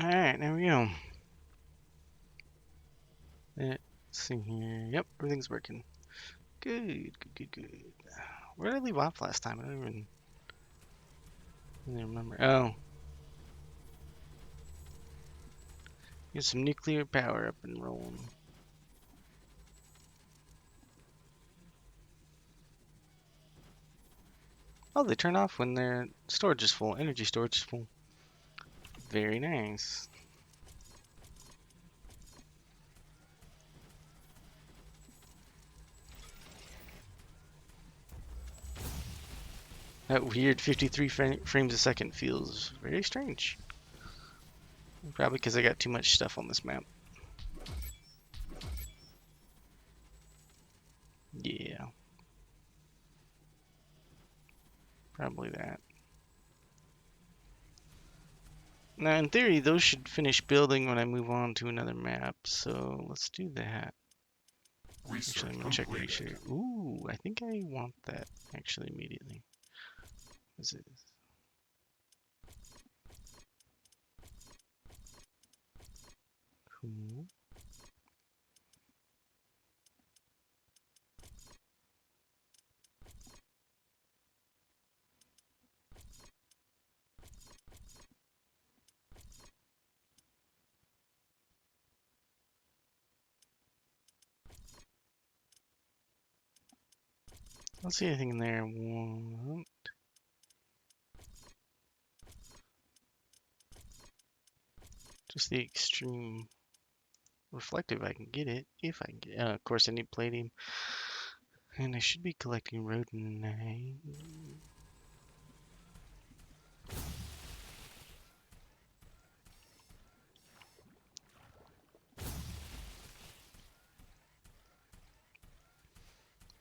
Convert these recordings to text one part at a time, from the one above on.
Alright, there we go. Let's see here. Yep, everything's working. Good. Where did I leave off last time? I don't even remember. Oh. Get some nuclear power up and rolling. Oh, they turn off when their storage is full. Energy storage is full. Very nice. That weird 53 frames a second feels very strange. Probably because I got too much stuff on this map. Yeah. Probably that. Now, in theory, those should finish building when I move on to another map, so let's do that. Actually, I'm gonna check research. Ooh, I think I want that actually immediately. This is cool. I don't see anything in there. What? Just the extreme reflective. I can get it if I can get. Of course, I need palladium, and I should be collecting rhodonite.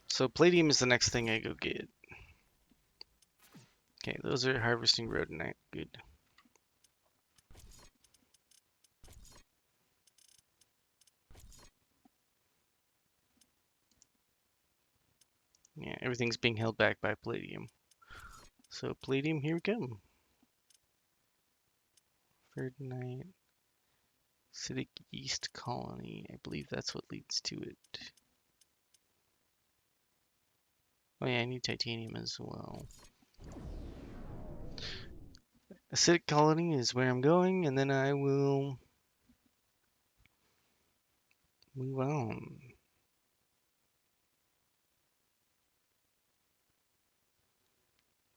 So palladium is the next thing I go get. Okay, those are harvesting rhodonite. Good. Yeah, everything's being held back by palladium. So palladium, here we come. Rhodonite. Acidic yeast colony. I believe that's what leads to it. Oh yeah, I need titanium as well. Acidic colony is where I'm going, and then I will move on.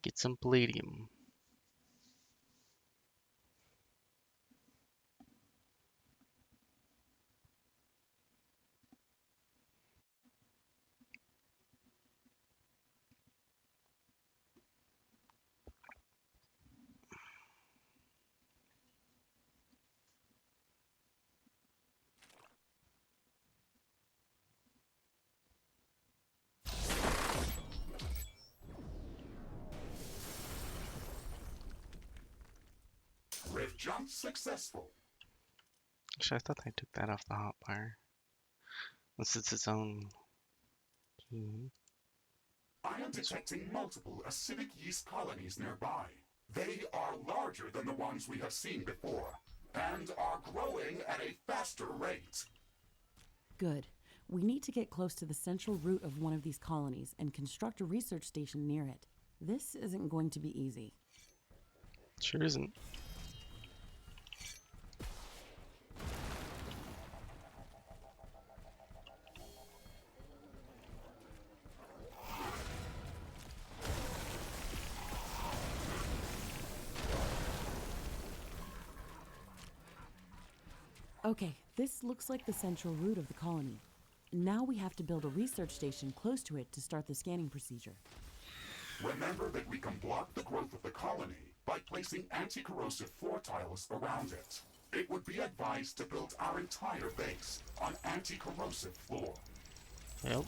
Get some palladium. Rift jump successful. Actually, I thought I took that off the hotbar. Unless it's its own key. I am detecting multiple acidic yeast colonies nearby. They are larger than the ones we have seen before, and are growing at a faster rate. Good. We need to get close to the central root of one of these colonies and construct a research station near it. This isn't going to be easy. Sure isn't. Okay, this looks like the central root of the colony. Now we have to build a research station close to it to start the scanning procedure. Remember that we can block the growth of the colony by placing anti-corrosive floor tiles around it. It would be advised to build our entire base on anti-corrosive floor. Yep.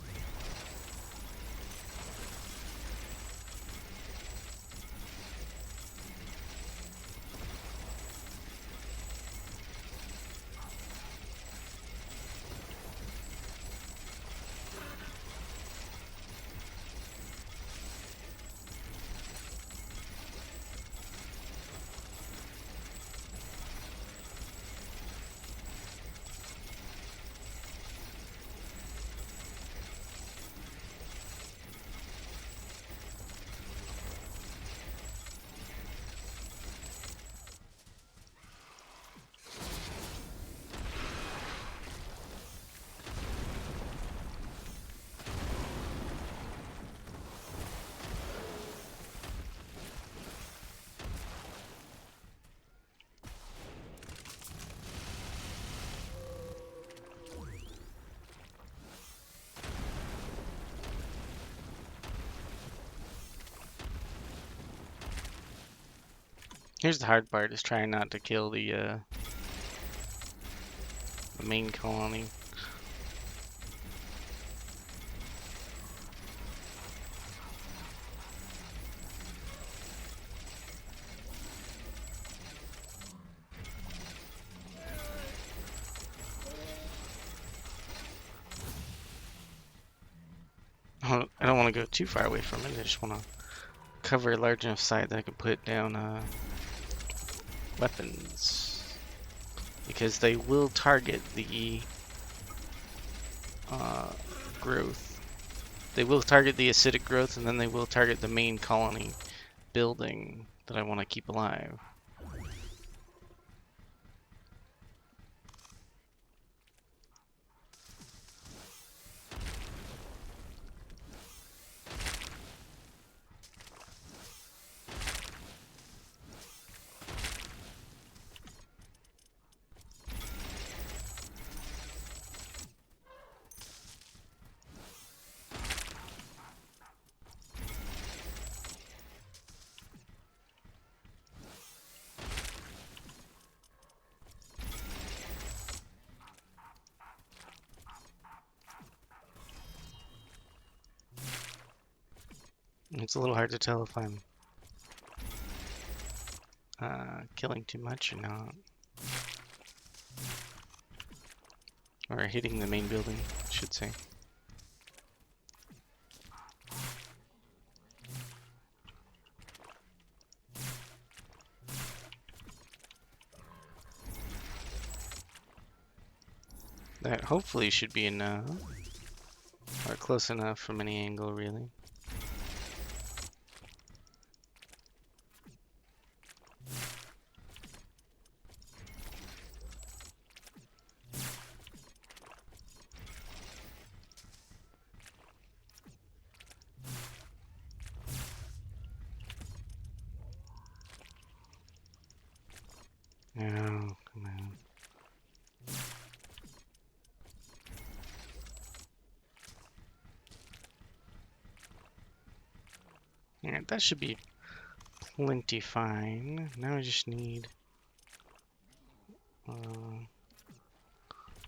Here's the hard part: is trying not to kill the main colony. I don't want to go too far away from it. I just want to cover a large enough site that I can put down weapons, because they will target the growth. They will target the acidic growth, and then they will target the main colony building that I want to keep alive. It's a little hard to tell if I'm killing too much or not. Or hitting the main building, I should say. That hopefully should be enough. Or close enough from any angle, really. No, come on. Alright, that should be plenty fine. Now I just need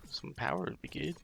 some power would be good.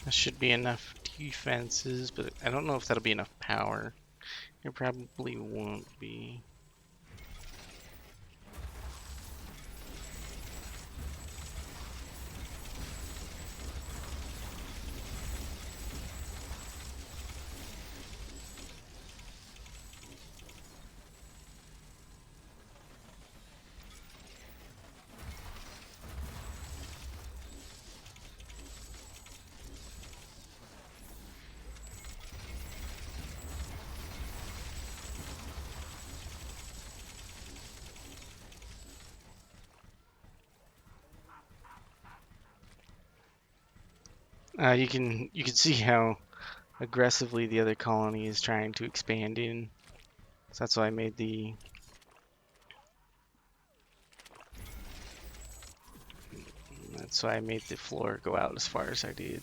That should be enough defenses, but I don't know if that'll be enough power. It probably won't be. You can see how aggressively the other colony is trying to expand in. So that's why I made the floor go out as far as I did.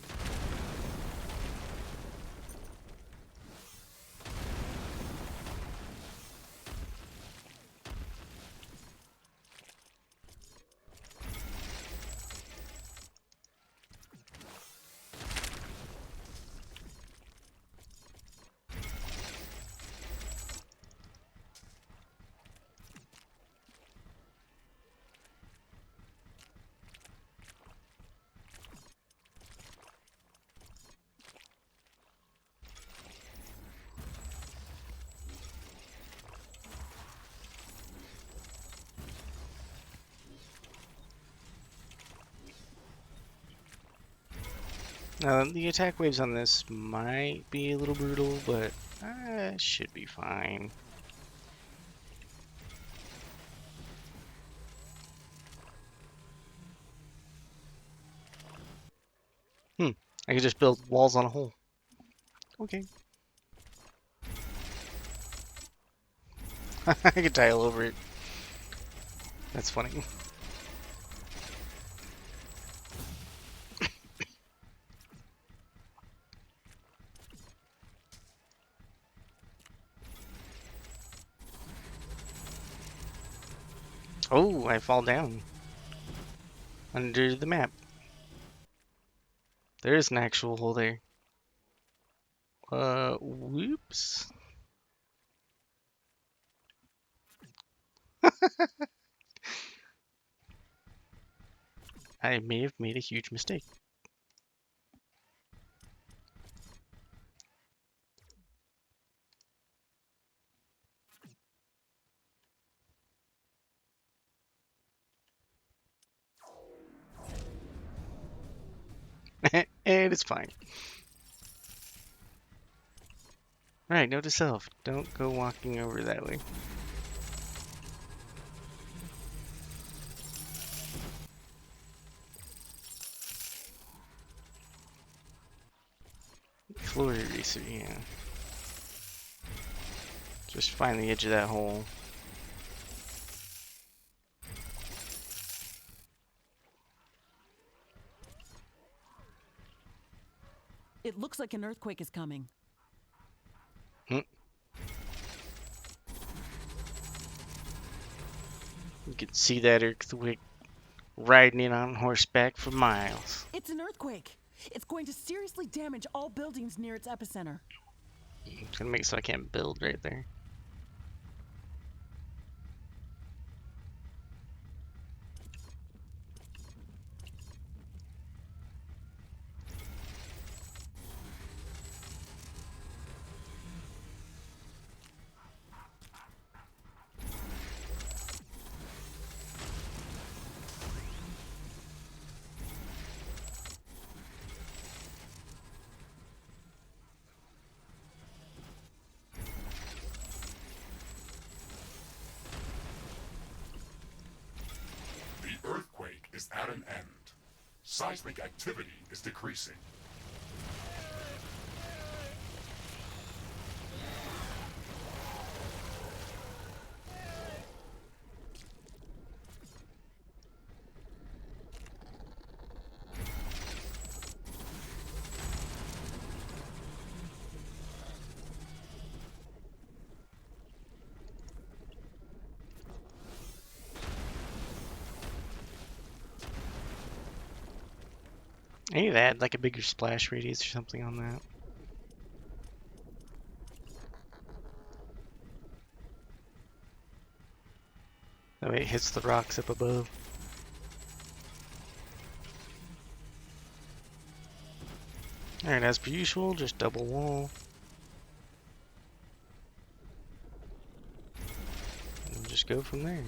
Now, the attack waves on this might be a little brutal, but it should be fine. I could just build walls on a hole. Okay. I could tile over it. That's funny. Oh, I fall down under the map. There is an actual hole there. Whoops. I may have made a huge mistake. And it's fine. Alright, note to self. Don't go walking over that way. Floor eraser, yeah. Just find the edge of that hole. It looks like an earthquake is coming. You can see that earthquake riding in on horseback for miles. It's an earthquake. It's going to seriously damage all buildings near its epicenter. It's gonna make it so I can't build right there. The earthquake is at an end. Seismic activity is decreasing. I need to add like a bigger splash radius or something on that. That way it hits the rocks up above. Alright, as per usual, just double wall. And just go from there.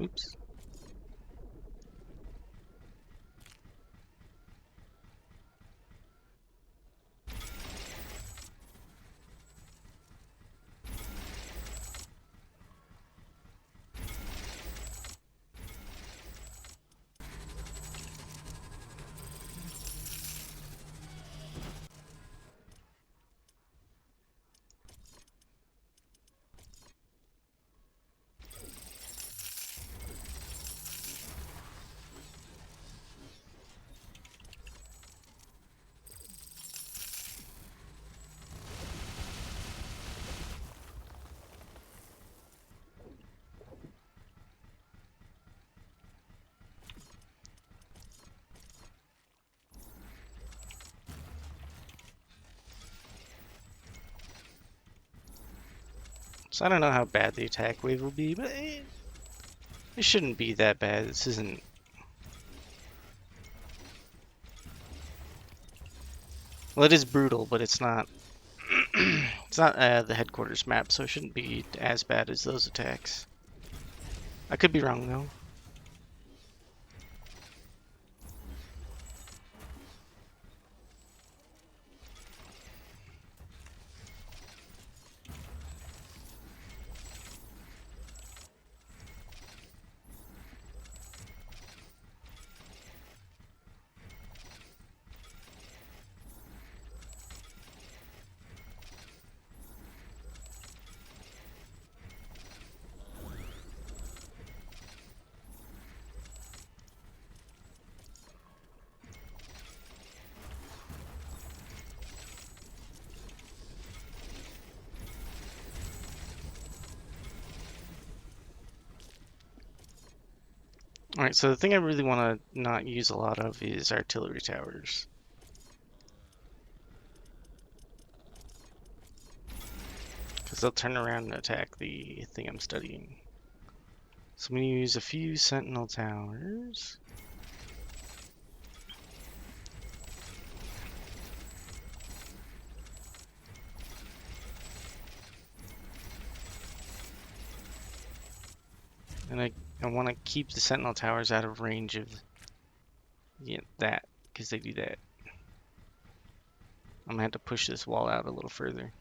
Oops. So I don't know how bad the attack wave will be, but it shouldn't be that bad. This isn't... Well, it is brutal, but it's not... it's not the headquarters map, so it shouldn't be as bad as those attacks. I could be wrong though. Alright, so the thing I really want to not use a lot of is artillery towers. Because they'll turn around and attack the thing I'm studying. So I'm going to use a few sentinel towers. And I want to keep the sentinel towers out of range of that, because they do that. I'm going to have to push this wall out a little further.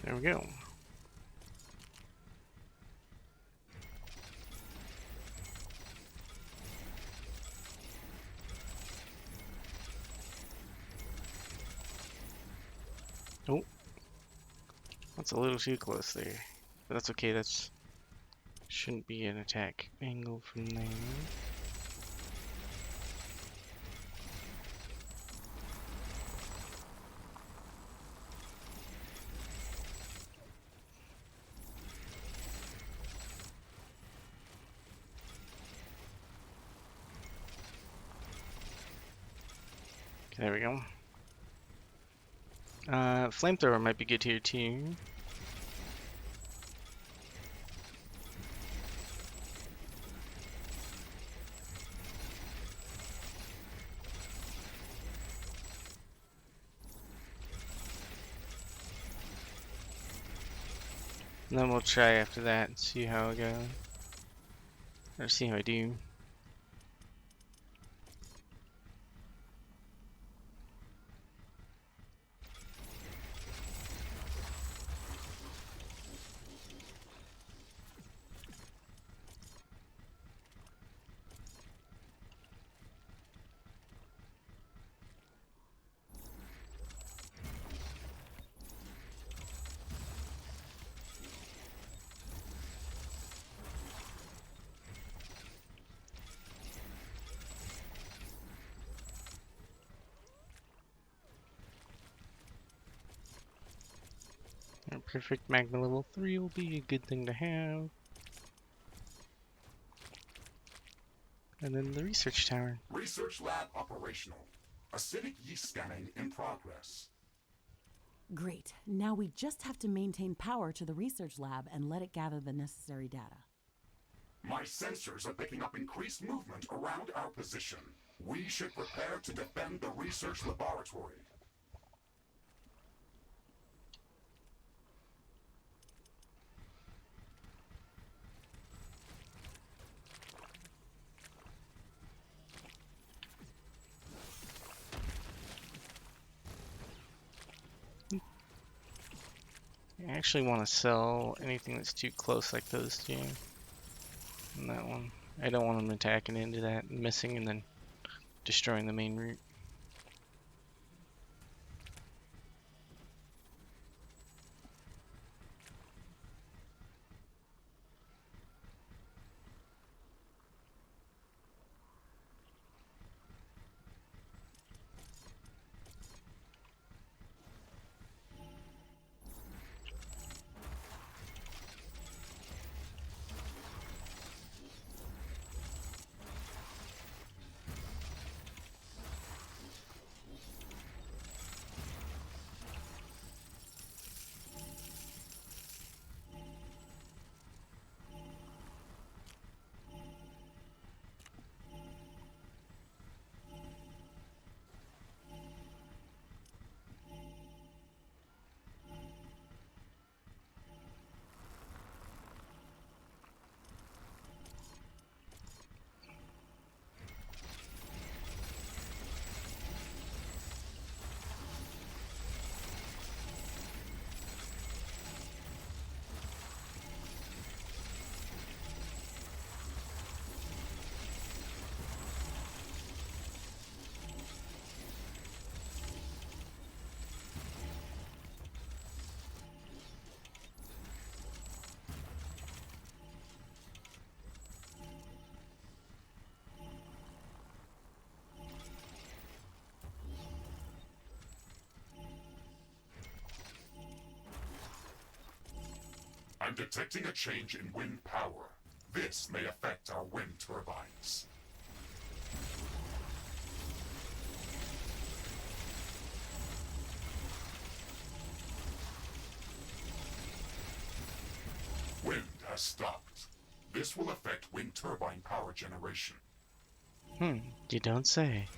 There we go. Oh, that's a little too close there. But that's okay, that's shouldn't be an attack angle from there. Okay, there we go. Flamethrower might be good here too. And then we'll try after that and see how I go. Or see how I do. A perfect magma level 3 will be a good thing to have. And then the research tower. Research lab operational. Acidic yeast scanning in progress. Great. Now we just have to maintain power to the research lab and let it gather the necessary data. My sensors are picking up increased movement around our position. We should prepare to defend the research laboratory. I actually want to sell anything that's too close, like those two. And that one. I don't want them attacking into that, missing, and then destroying the main route. I'm detecting a change in wind power. This may affect our wind turbines. Wind has stopped. This will affect wind turbine power generation. You don't say.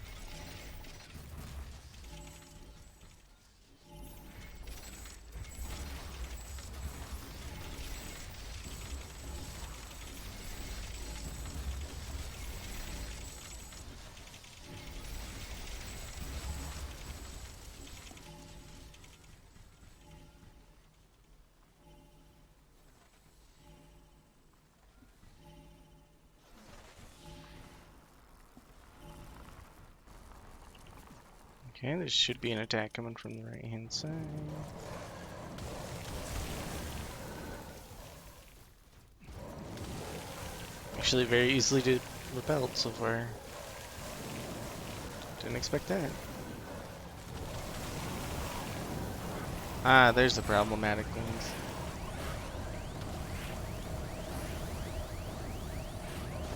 Okay, there should be an attack coming from the right-hand side. Actually, very easily repelled so far. Didn't expect that. Ah, there's the problematic ones.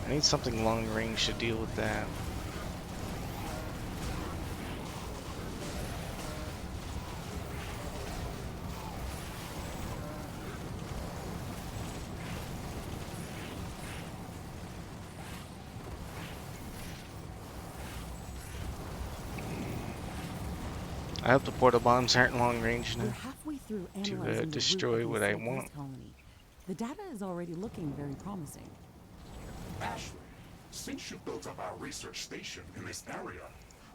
I need something long range to deal with that. I hope the portal bombs aren't long range We're enough halfway through analyzing the root destroy of the what I Southwest want. colony. The data is already looking very promising. Ashley, since you built up our research station in this area,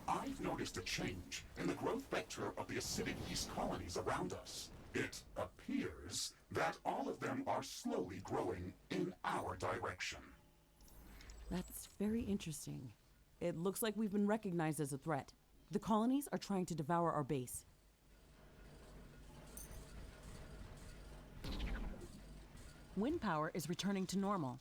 I've noticed a change in the growth vector of the acidic yeast colonies around us. It appears that all of them are slowly growing in our direction. That's very interesting. It looks like we've been recognized as a threat. The colonies are trying to devour our base. Wind power is returning to normal.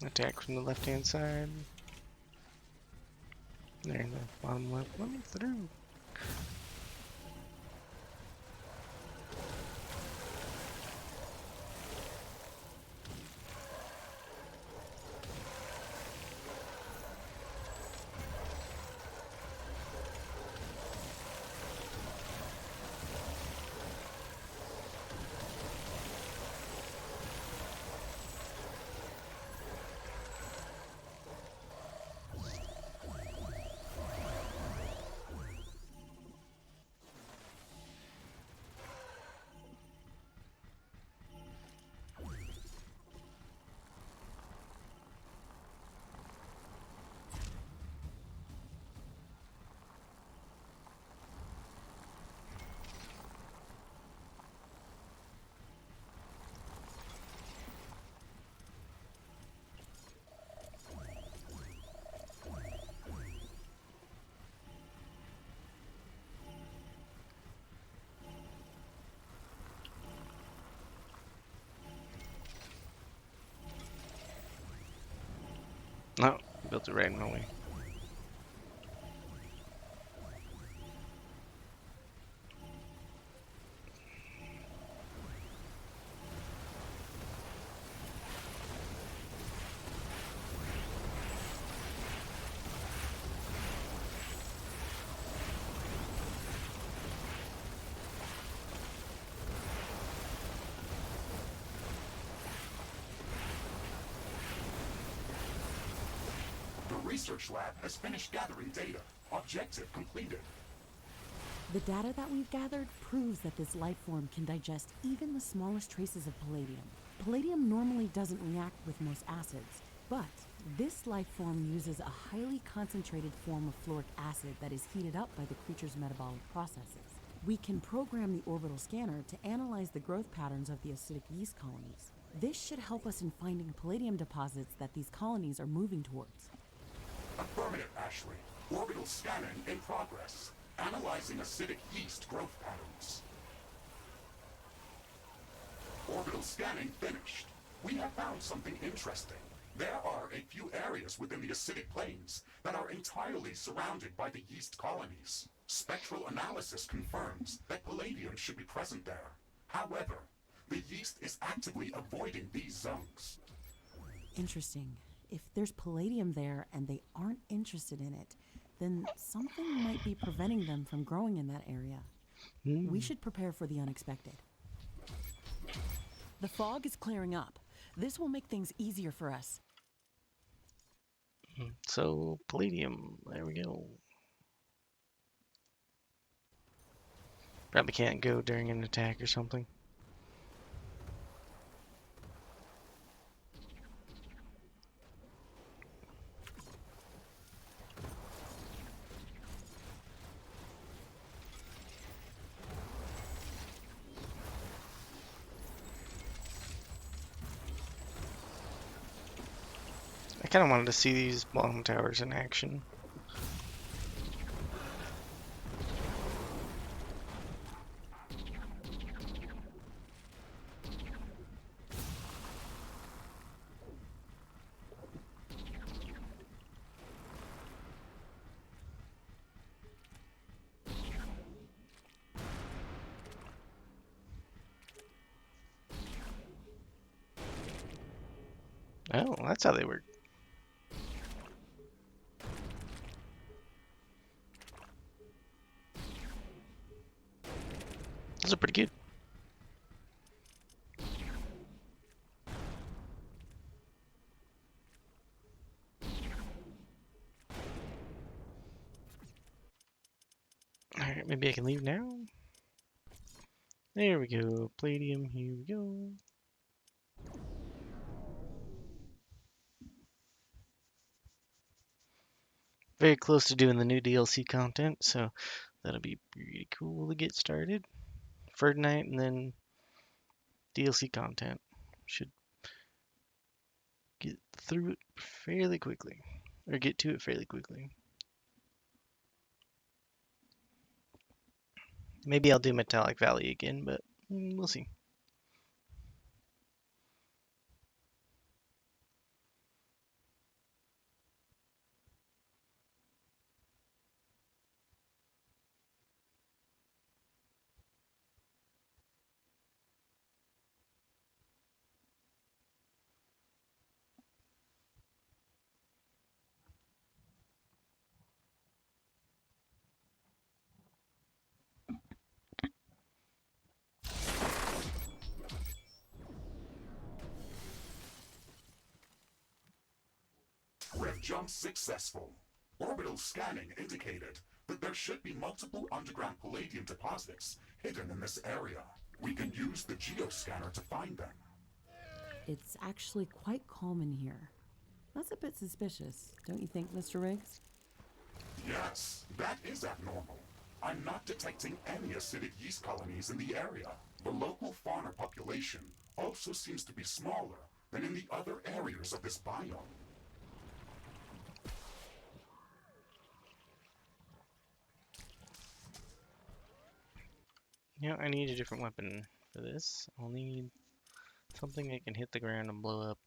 Attack from the left-hand side. There in the bottom left. Let me through. Built it right in my way. The research lab has finished gathering data. Objective completed. The data that we've gathered proves that this life form can digest even the smallest traces of palladium. Palladium normally doesn't react with most acids, but this life form uses a highly concentrated form of fluoric acid that is heated up by the creature's metabolic processes. We can program the orbital scanner to analyze the growth patterns of the acidic yeast colonies. This should help us in finding palladium deposits that these colonies are moving towards. Affirmative, Ashley. Orbital scanning in progress. Analyzing acidic yeast growth patterns. Orbital scanning finished. We have found something interesting. There are a few areas within the acidic plains that are entirely surrounded by the yeast colonies. Spectral analysis confirms that palladium should be present there. However, the yeast is actively avoiding these zones. Interesting. If there's palladium there and they aren't interested in it, then something might be preventing them from growing in that area. We should prepare for the unexpected. The fog is clearing up. This will make things easier for us. So, palladium. There we go. Probably can't go during an attack or something. I kind of wanted to see these bomb towers in action. Oh, that's how they work. Those are pretty good. Alright, maybe I can leave now. There we go. Palladium, here we go. Very close to doing the new DLC content, so that'll be pretty cool to get started. Fortnite and then DLC content. Should get through it fairly quickly. Or get to it fairly quickly. Maybe I'll do Metallic Valley again, but we'll see. Rift jump successful. Orbital scanning indicated that there should be multiple underground palladium deposits hidden in this area. We can use the geoscanner to find them. It's actually quite calm in here. That's a bit suspicious, don't you think, Mr. Riggs? Yes, that is abnormal. I'm not detecting any acidic yeast colonies in the area. The local fauna population also seems to be smaller than in the other areas of this biome. Yeah, I need a different weapon for this. I'll need something that can hit the ground and blow up.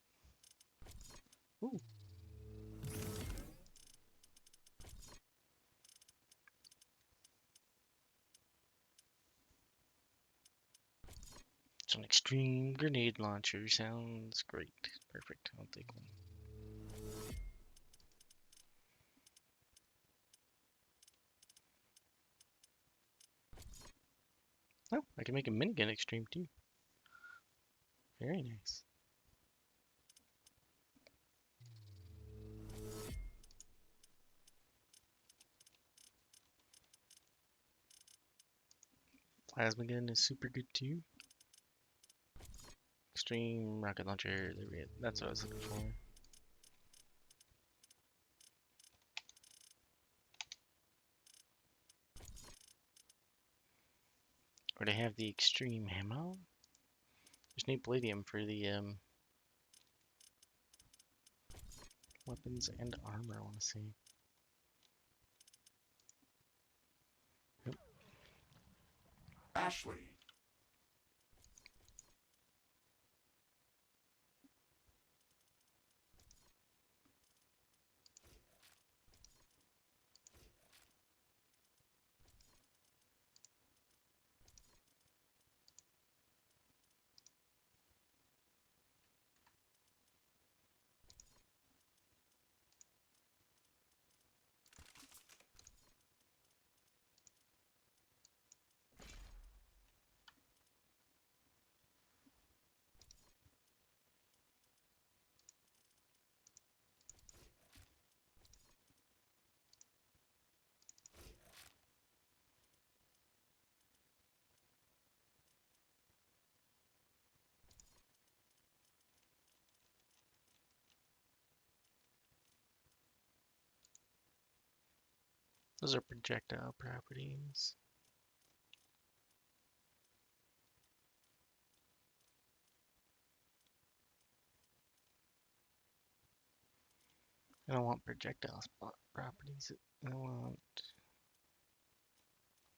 Ooh. An extreme grenade launcher sounds great. Perfect. I'll take one. Oh, I can make a minigun extreme too. Very nice. Plasma gun is super good too. Extreme rocket launcher. That's what I was looking for. Or to have the extreme ammo. Just need palladium for the weapons and armor, I want to say. Yep. Ashley. Those are projectile properties. I don't want projectile spot properties. I want...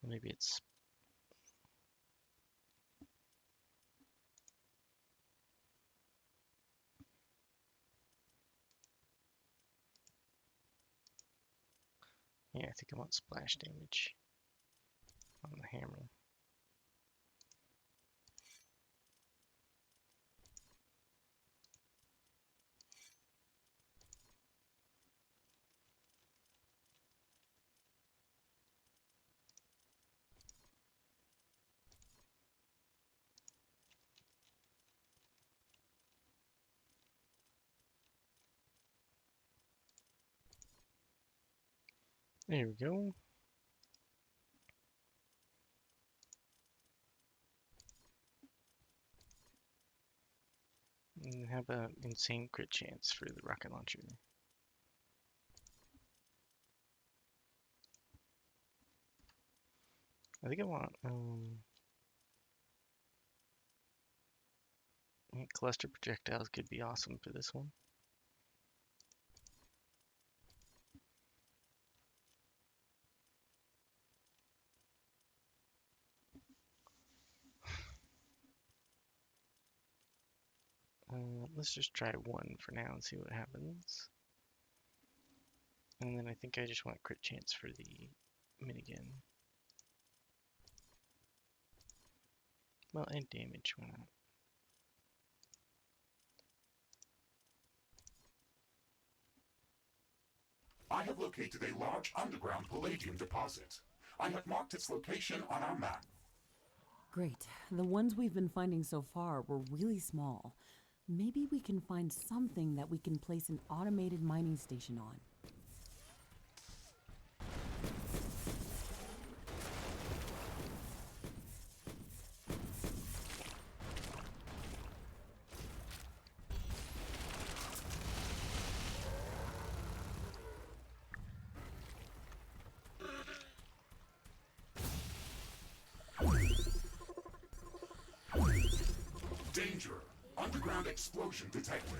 Maybe it's... Yeah, I think I want splash damage on the hammer. There we go. And how about insane crit chance for the rocket launcher? I think I want cluster projectiles could be awesome for this one. Let's just try one for now and see what happens. And then I think I just want crit chance for the minigun. Well, and damage, why not? I have located a large underground palladium deposit. I have marked its location on our map. Great. The ones we've been finding so far were really small. Maybe we can find something that we can place an automated mining station on. Danger! Underground explosion detected.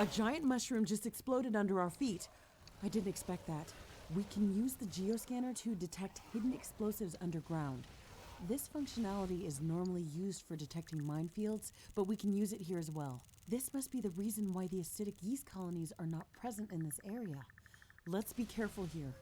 A giant mushroom just exploded under our feet. I didn't expect that. We can use the geoscanner to detect hidden explosives underground. This functionality is normally used for detecting minefields, but we can use it here as well. This must be the reason why the acidic yeast colonies are not present in this area. Let's be careful here.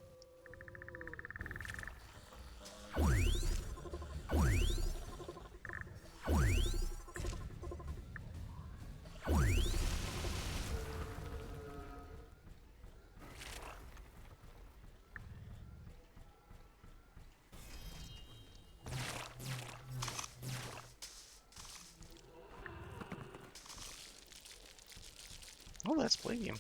Oh, that's palladium.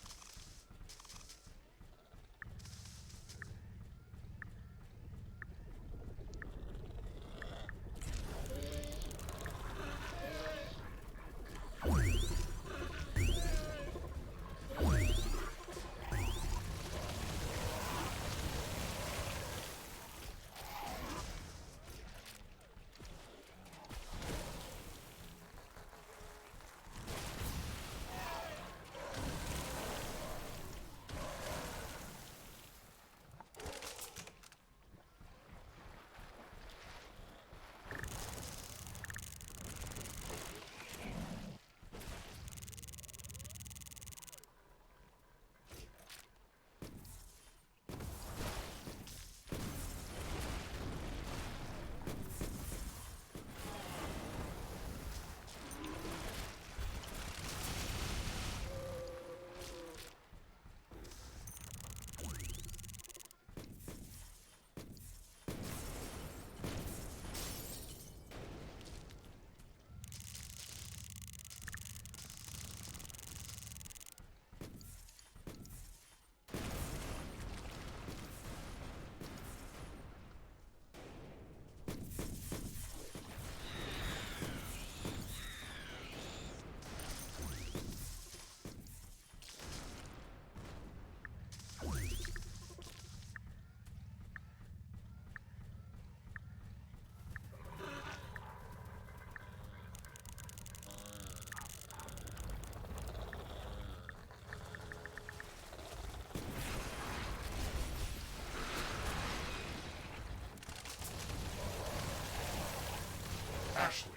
Ashley,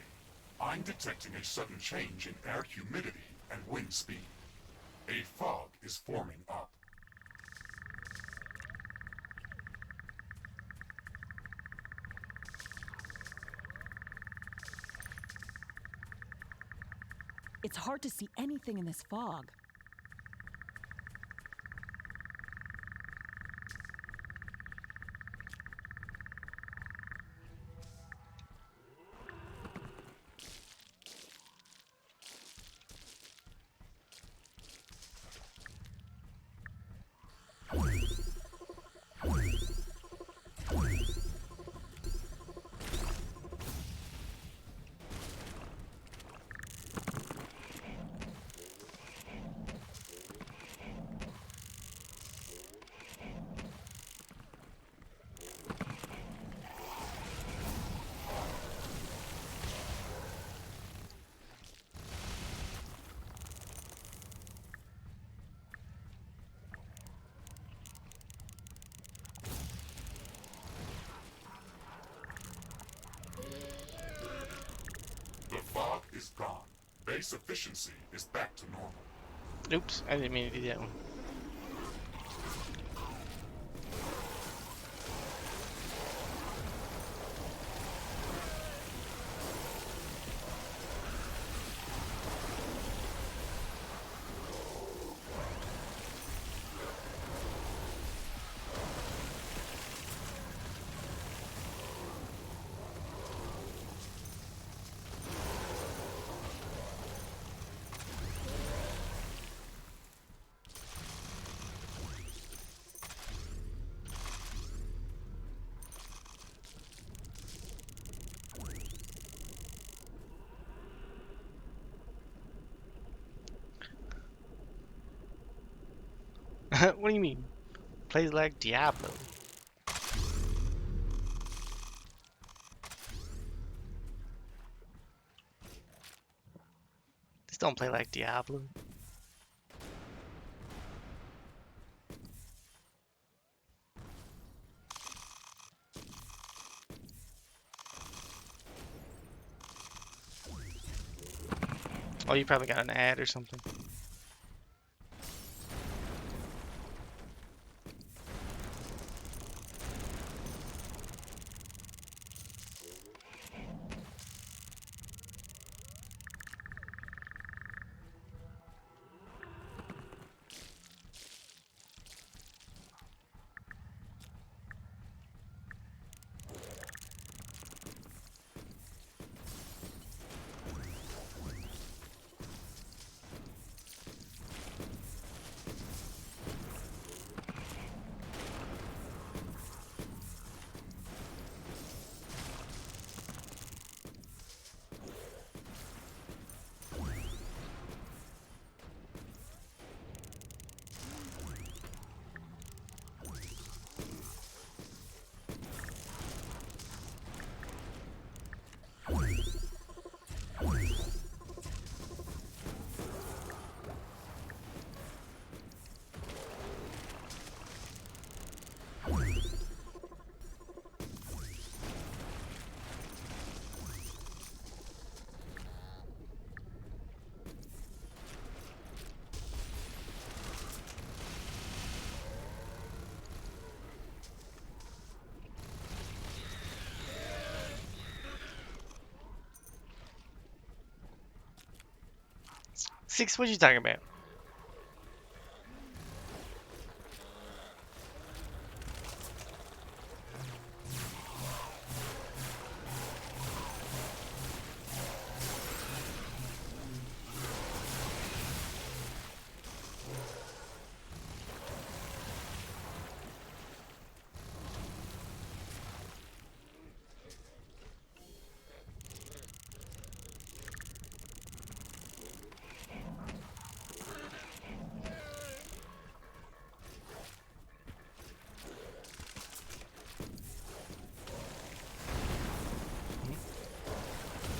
I'm detecting a sudden change in air humidity and wind speed. A fog is forming up. It's hard to see anything in this fog. The fog is gone. Base efficiency is back to normal. Oops, I didn't mean to do that one. What do you mean? Plays like Diablo. This don't play like Diablo. Oh, you probably got an ad or something. Six, what you talking about?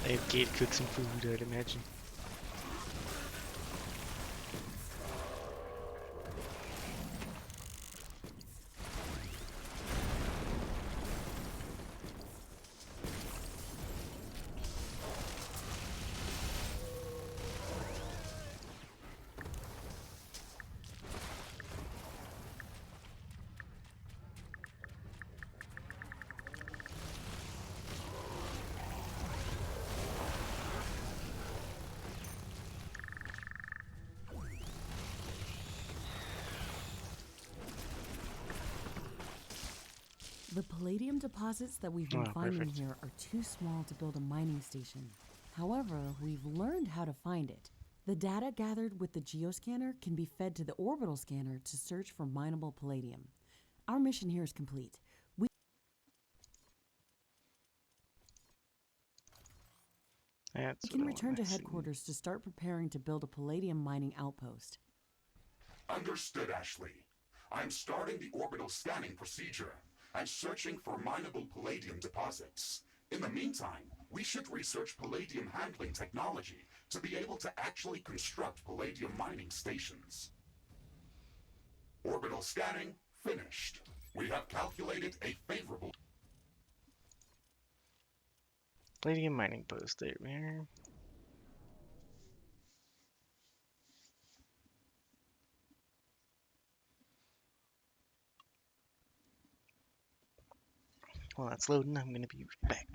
I have Gate cook some food, I'd imagine. The palladium deposits that we've been Oh, finding perfect. here are too small to build a mining station. However, we've learned how to find it. The data gathered with the geoscanner can be fed to the orbital scanner to search for mineable palladium. Our mission here is complete. We That's what can I return want to to see. headquarters to start preparing to build a palladium mining outpost. Understood, Ashley. I'm starting the orbital scanning procedure and searching for mineable palladium deposits. In the meantime, we should research palladium handling technology to be able to actually construct palladium mining stations. Orbital scanning finished. We have calculated a favorable... Palladium mining post, there we are. While that's loading, I'm gonna be right back.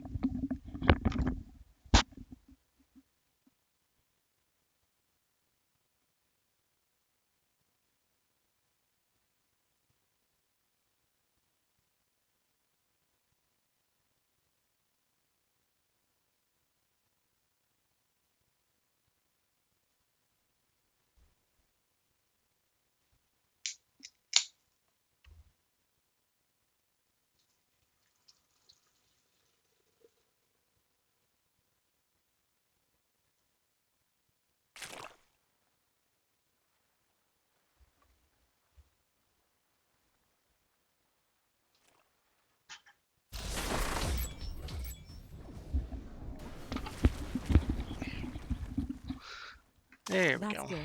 There we That's go. good.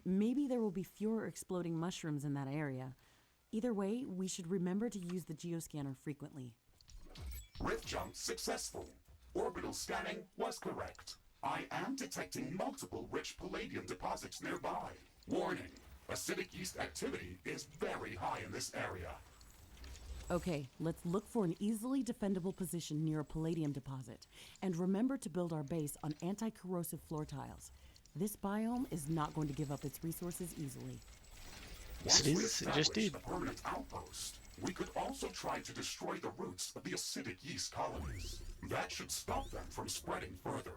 Maybe there will be fewer exploding mushrooms in that area. Either way, we should remember to use the geoscanner frequently. Rift jump successful. Orbital scanning was correct. I am detecting multiple rich palladium deposits nearby. Warning, acidic yeast activity is very high in this area. Okay, let's look for an easily defendable position near a palladium deposit. And remember to build our base on anti-corrosive floor tiles. This biome is not going to give up its resources easily. Once It we is, it just establish did. a permanent outpost, we could also try to destroy the roots of the acidic yeast colonies. That should stop them from spreading further.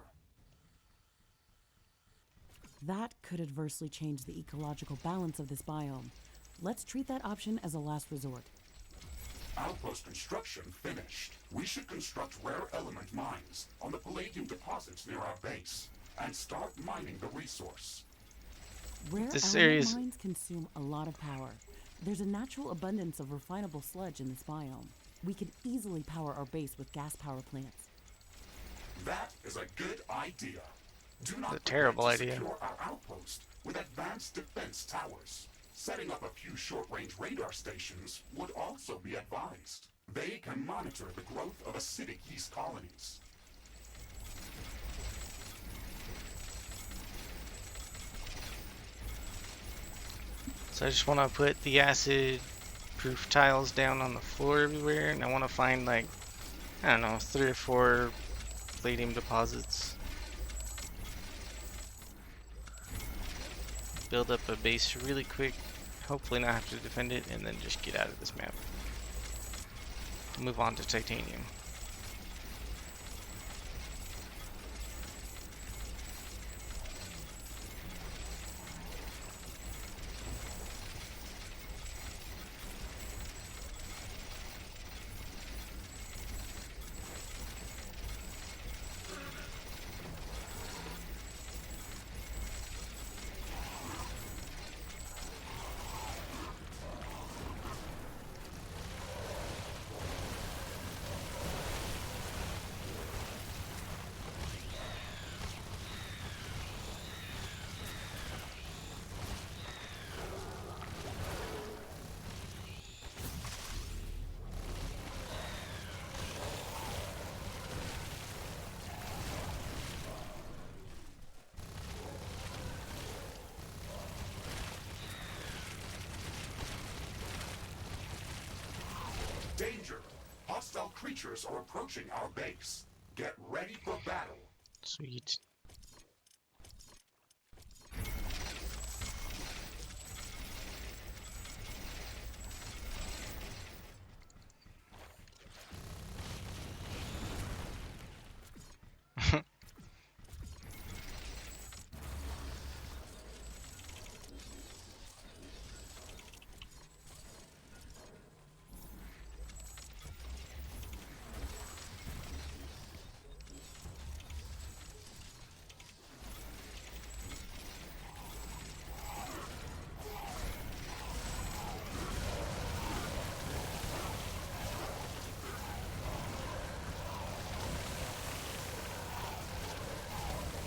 That could adversely change the ecological balance of this biome. Let's treat that option as a last resort. Outpost construction finished. We should construct rare element mines on the palladium deposits near our base and start mining the resource. Rare This element area's- mines consume a lot of power. There's a natural abundance of refinable sludge in this biome. We could easily power our base with gas power plants. That is a good idea. Do not A terrible forget to idea. secure our outpost with advanced defense towers. Setting up a few short-range radar stations would also be advised. They can monitor the growth of acidic yeast colonies. So I just want to put the acid proof tiles down on the floor everywhere, and I want to find like, I don't know, 3 or 4 palladium deposits. build up a base really quick, hopefully not have to defend it, and then just get out of this map. Move on to titanium. Danger! Hostile creatures are approaching our base. Get ready for battle. Sweet.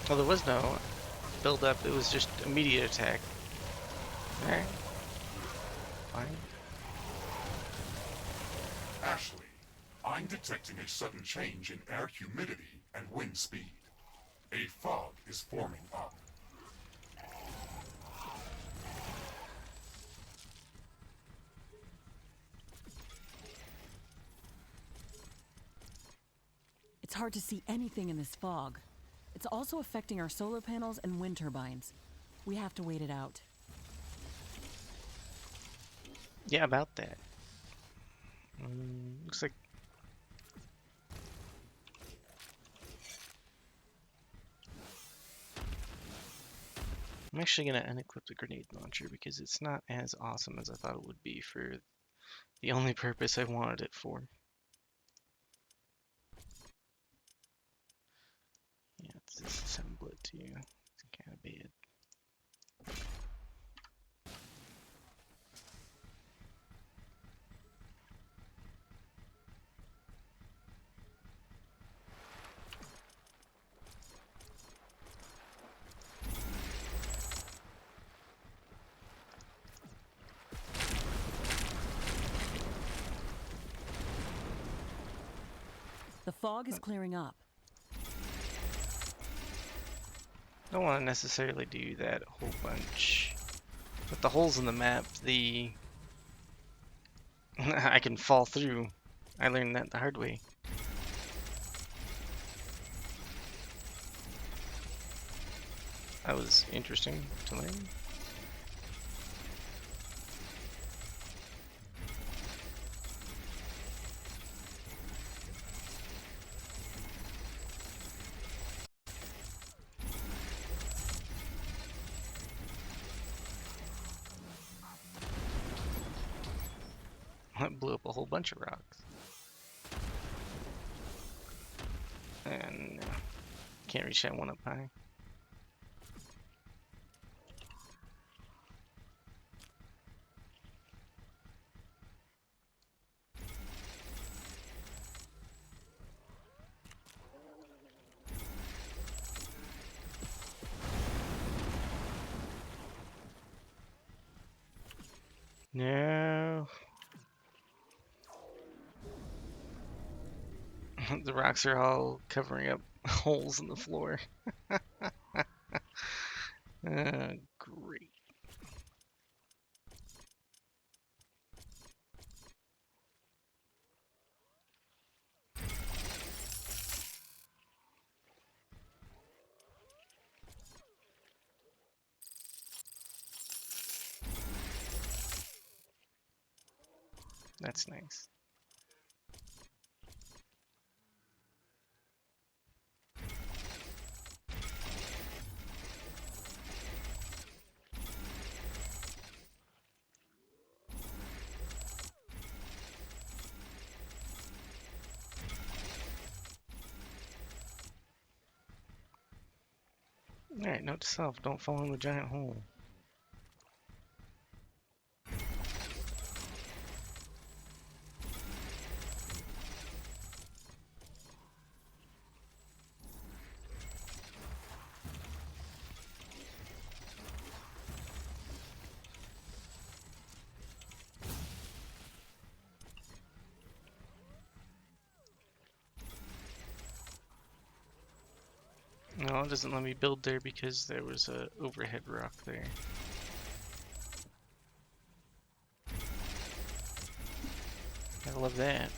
Well, there was no build up, it was just immediate attack. Alright. Fine. Ashley, I'm detecting a sudden change in air humidity and wind speed. A fog is forming up. It's hard to see anything in this fog. It's also affecting our solar panels and wind turbines. We have to wait it out. Yeah, about that. Looks like I'm actually gonna unequip the grenade launcher because it's not as awesome as I thought it would be for the only purpose I wanted it for. Yeah, it's disassemble it too. It's kind of bad. The fog is clearing up. Don't want to necessarily do that a whole bunch. With the holes in the map, the I can fall through. I learned that the hard way. That was interesting to learn. It blew up a whole bunch of rocks. And can't reach that one up high. No. The rocks are all covering up holes in the floor. Great. That's nice. Alright, note to self, don't fall in the giant hole. No, it doesn't let me build there because there was a overhead rock there. I love that.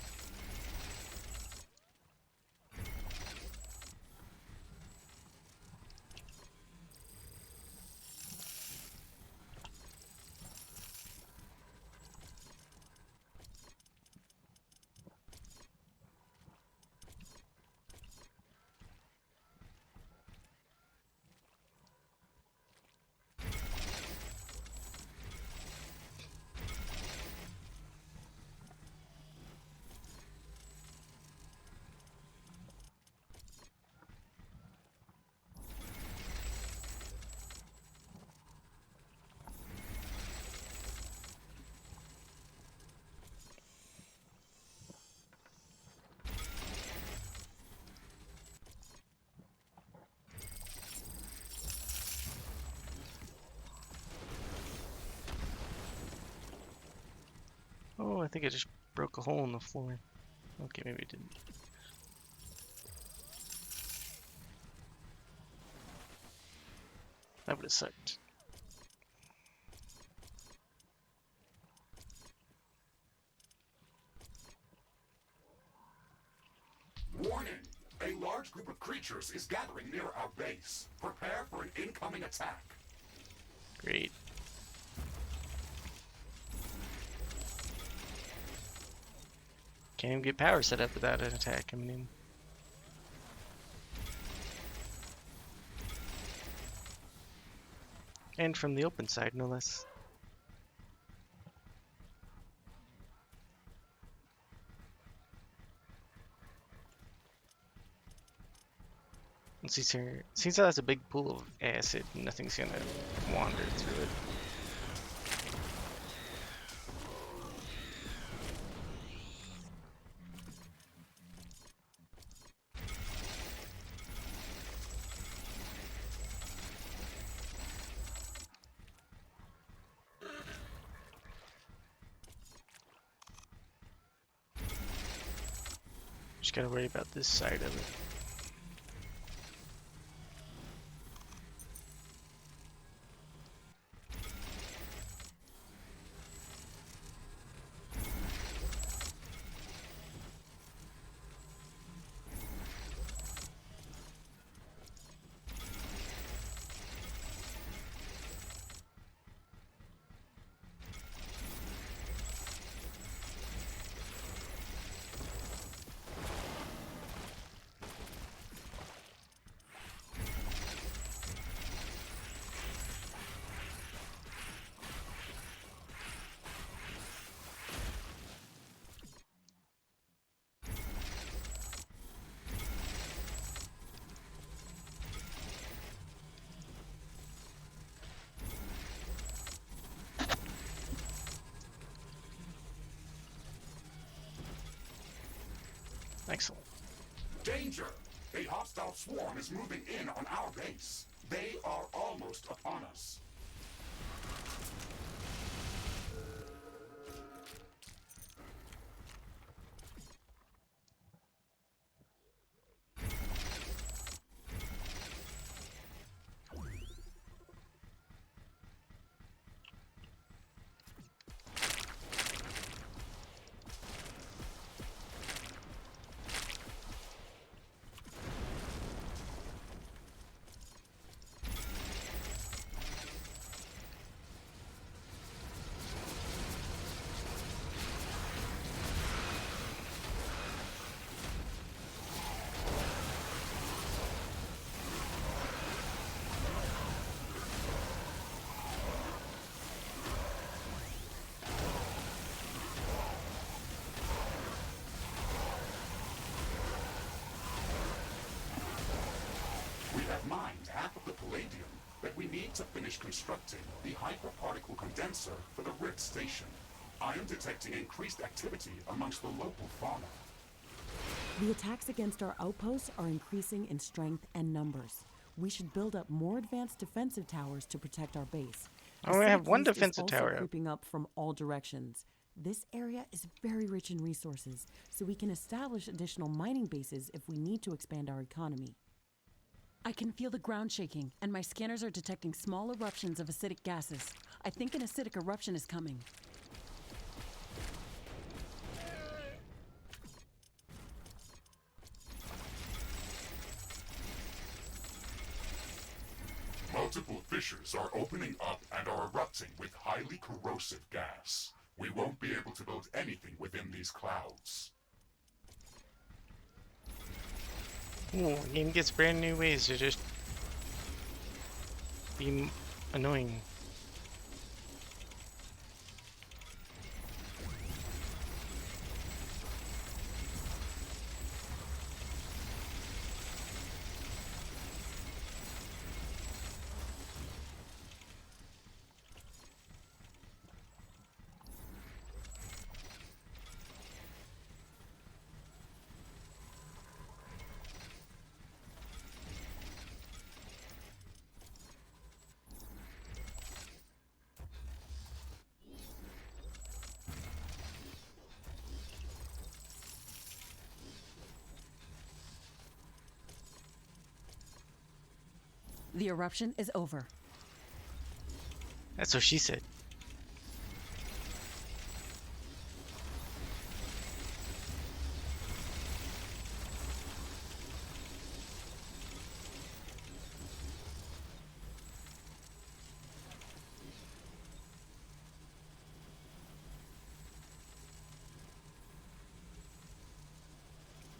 Oh, I think I just broke a hole in the floor. Okay, maybe it didn't. That would have sucked. Warning! A large group of creatures is gathering near our base. Prepare for an incoming attack. Great. Can't even get power set up without an attack coming in. And from the open side, no less. And since it has a big pool of acid, nothing's gonna wander through it. Just gotta worry about this side of it. Excellent. Danger! A hostile swarm is moving in on our base. They are almost upon us. palladium that we need to finish constructing the hyperparticle condenser for the Rift station. I am detecting increased activity amongst the local fauna. The attacks against our outposts are increasing in strength and numbers. We should build up more advanced defensive towers to protect our base. I only have Acidic one yeast is defensive also tower up. creeping up from all directions. This area is very rich in resources, so we can establish additional mining bases if we need to expand our economy. I can feel the ground shaking, and my scanners are detecting small eruptions of acidic gases. I think an acidic eruption is coming. Multiple fissures are opening up and are erupting with highly corrosive gas. We won't be able to build anything within these clouds. Ooh, game gets brand new ways to just be annoying. The eruption is over. That's what she said.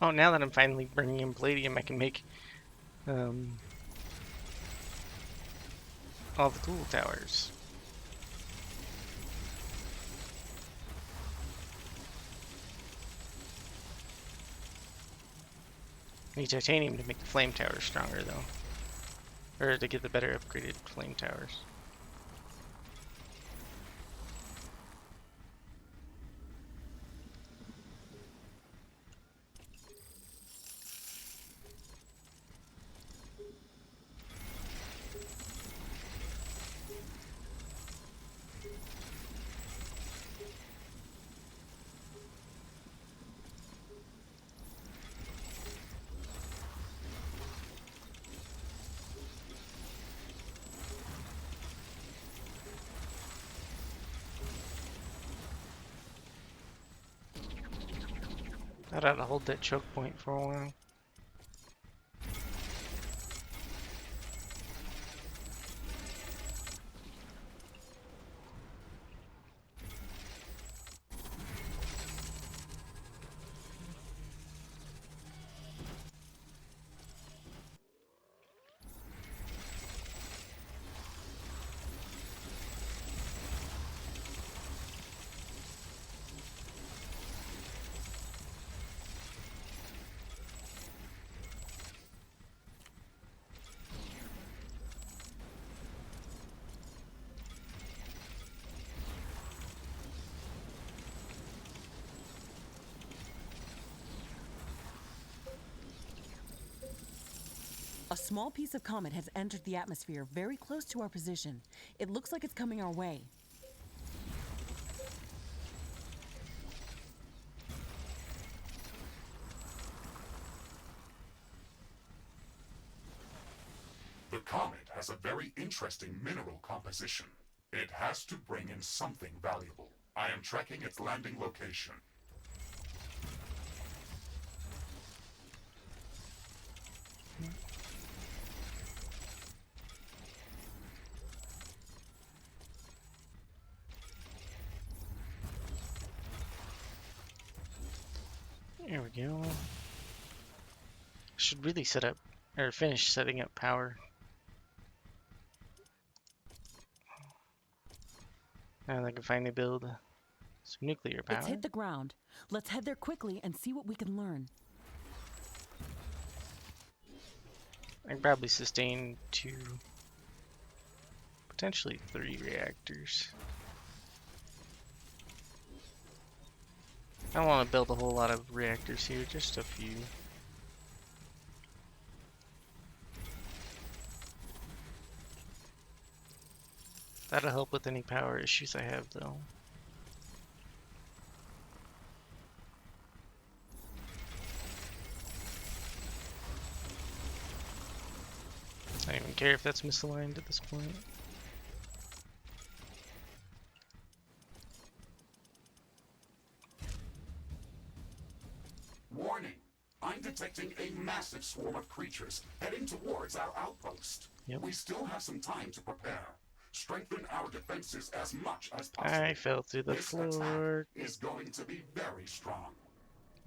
Oh, now that I'm finally bringing in palladium, I can make all the cool towers. Need titanium to make the flame towers stronger, though. Or to get the better upgraded flame towers. Thought I'd hold that choke point for a while. A small piece of comet has entered the atmosphere very close to our position. It looks like it's coming our way. The comet has a very interesting mineral composition. It has to bring in something valuable. I am tracking its landing location. There we go. Should really set up, or finish setting up power. Now I can finally build some nuclear power. It's hit the ground. Let's head there quickly and see what we can learn. I can probably sustain 2 Potentially 3 reactors. I don't want to build a whole lot of reactors here, just a few. That'll help with any power issues I have, though. I don't even care if that's misaligned at this point. Warning! I'm detecting a massive swarm of creatures heading towards our outpost. Yep. We still have some time to prepare. Strengthen our defenses as much as possible. I fell through the This floor. attack is going to be very strong.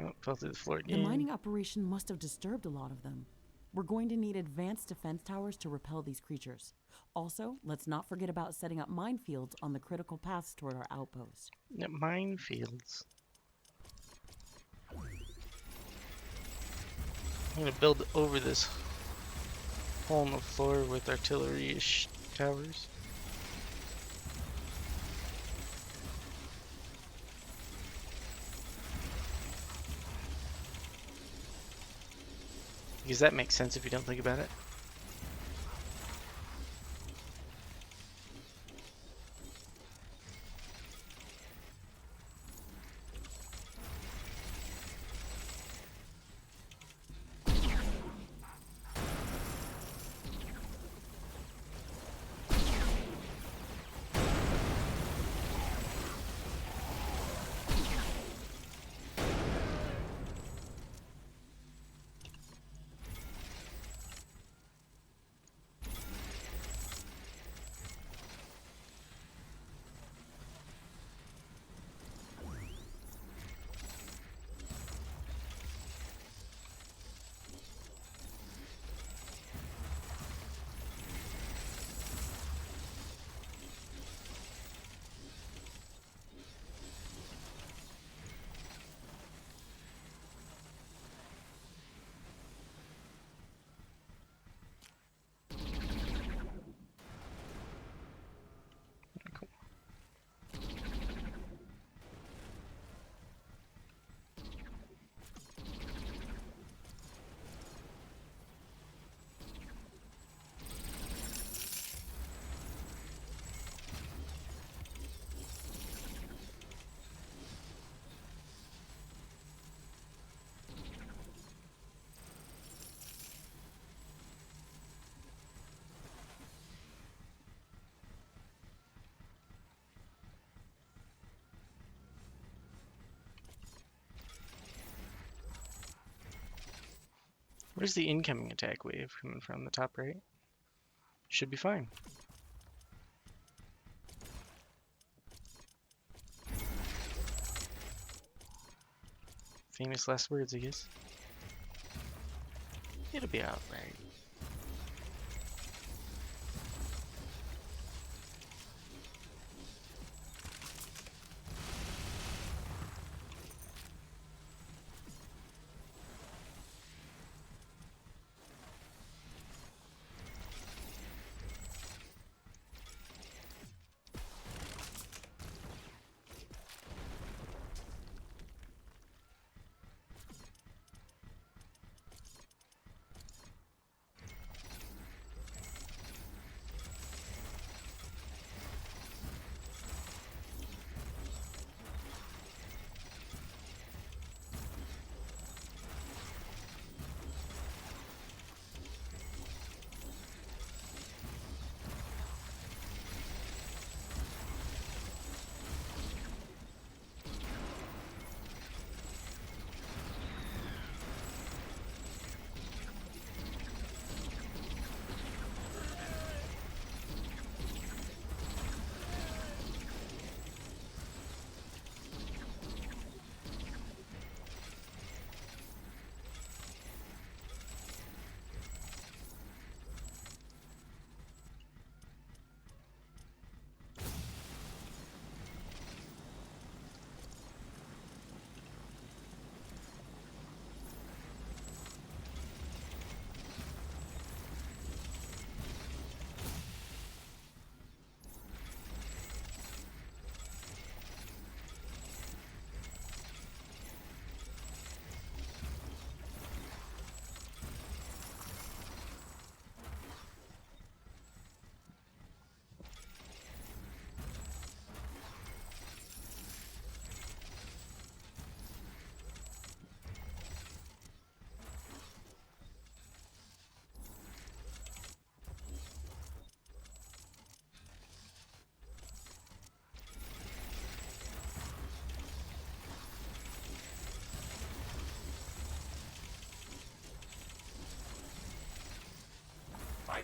Oh, fell through the floor The again. mining operation must have disturbed a lot of them. We're going to need advanced defense towers to repel these creatures. Also, let's not forget about setting up minefields on the critical paths toward our outpost. Yeah, minefields. I'm gonna build over this hole in the floor with artillery-ish towers. Because that makes sense if you don't think about it. Where's the incoming attack wave coming from? The top right? Should be fine. Famous last words, I guess. It'll be alright.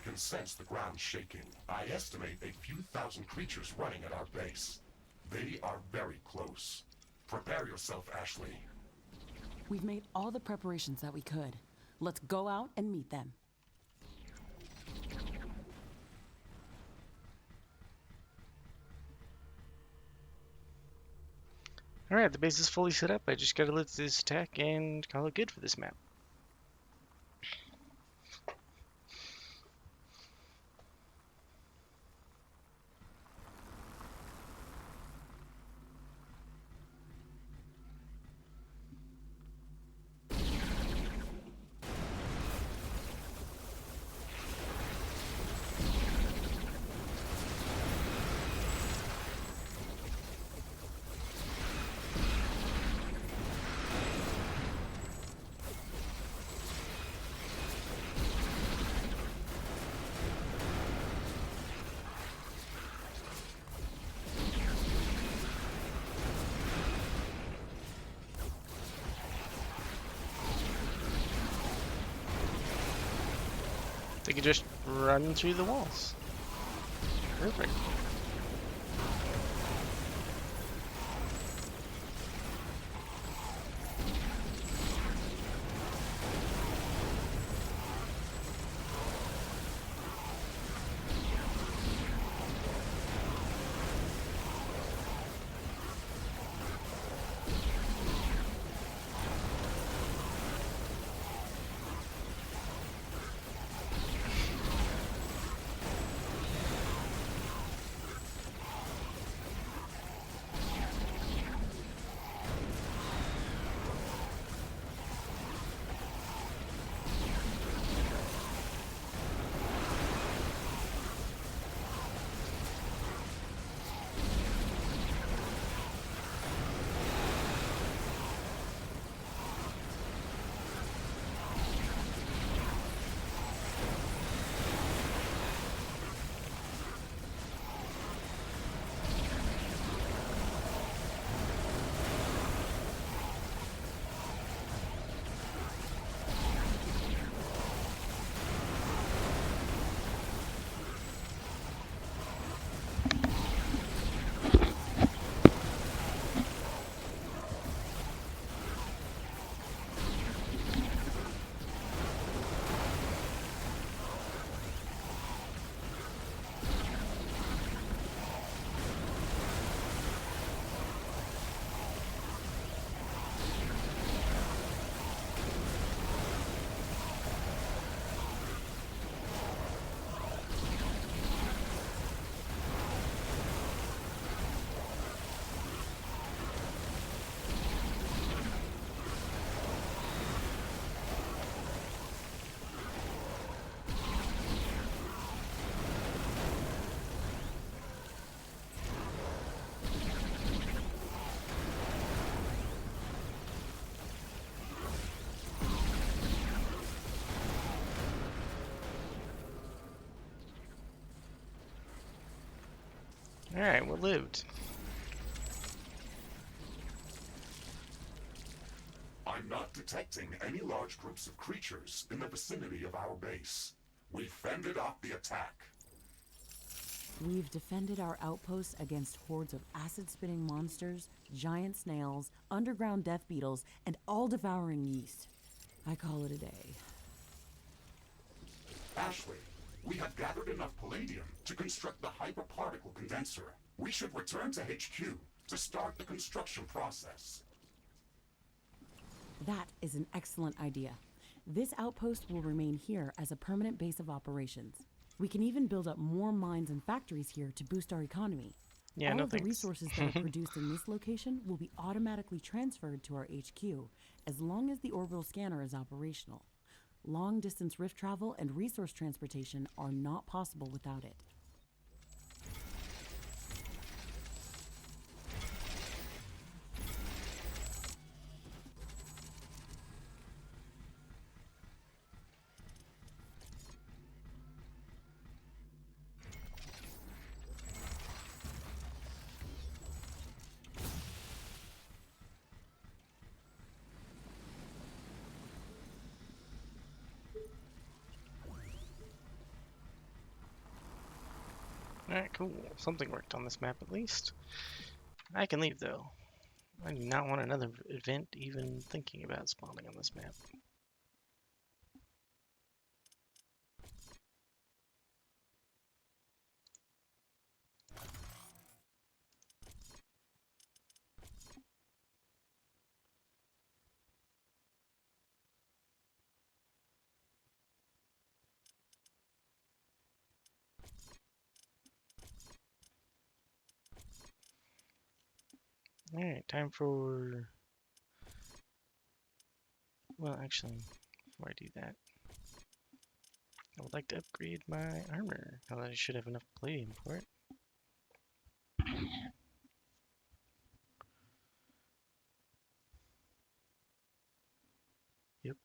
can sense the ground shaking. I estimate a few thousand creatures running at our base. They are very close. Prepare yourself, Ashley. We've made all the preparations that we could. Let's go out and meet them. Alright, the base is fully set up. I just gotta let this attack and call it good for this map. They could just run through the walls. Perfect. Alright, what lived? I'm not detecting any large groups of creatures in the vicinity of our base. We fended off the attack. We've defended our outposts against hordes of acid-spitting monsters, giant snails, underground death beetles, and all-devouring yeast. I call it a day. Ashley, we have gathered enough palladium to construct the hyperparticle condenser. We should return to HQ to start the construction process. That is an excellent idea. This outpost will remain here as a permanent base of operations. We can even build up more mines and factories here to boost our economy. Yeah, All no of the thanks. resources that are produced in this location will be automatically transferred to our HQ as long as the orbital scanner is operational. Long-distance rift travel and resource transportation are not possible without it. Alright, cool. Something worked on this map at least. I can leave though. I do not want another event even thinking about spawning on this map. Alright, time for... Well, actually, before I do that, I would like to upgrade my armor. Now that I should have enough palladium for it. Yep.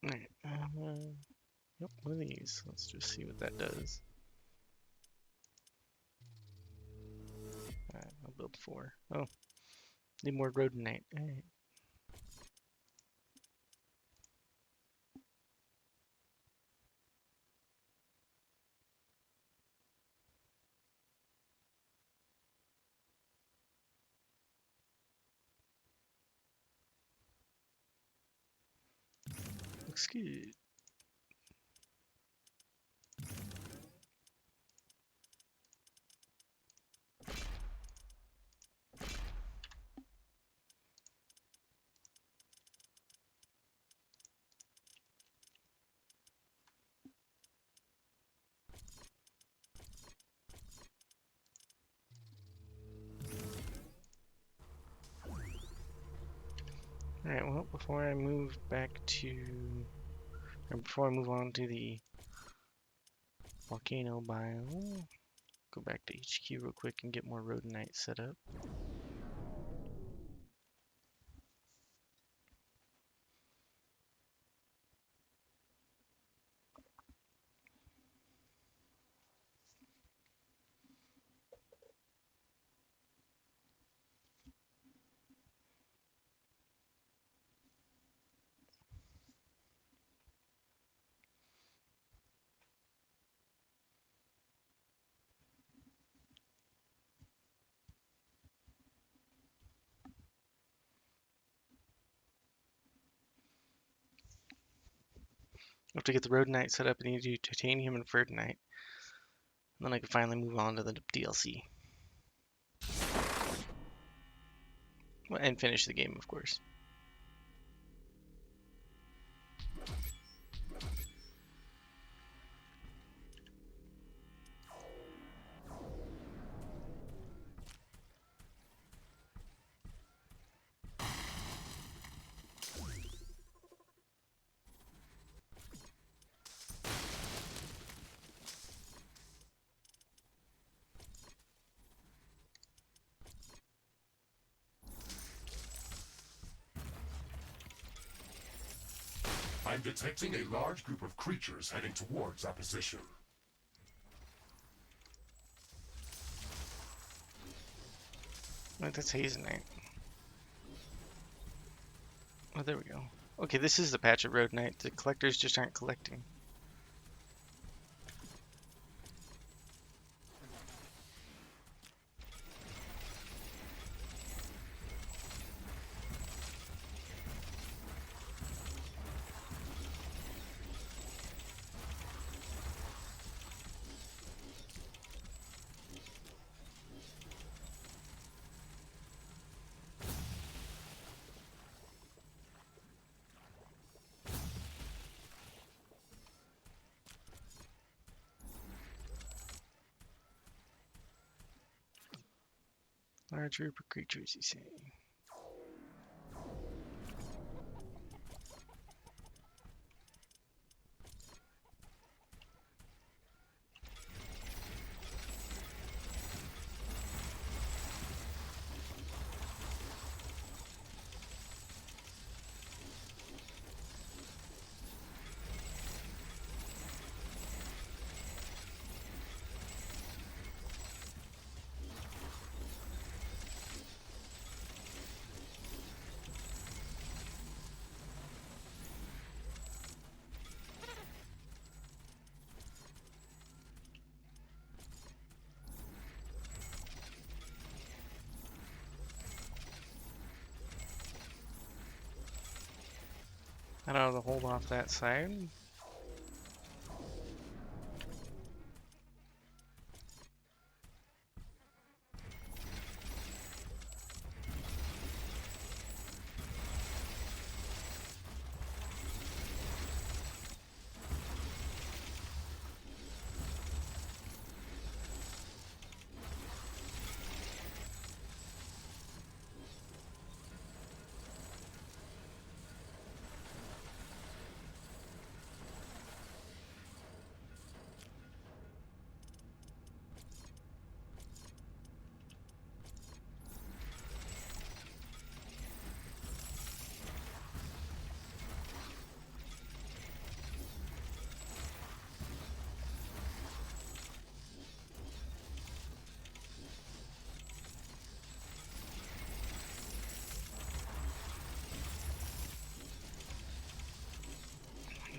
Alright, yep, one of these. Let's just see what that does. Alright, I'll build 4. Oh, need more rhodonite. Alright. Looks good. Alright, well, before I move back to... Or before I move on to the volcano biome, go back to HQ real quick and get more rhodonite set up. After I get the rhodonite set up, I need to do titanium and ferdinite. And then I can finally move on to the DLC. Well, and finish the game, of course. I'm detecting a large group of creatures heading towards our position. Like, that's hazenite. Oh, there we go. Okay, this is the patch of rhodonite. The collectors just aren't collecting. Large group of creatures, you say? I don't have to hold off that side.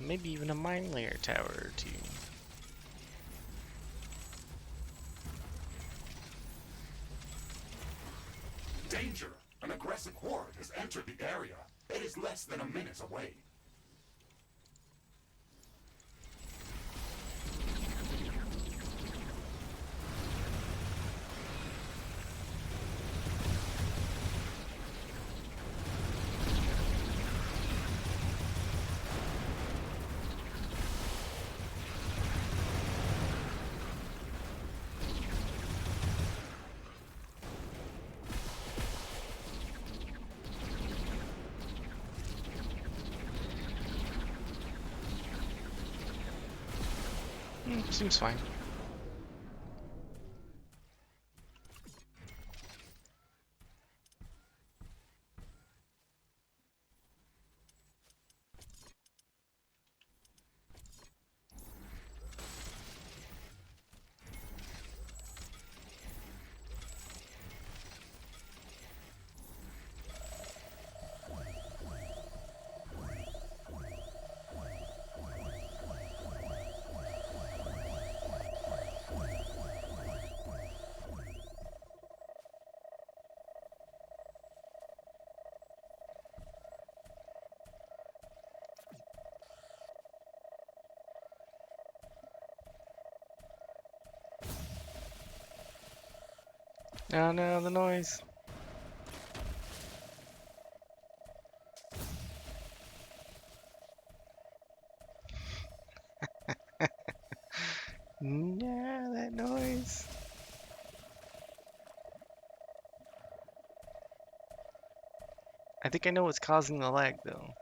Maybe even a mine layer tower or two. Danger! An aggressive horde has entered the area. It is less than a minute away. Seems fine. No, no, the noise. Yeah, that noise. I think I know what's causing the lag, though.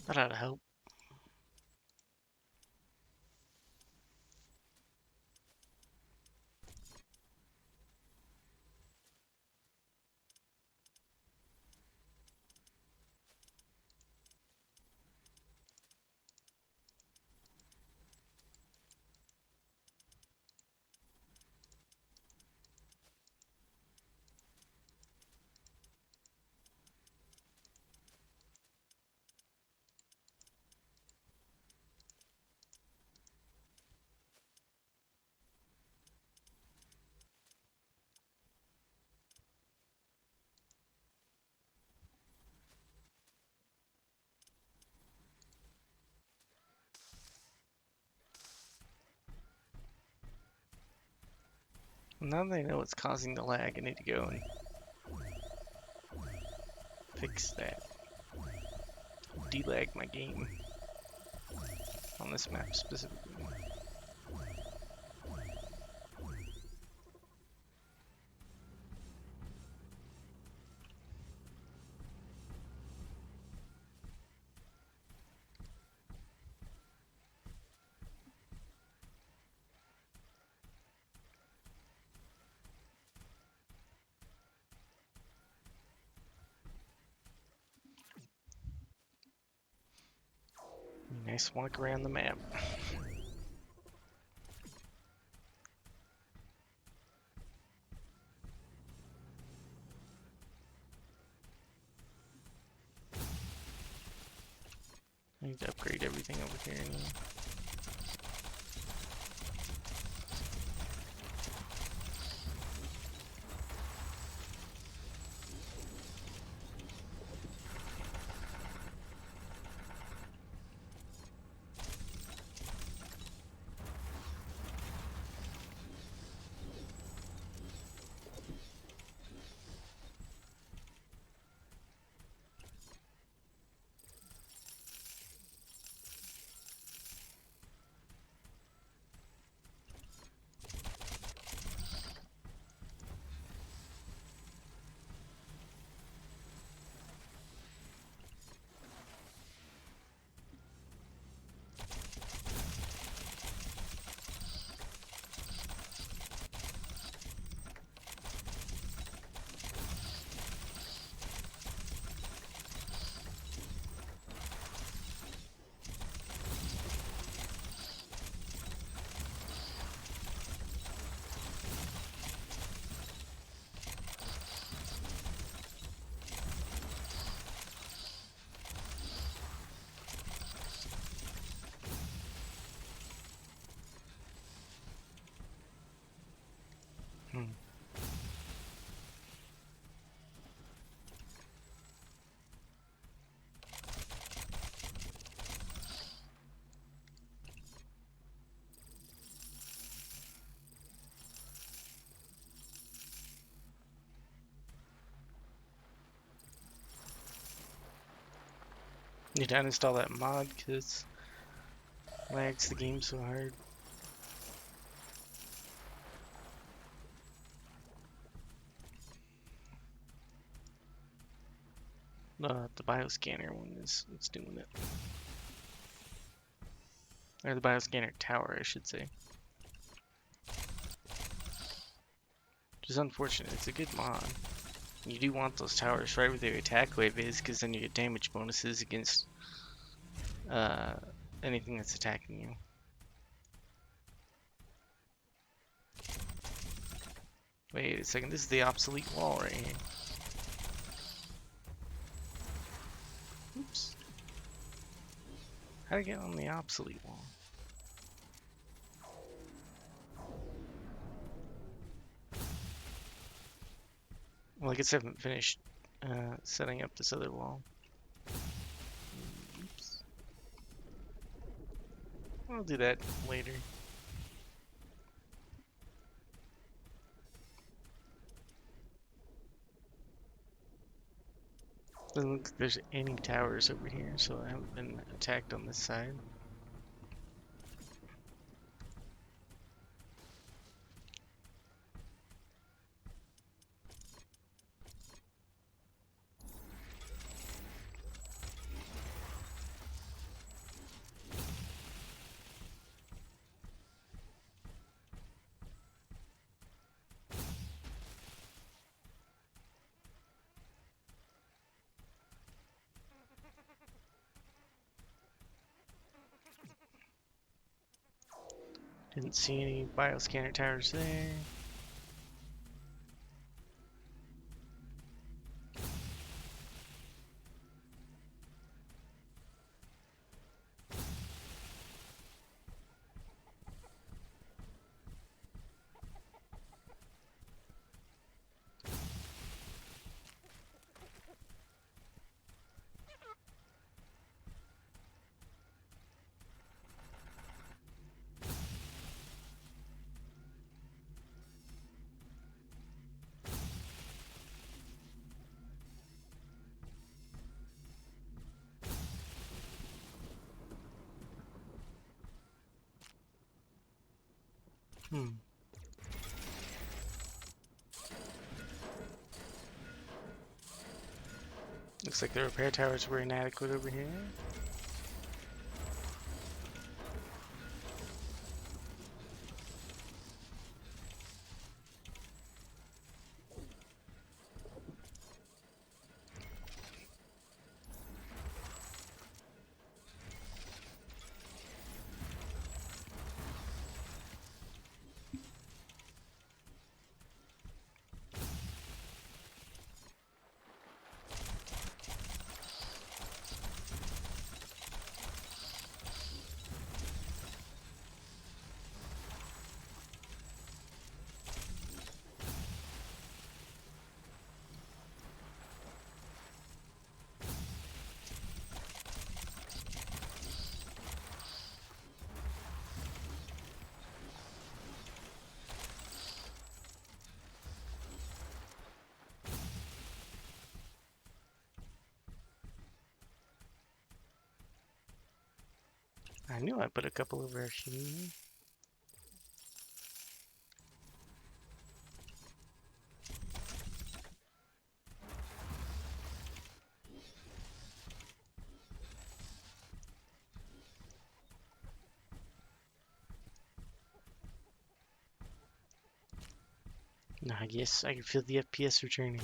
That ought to help. Now that I know what's causing the lag, I need to go and fix that. Delag my game on this map specifically. Nice walk around the map. I need to upgrade everything over here anyway. Hmm. Need to uninstall that mod because it lags the game so hard. The bioscanner one is it's doing it. Or the bioscanner tower, I should say. Which is unfortunate. It's a good mod. You do want those towers right where the attack wave is, because then you get damage bonuses against uh, anything that's attacking you. Wait a second, this is the obsolete wall right here. Oops. How to get on the obsolete wall? Well, I guess I haven't finished setting up this other wall. Oops. I'll do that later. Doesn't look like there's any towers over here, so I haven't been attacked on this side. Didn't see any bioscanner towers there. Hmm. Looks like the repair towers were inadequate over here. I knew I put a couple over here. Nah, yes, I can feel the FPS returning.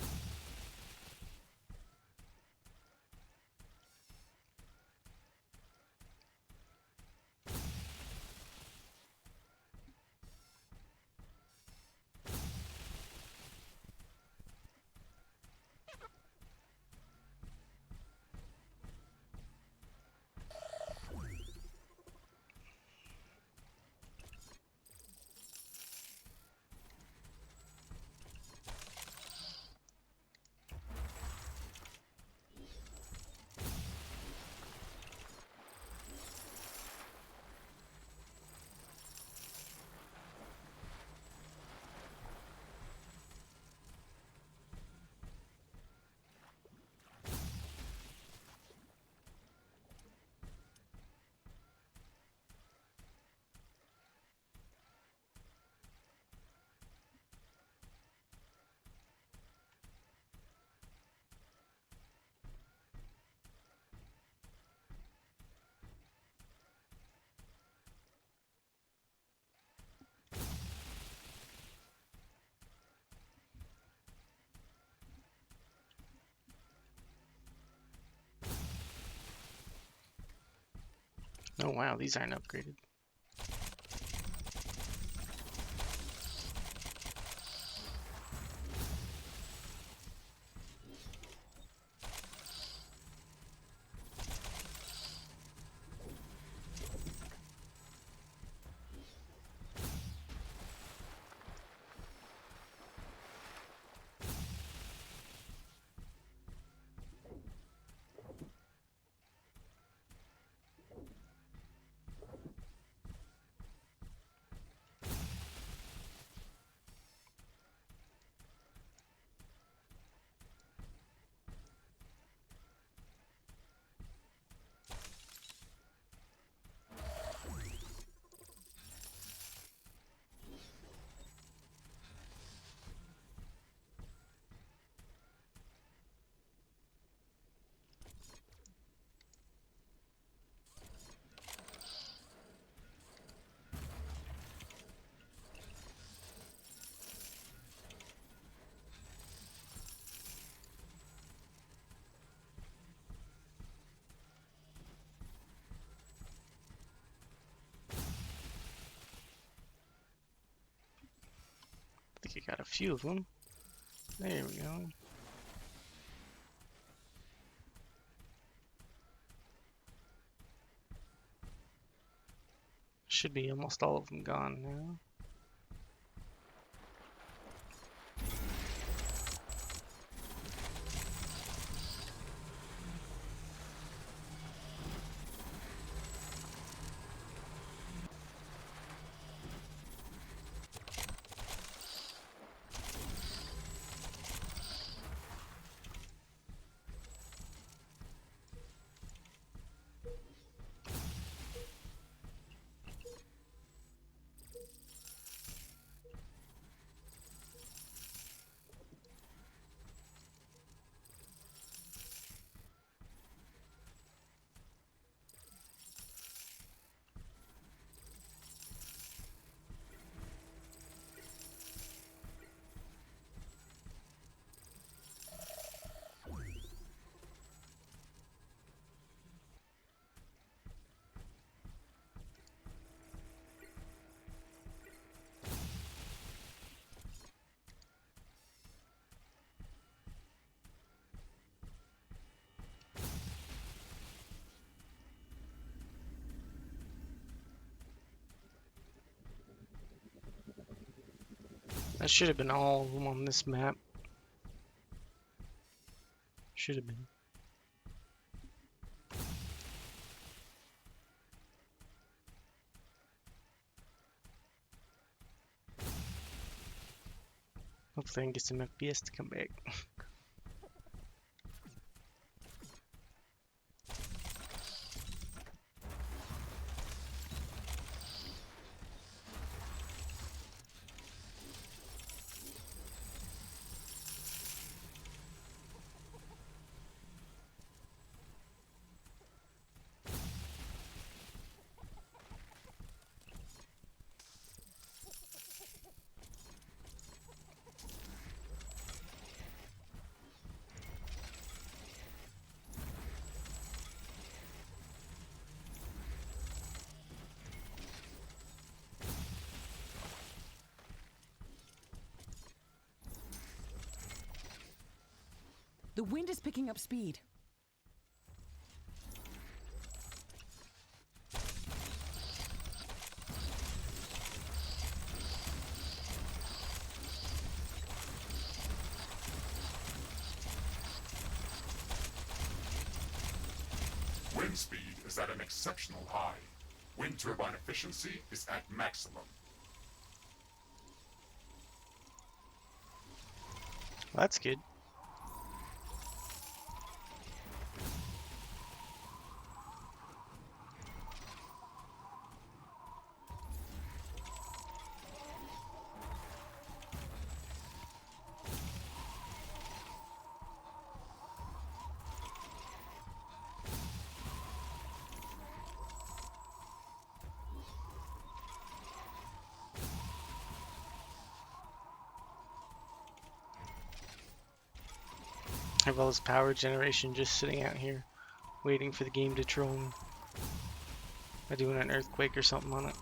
Oh wow, these aren't upgraded. I think I got a few of them. There we go. Should be almost all of them gone now. That should have been all of them on this map. Should have been. Hopefully I can get some FPS to come back. The wind is picking up speed. Wind speed is at an exceptional high. Wind turbine efficiency is at maximum. Well, that's good. I have all this power generation just sitting out here, waiting for the game to troll me by doing an earthquake or something on it.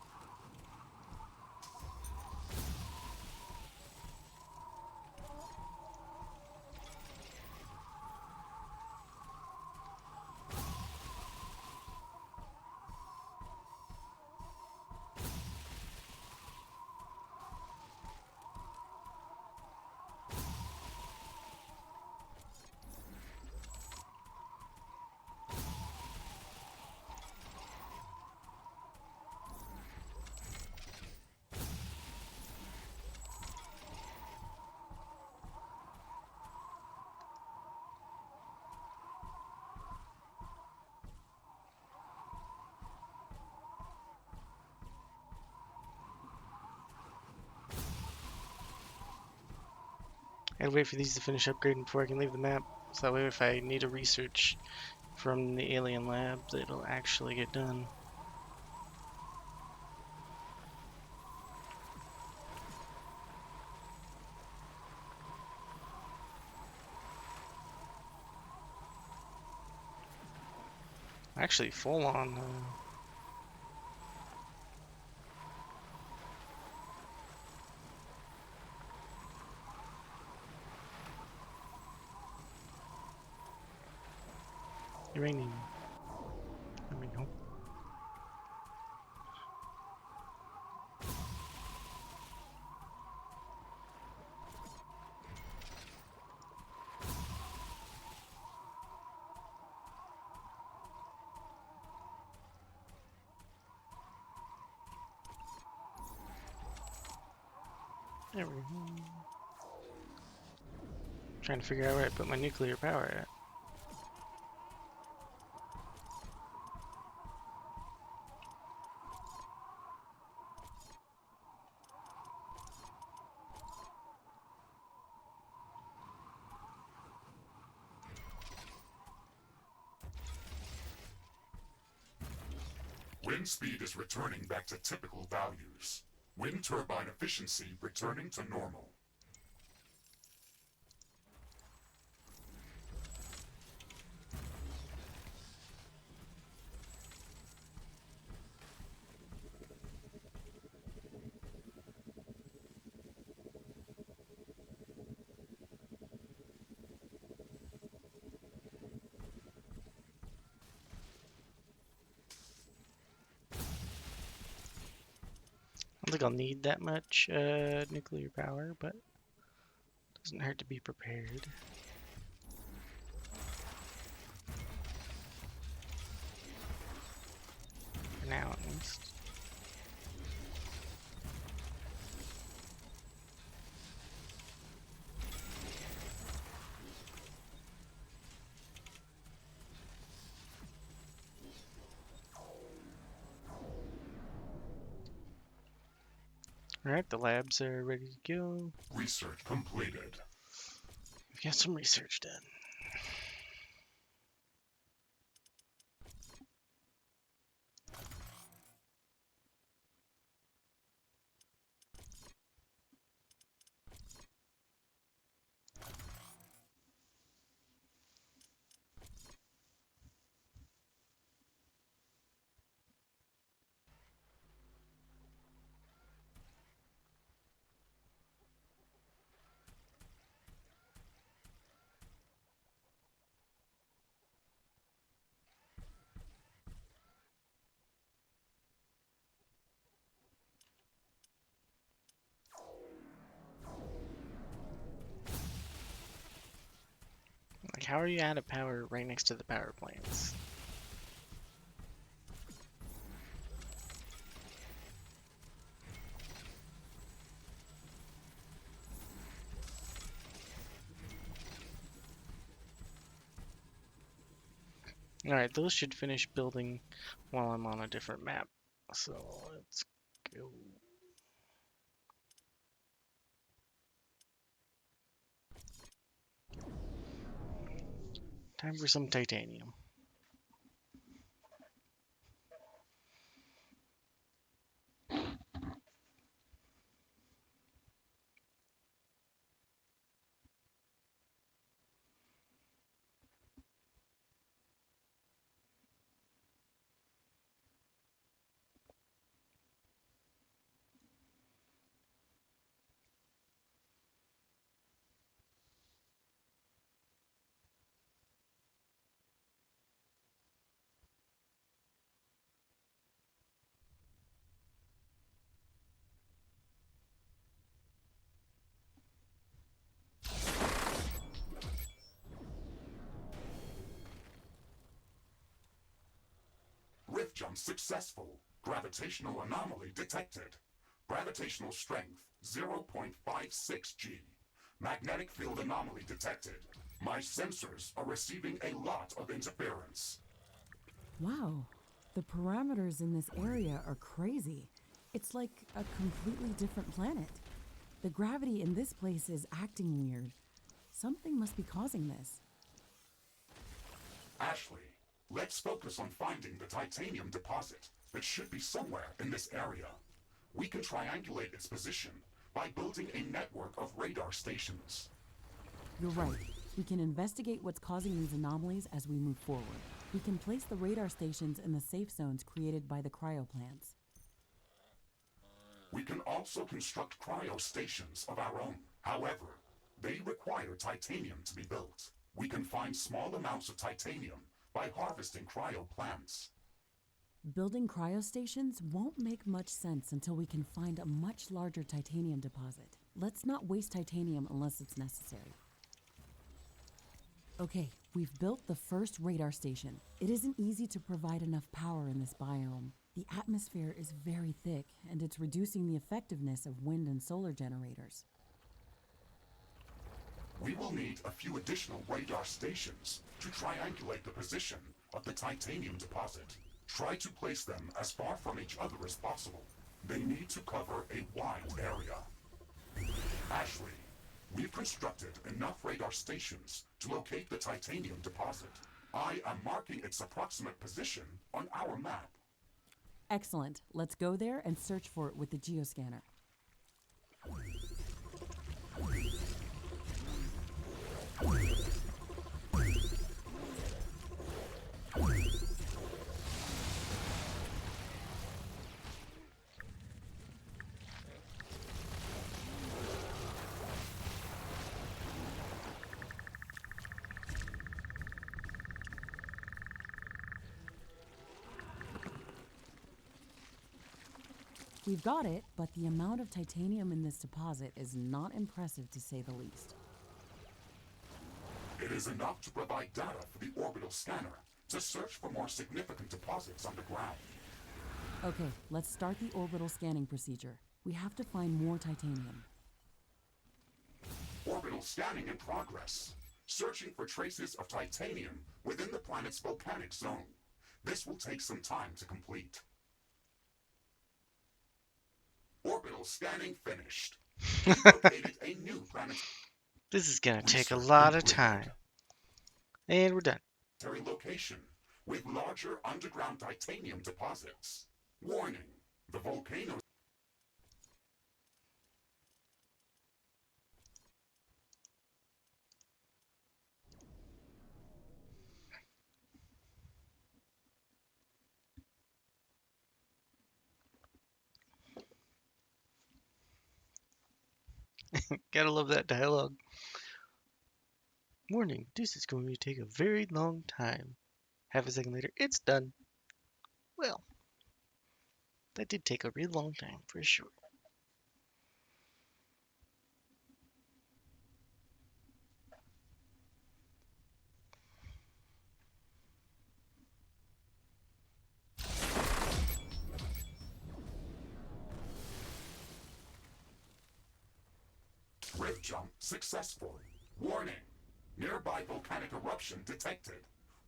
I gotta wait for these to finish upgrading before I can leave the map, so that way if I need a research from the alien lab, it'll actually get done. Actually, full on. Uranium. There we go. There we go. Trying to figure out where I put my nuclear power at. Wind speed is returning back to typical values. Wind turbine efficiency returning to normal. think I'll need that much nuclear power, but doesn't hurt to be prepared. For now, at least. Alright, the labs are ready to go. Research completed. We've got some research done. Like, how are you out of power right next to the power plants? Alright, those should finish building while I'm on a different map. So let's go. Time for some titanium. Rift jump successful. Gravitational anomaly detected. Gravitational strength 0.56 G. Magnetic field anomaly detected. My sensors are receiving a lot of interference. Wow, the parameters in this area are crazy. It's like a completely different planet. The gravity in this place is acting weird. Something must be causing this. Ashley, let's focus on finding the titanium deposit. It should be somewhere in this area. We can triangulate its position by building a network of radar stations. You're right. We can investigate what's causing these anomalies as we move forward. We can place the radar stations in the safe zones created by the cryoplants. We can also construct cryo stations of our own. However, they require titanium to be built. We can find small amounts of titanium by harvesting cryo plants. Building cryostations won't make much sense until we can find a much larger titanium deposit. Let's not waste titanium unless it's necessary. Okay, we've built the first radar station. It isn't easy to provide enough power in this biome. The atmosphere is very thick, and it's reducing the effectiveness of wind and solar generators. We will need a few additional radar stations to triangulate the position of the titanium deposit. Try to place them as far from each other as possible. They need to cover a wide area. Ashley, we've constructed enough radar stations to locate the titanium deposit. I am marking its approximate position on our map. Excellent. Let's go there and search for it with the geoscanner. We've got it, but the amount of titanium in this deposit is not impressive to say the least. It is enough to provide data for the orbital scanner to search for more significant deposits underground. Okay, let's start the orbital scanning procedure. We have to find more titanium. Orbital scanning in progress. Searching for traces of titanium within the planet's volcanic zone. This will take some time to complete. Orbital scanning finished. We located a new planetary This is gonna take a lot of time. And we're done. location with larger underground titanium deposits. Warning, the volcano Gotta love that dialogue. Warning, this is going to take a very long time. Half a second later, it's done. Well, that did take a really long time, for sure. rift jump successful. Warning, nearby volcanic eruption detected.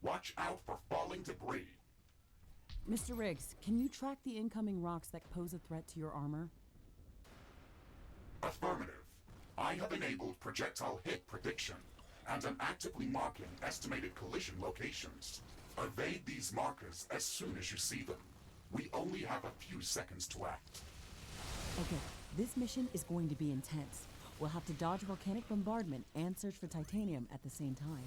Watch out for falling debris. Mr. Riggs, can you track the incoming rocks that pose a threat to your armor? Affirmative. I have enabled projectile hit prediction and am actively marking estimated collision locations. Evade these markers as soon as you see them. We only have a few seconds to act. Okay, this mission is going to be intense. We'll have to dodge volcanic bombardment and search for titanium at the same time.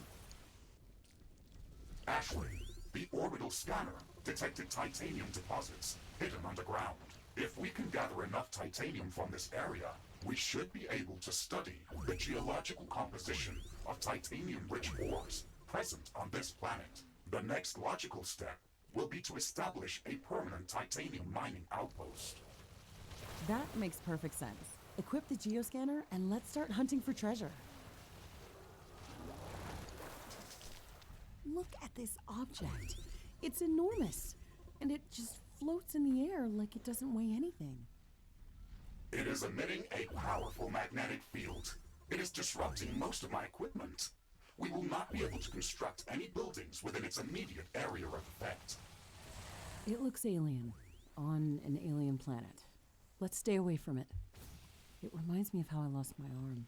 Ashley, the orbital scanner detected titanium deposits hidden underground. If we can gather enough titanium from this area, we should be able to study the geological composition of titanium-rich ores present on this planet. The next logical step will be to establish a permanent titanium mining outpost. That makes perfect sense. Equip the geoscanner and let's start hunting for treasure. Look at this object. It's enormous, and it just floats in the air like it doesn't weigh anything. It is emitting a powerful magnetic field. It is disrupting most of my equipment. We will not be able to construct any buildings within its immediate area of effect. It looks alien, on an alien planet. Let's stay away from it. It reminds me of how I lost my arm.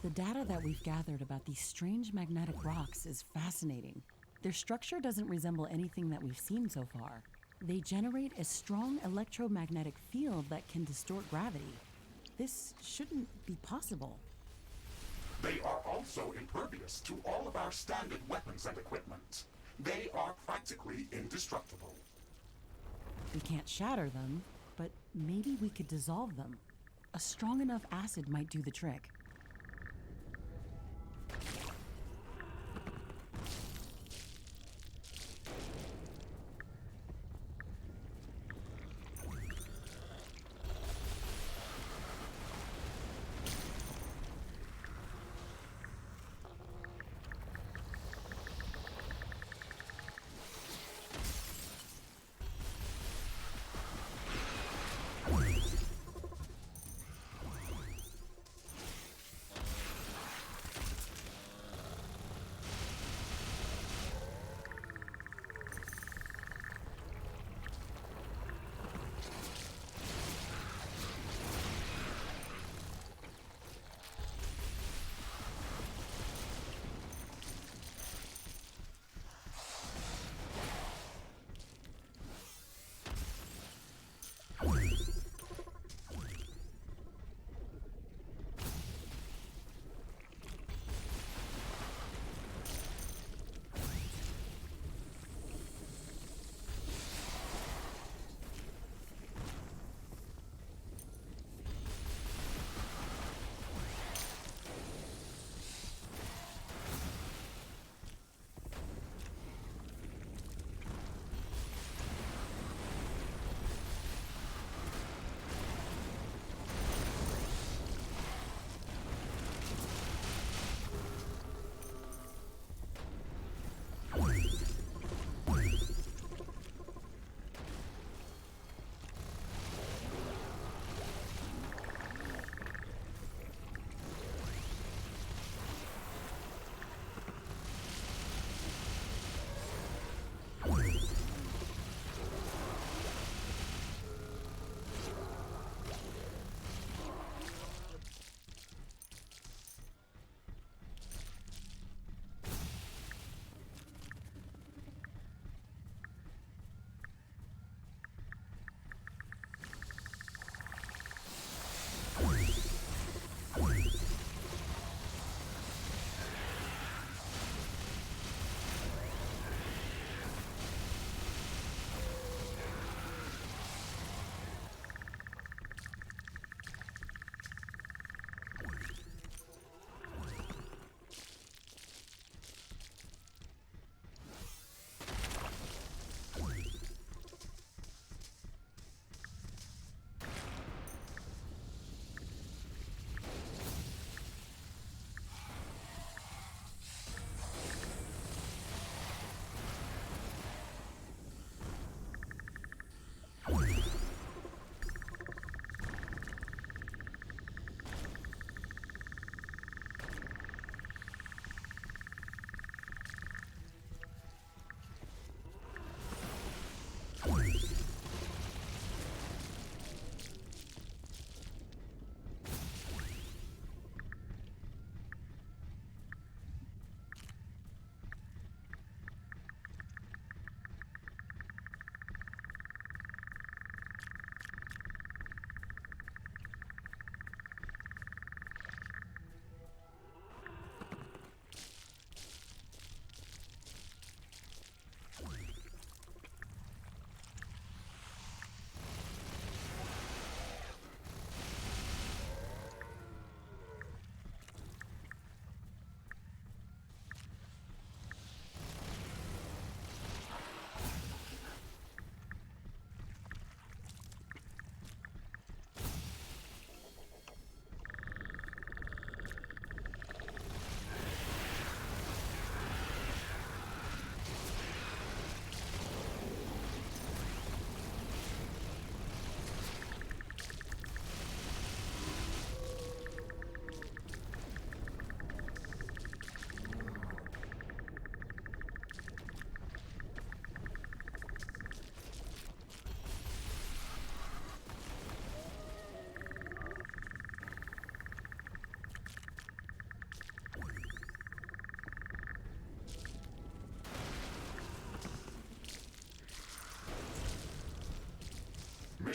The data that we've gathered about these strange magnetic rocks is fascinating. Their structure doesn't resemble anything that we've seen so far. They generate a strong electromagnetic field that can distort gravity. This shouldn't be possible. They are also impervious to all of our standard weapons and equipment. They are practically indestructible. We can't shatter them, but maybe we could dissolve them. A strong enough acid might do the trick.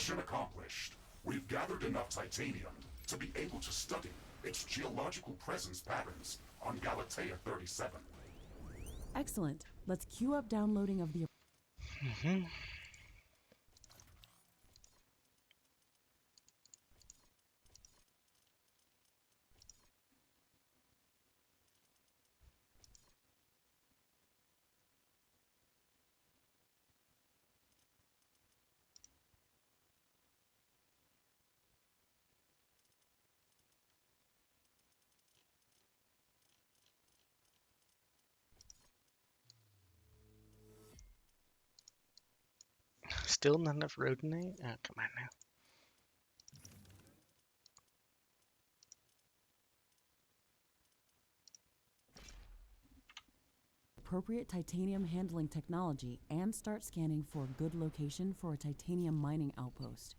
Mission accomplished. We've gathered enough titanium to be able to study its geological presence patterns on Galatea 37. Excellent. Let's queue up downloading of the Mm-hmm. Still not enough rhodonite? Oh, come on now. appropriate titanium handling technology and start scanning for a good location for a titanium mining outpost.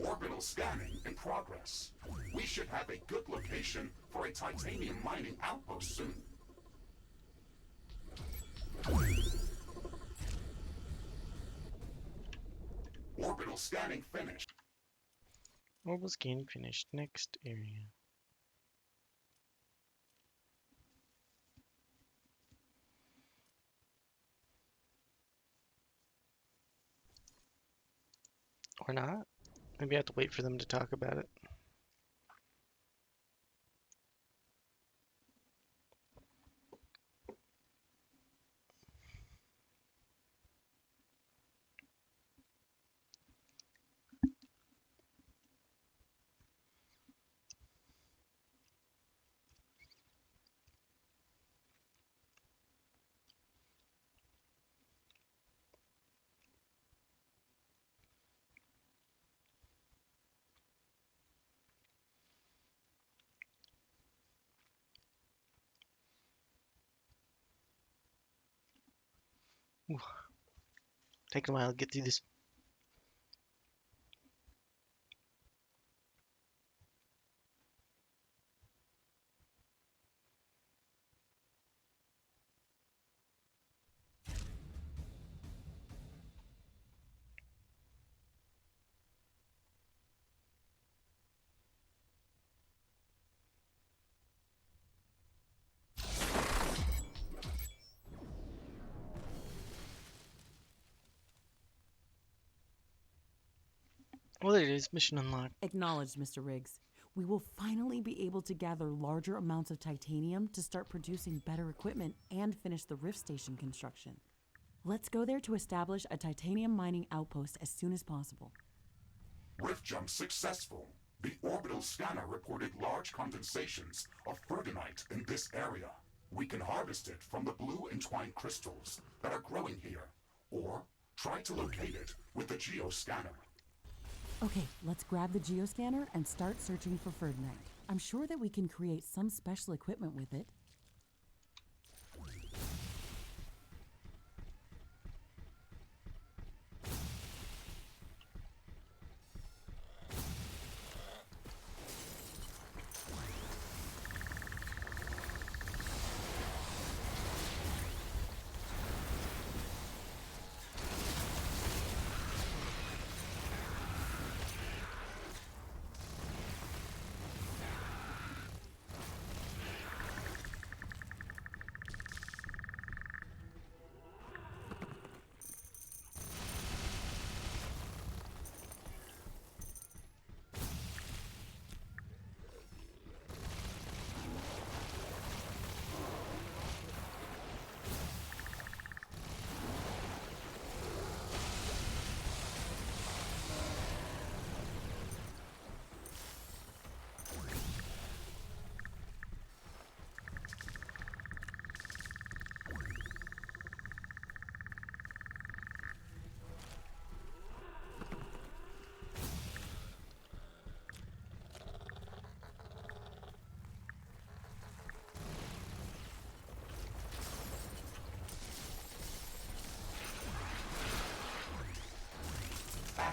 Orbital scanning in progress. We should have a good location for a titanium mining outpost soon. Orbital scanning finished. Orbital scanning finished. Next area. Or not. Maybe I have to wait for them to talk about it. Ooh, take a while to get through this. Well, there it is. Mission unlocked. Acknowledged, Mr. Riggs. We will finally be able to gather larger amounts of titanium to start producing better equipment and finish the Rift Station construction. Let's go there to establish a titanium mining outpost as soon as possible. Rift jump successful. The orbital scanner reported large condensations of ferronite in this area. We can harvest it from the blue entwined crystals that are growing here, or try to locate it with the geoscanner. Okay, let's grab the geoscanner and start searching for ferronite. I'm sure that we can create some special equipment with it.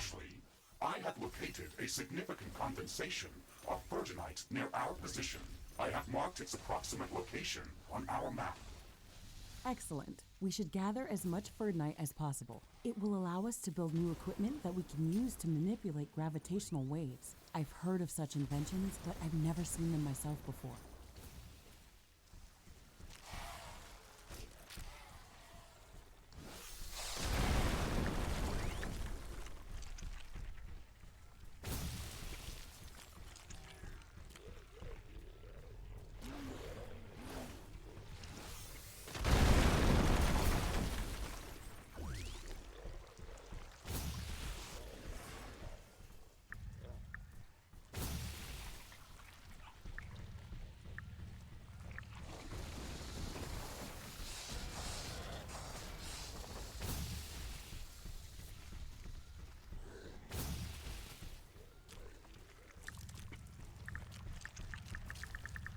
Ashley, I have located a significant condensation of ferronite near our position. I have marked its approximate location on our map. Excellent. We should gather as much Ferdinite as possible. It will allow us to build new equipment that we can use to manipulate gravitational waves. I've heard of such inventions, but I've never seen them myself before.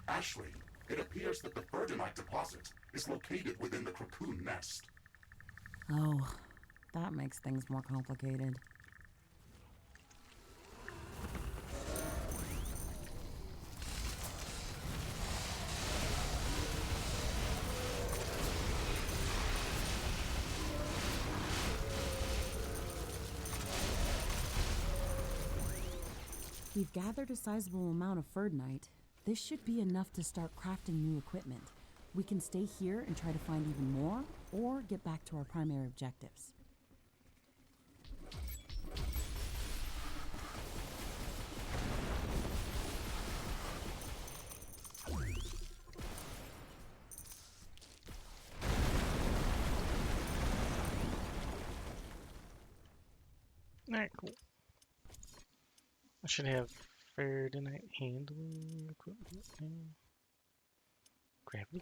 Ashley, it appears that the Ferdinite deposit is located within the cocoon nest. Oh, that makes things more complicated. We've gathered a sizable amount of Ferdinite. This should be enough to start crafting new equipment. We can stay here and try to find even more, or get back to our primary objectives. Alright, cool. I should have Ferdinite handling equipment and gravity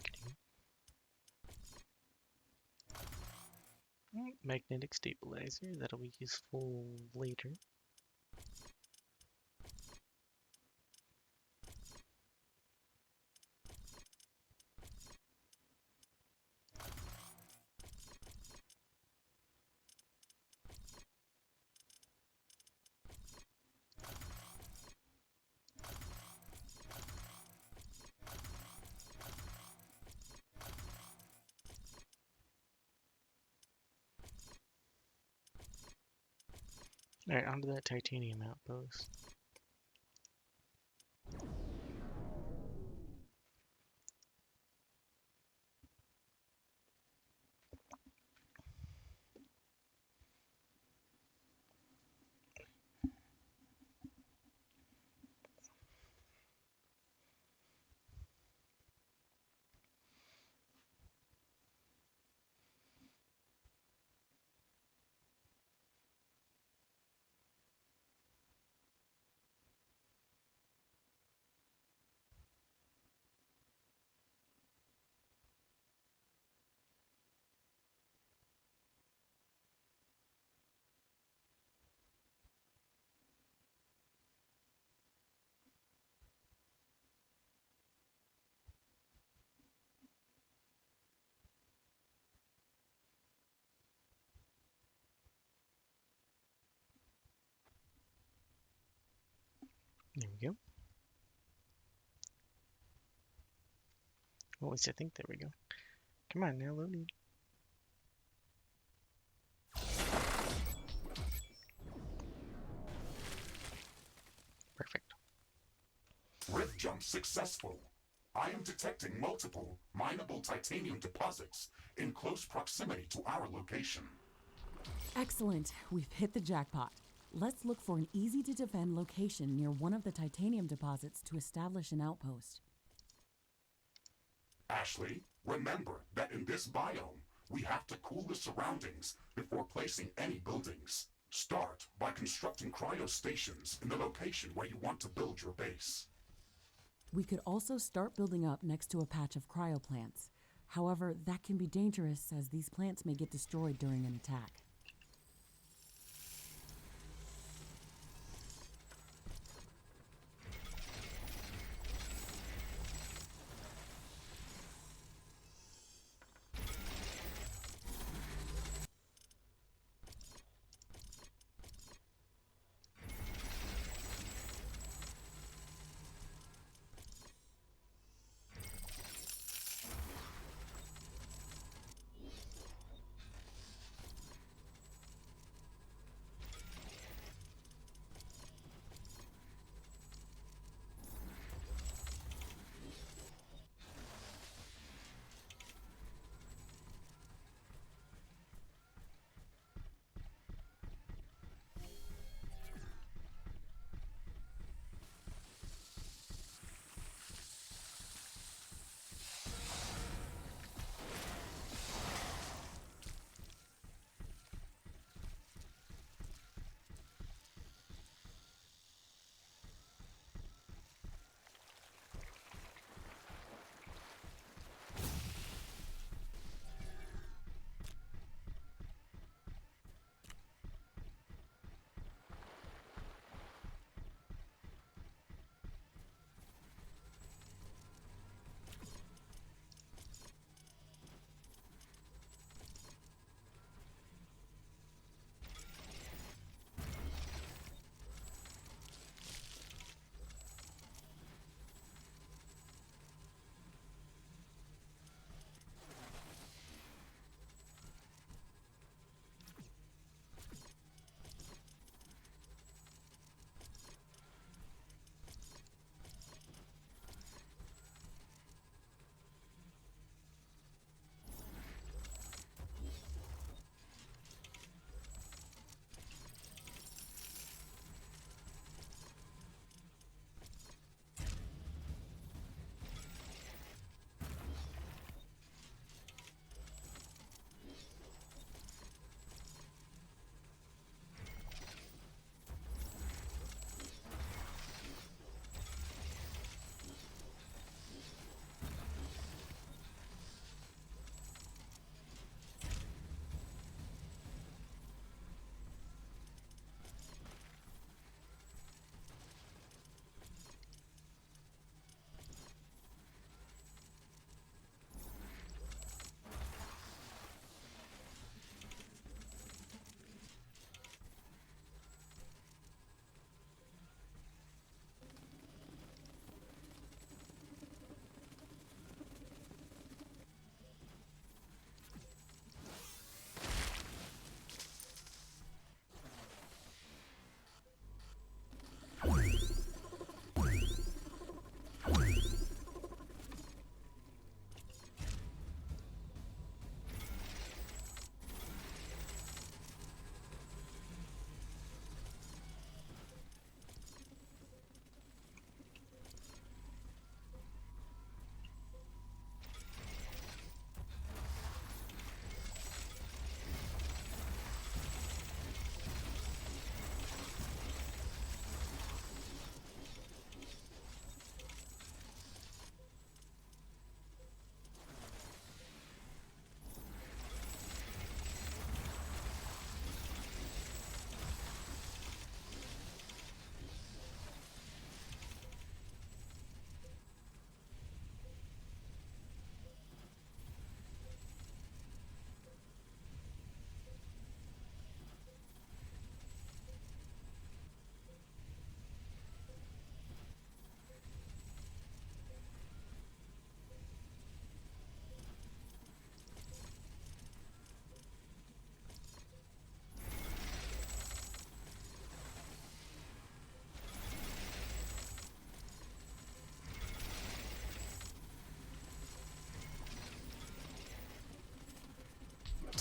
canoe. Magnetic stabilizer, that'll be useful later. Alright, onto that titanium outpost. There we go. Well, at least I think there we go. Come on now, loading. Perfect. Rift jump successful. I am detecting multiple mineable titanium deposits in close proximity to our location. Excellent. We've hit the jackpot. Let's look for an easy-to-defend location near one of the titanium deposits to establish an outpost. Ashley, remember that in this biome, we have to cool the surroundings before placing any buildings. Start by constructing cryostations in the location where you want to build your base. We could also start building up next to a patch of cryoplants. However, that can be dangerous as these plants may get destroyed during an attack.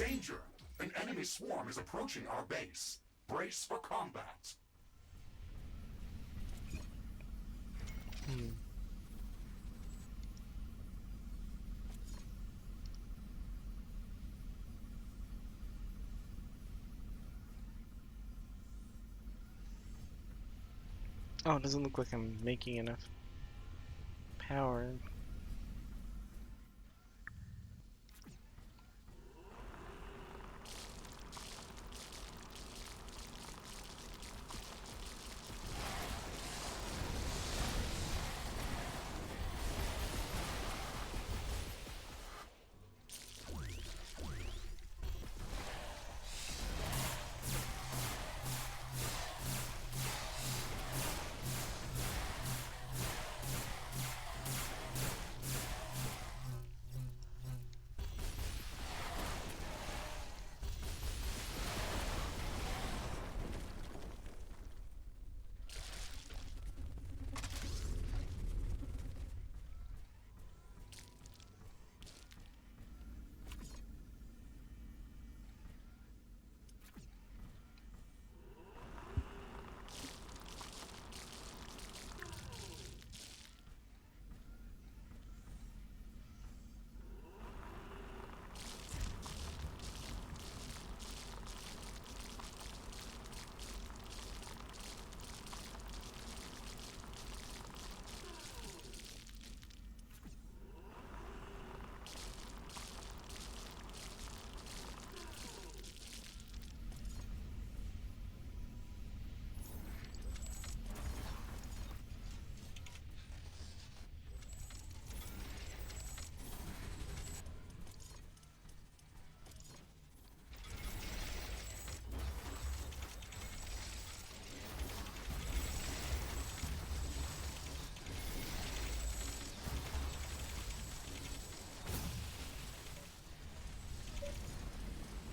Danger! An enemy swarm is approaching our base. Brace for combat. Oh, it doesn't look like I'm making enough power.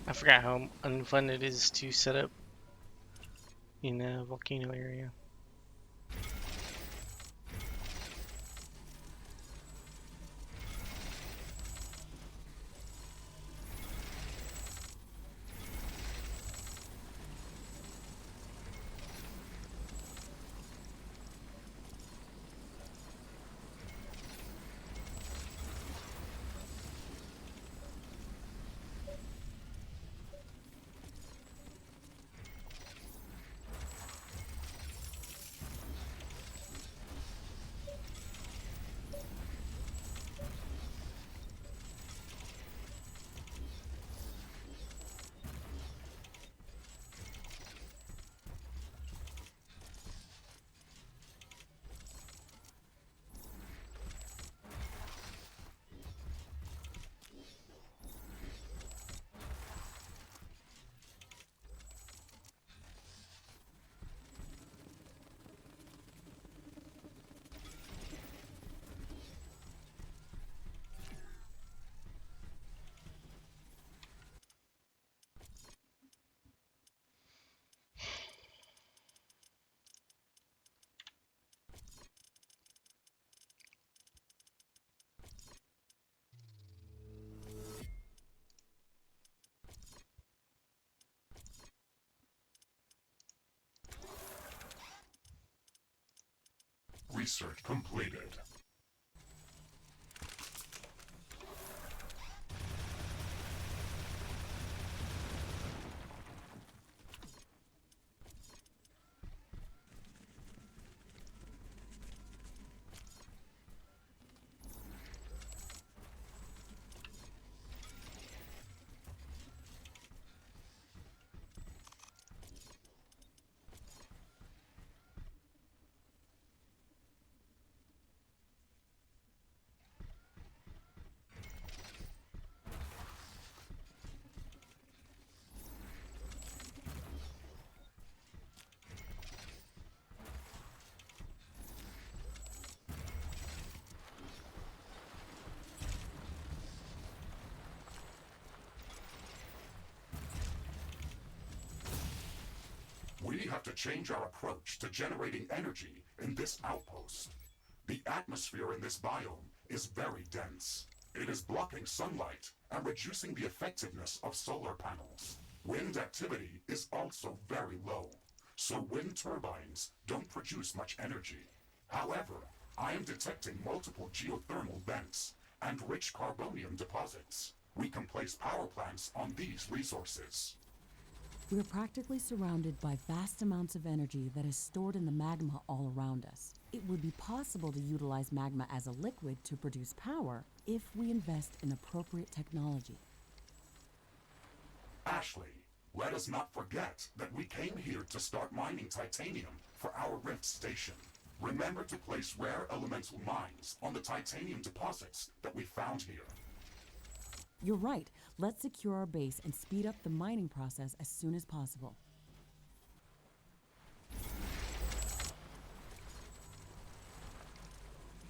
I forgot how unfun it is to set up in a volcano area. Research completed. We have to change our approach to generating energy in this outpost. The atmosphere in this biome is very dense. It is blocking sunlight and reducing the effectiveness of solar panels. Wind activity is also very low, so wind turbines don't produce much energy. However, I am detecting multiple geothermal vents and rich carbonium deposits. We can place power plants on these resources. We're practically surrounded by vast amounts of energy that is stored in the magma all around us. It would be possible to utilize magma as a liquid to produce power if we invest in appropriate technology. Ashley, let us not forget that we came here to start mining titanium for our Rift station. Remember to place rare elemental mines on the titanium deposits that we found here. You're right. Let's secure our base and speed up the mining process as soon as possible.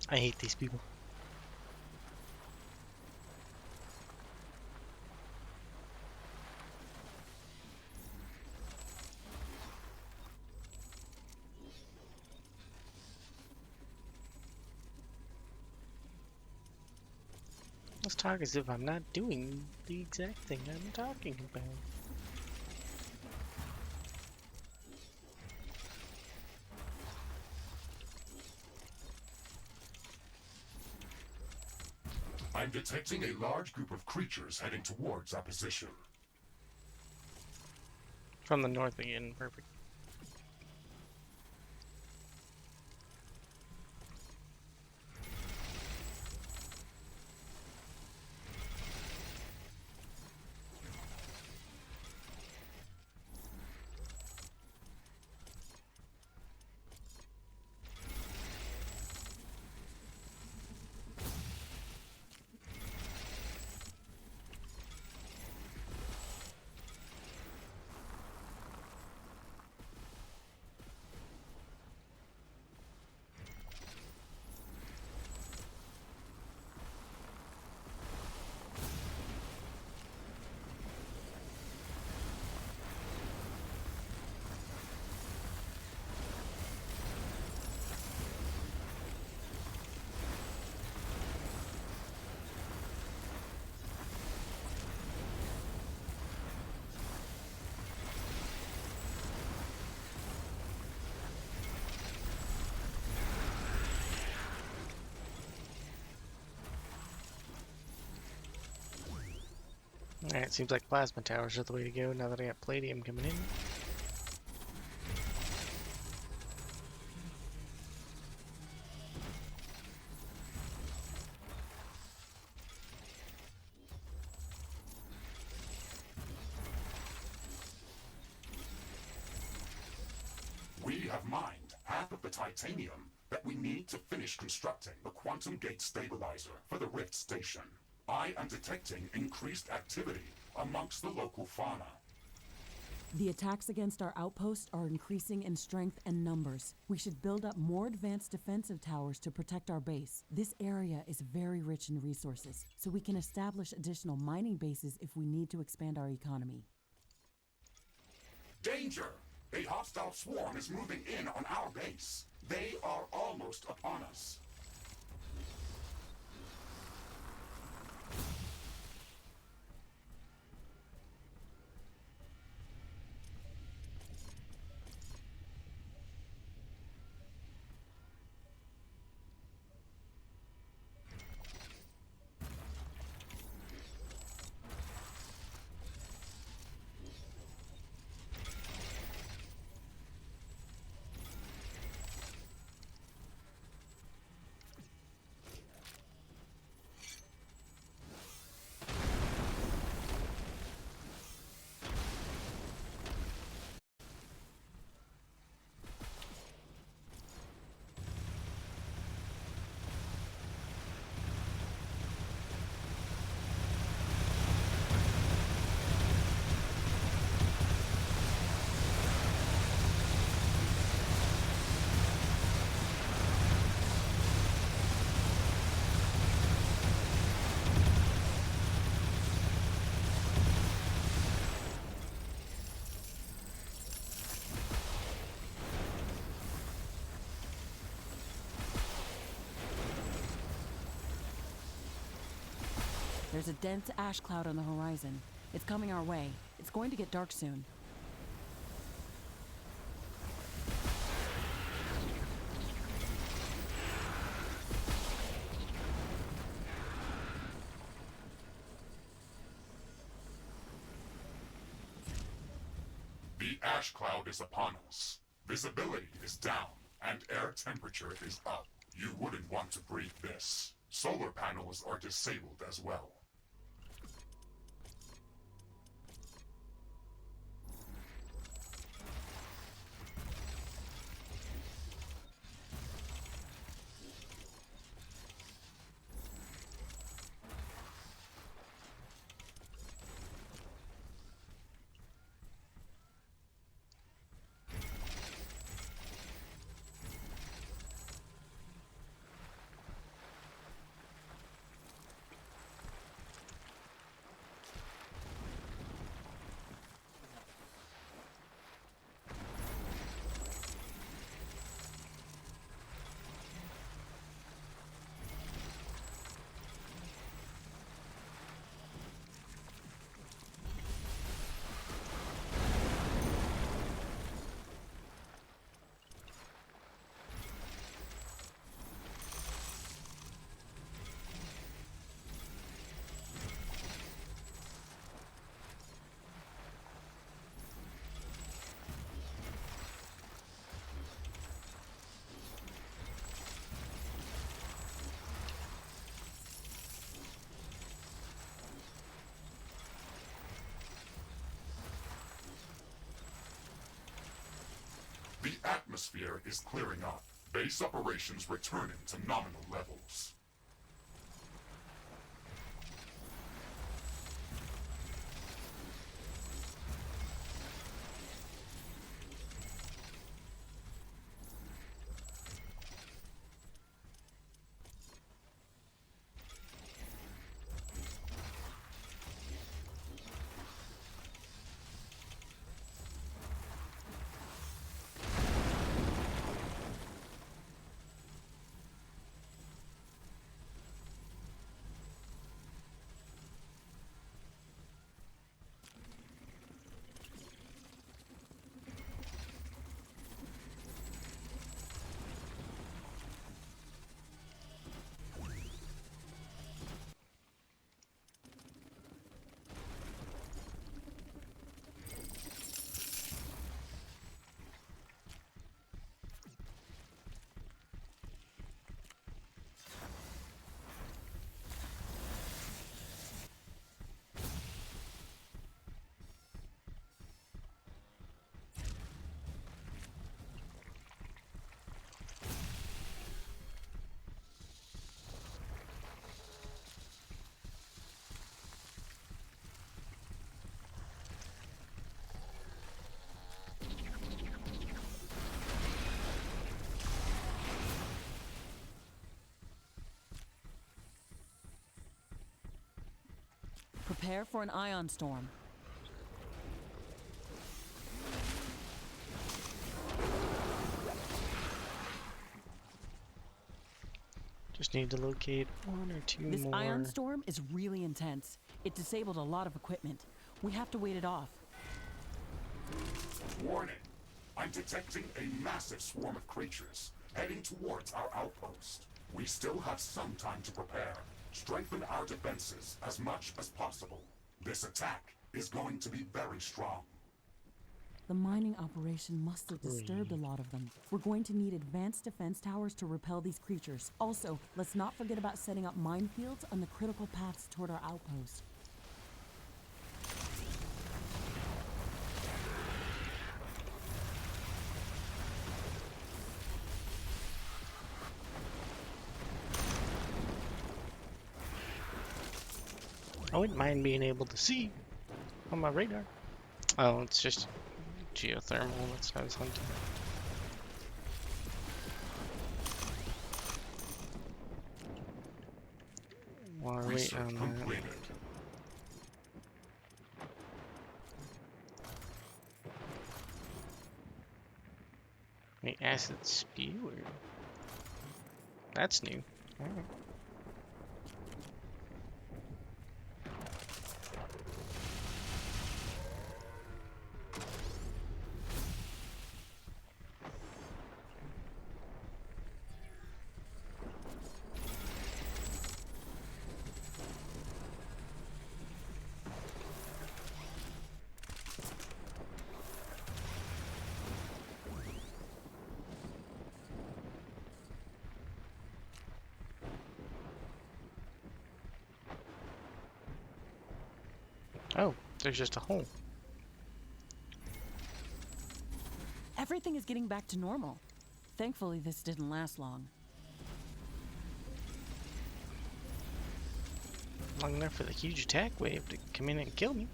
I hate these people. Let's talk as if I'm not doing the exact thing I'm talking about. I'm detecting a large group of creatures heading towards our position. From the north again, perfect. Alright, seems like plasma towers are the way to go now that I got palladium coming in. We have mined half of the titanium that we need to finish constructing the quantum gate stabilizer for the Rift station. I am detecting increased activity amongst the local fauna. The attacks against our outposts are increasing in strength and numbers. We should build up more advanced defensive towers to protect our base. This area is very rich in resources, so we can establish additional mining bases if we need to expand our economy. Danger! A hostile swarm is moving in on our base. They are almost upon us. there's a dense ash cloud on the horizon. It's coming our way. It's going to get dark soon. The ash cloud is upon us. Visibility is down, and air temperature is up. You wouldn't want to breathe this. Solar panels are disabled as well. The atmosphere is clearing up. Base operations returning to nominal levels. Prepare for an ion storm. Just need to locate one or two This more. ion storm is really intense. It disabled a lot of equipment. We have to wait it off. Warning! I'm detecting a massive swarm of creatures heading towards our outpost. We still have some time to prepare. Strengthen our defenses as much as possible. This attack is going to be very strong. The mining operation must have disturbed a lot of them. We're going to need advanced defense towers to repel these creatures. Also, let's not forget about setting up minefields on the critical paths toward our outpost. I wouldn't mind being able to see on my radar. Oh, it's just geothermal. That's what I was hunting. While we're waiting Research on that. completed. Wait, acid spewer. That's new. Alright. There's just a hole. Everything is getting back to normal. Thankfully, this didn't last long. Long enough for the huge attack wave to come in and kill me.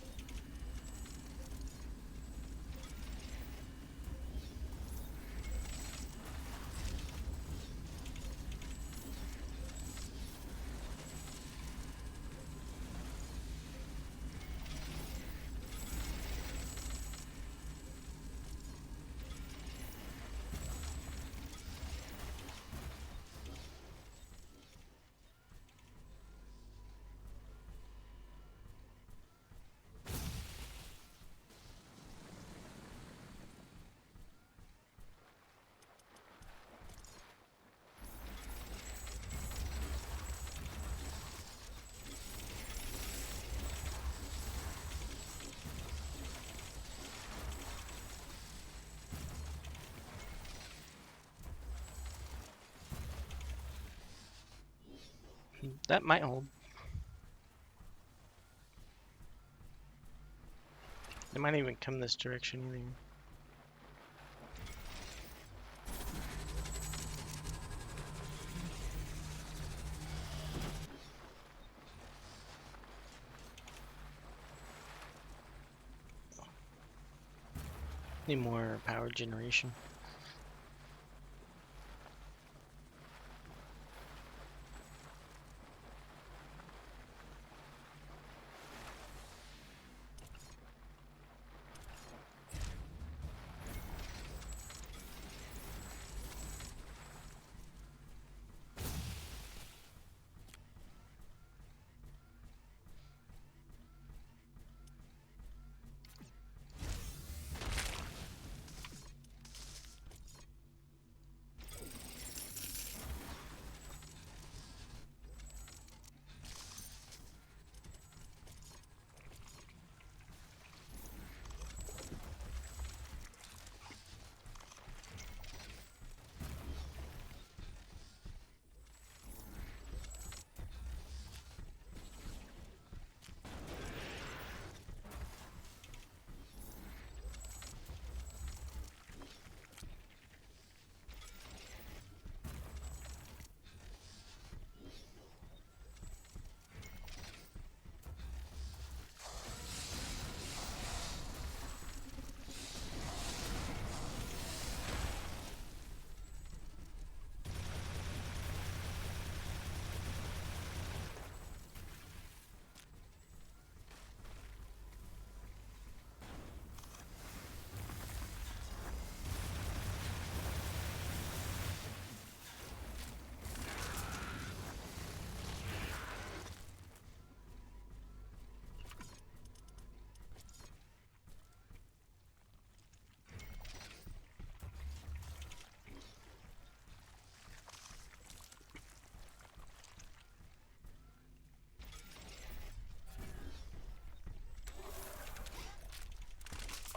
That might hold. They might even come this direction either. Need more power generation.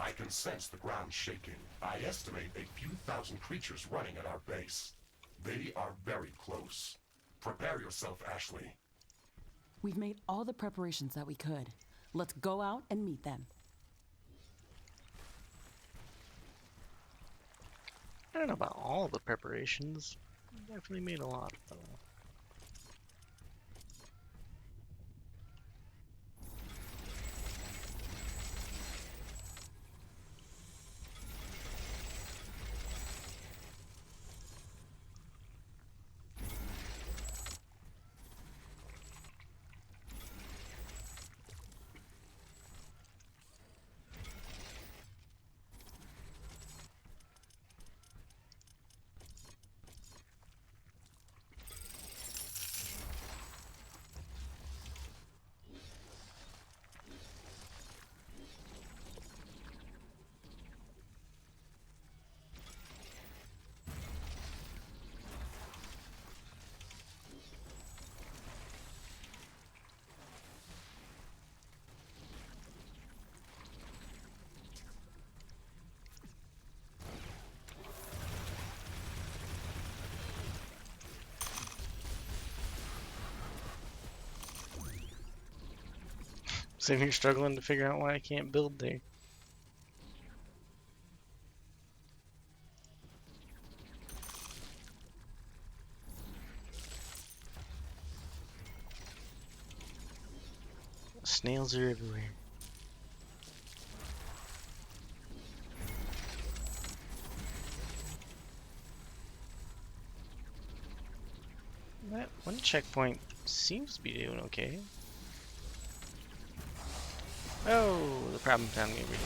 I can sense the ground shaking. I estimate a few thousand creatures running at our base. They are very close. Prepare yourself, Ashley. We've made all the preparations that we could. Let's go out and meet them. I don't know about all the preparations. Definitely made a lot though. Sitting here struggling to figure out why I can't build there. Snails are everywhere. That one checkpoint seems to be doing okay. Oh, the problem found me over here.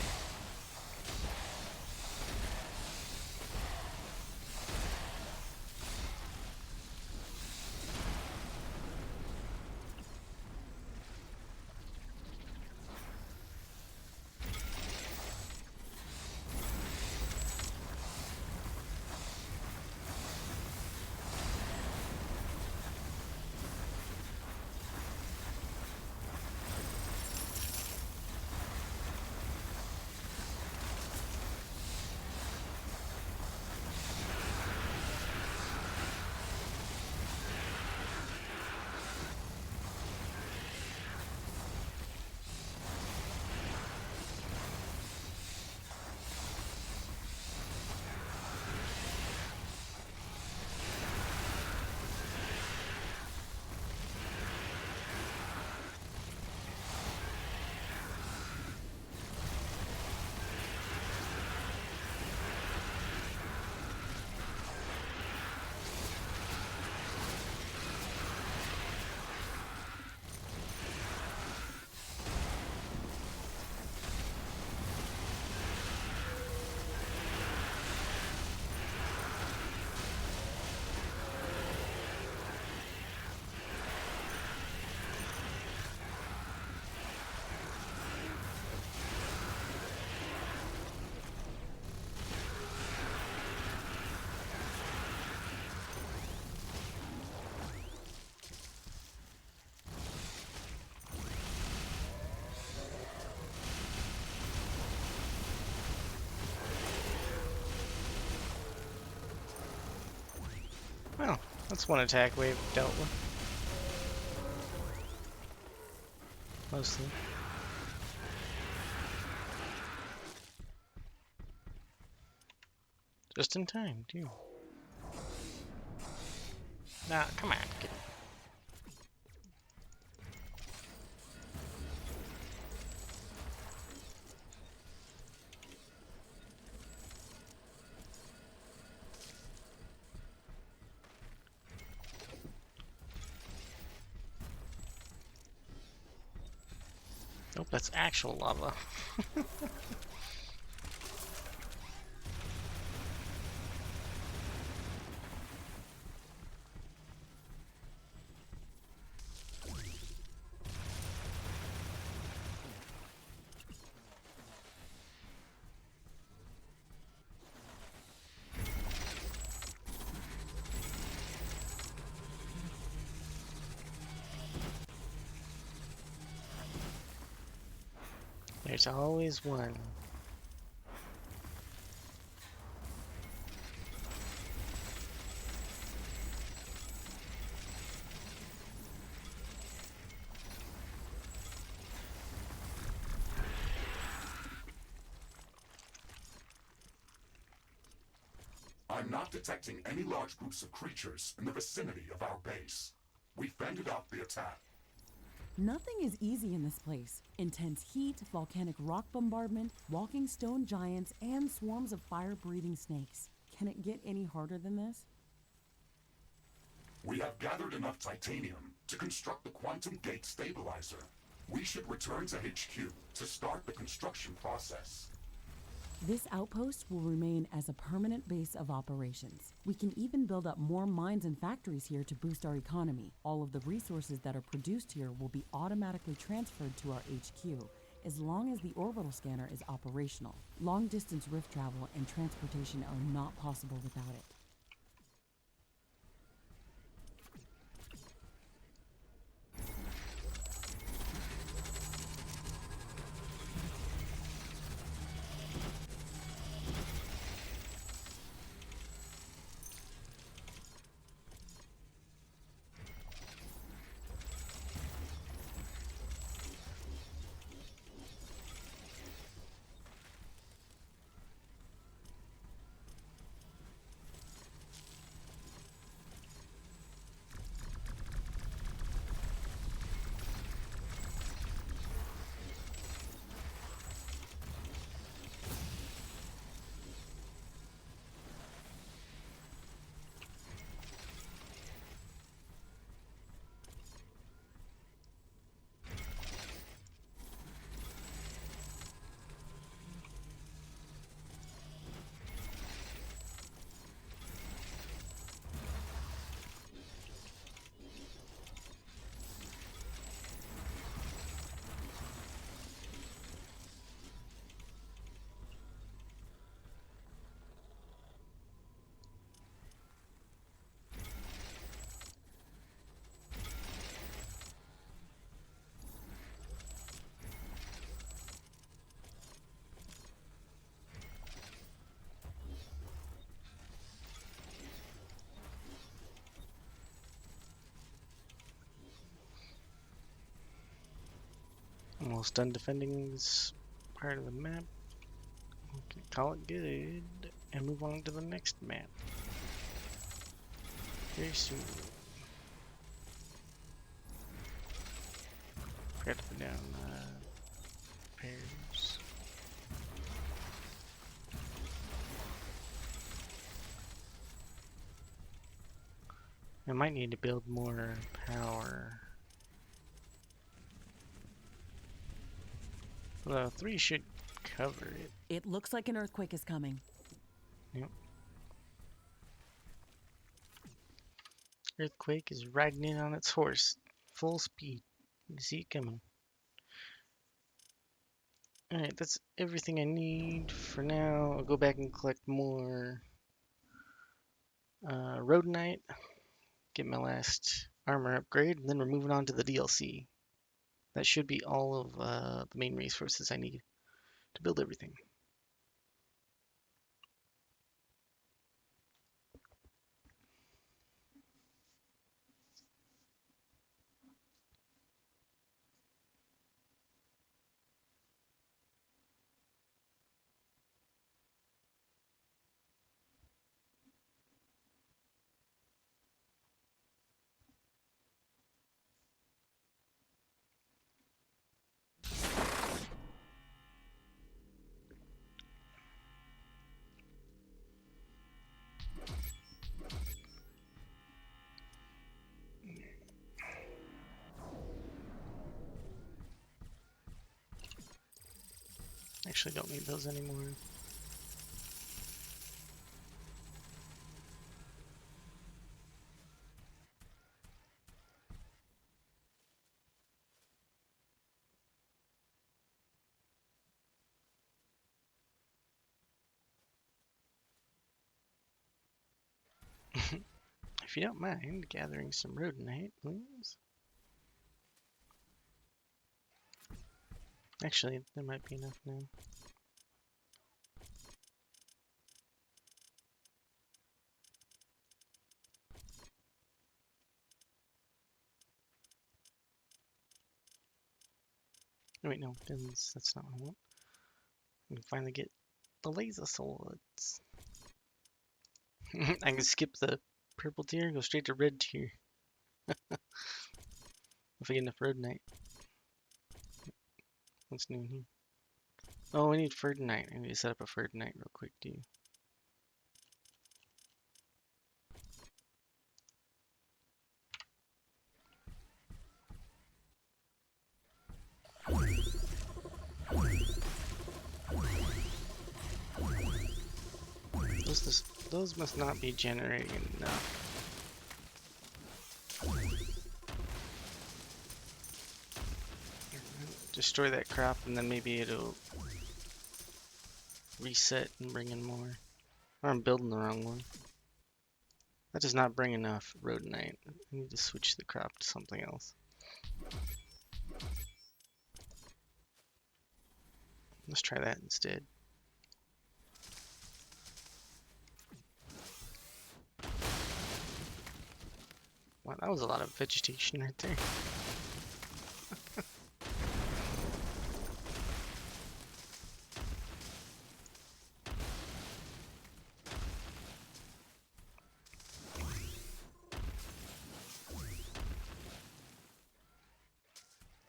Well, that's one attack wave dealt with. Mostly. Just in time, too. Nah, come on. Get it. Nope, that's actual lava. There's always one. I'm not detecting any large groups of creatures in the vicinity of our base. We fended off the attack. Nothing is easy in this place. Intense heat, volcanic rock bombardment, walking stone giants, and swarms of fire-breathing snakes. Can it get any harder than this? We have gathered enough titanium to construct the quantum gate stabilizer. We should return to HQ to start the construction process. This outpost will remain as a permanent base of operations. We can even build up more mines and factories here to boost our economy. All of the resources that are produced here will be automatically transferred to our HQ, as long as the orbital scanner is operational. Long-distance rift travel and transportation are not possible without it. almost done defending this part of the map. Okay, call it good and move on to the next map very soon. Forgot to put down pairs. I might need to build more power. Well, 3 should cover it. It looks like an earthquake is coming. Yep. Earthquake is riding in on its horse, full speed. You see it coming. Alright, that's everything I need for now. I'll go back and collect more Rhodonite, get my last armor upgrade, and then we're moving on to the DLC. That should be all of the main resources I need to build everything. Actually, don't need those anymore. If you don't mind gathering some Rhodonite, please. Actually, there might be enough now. Oh, wait, no, pins. That's not what I want. I can finally get the laser swords. I can skip the purple tier and go straight to red tier. If I get enough Rhodonite. What's new in here? Oh, I need Ferdinite. I need to set up a Ferdinite real quick, too. Those must not be generating enough. Destroy that crop and then maybe it'll reset and bring in more. Or I'm building the wrong one. That does not bring enough Rhodonite. I need to switch the crop to something else. Let's try that instead. Wow, that was a lot of vegetation right there.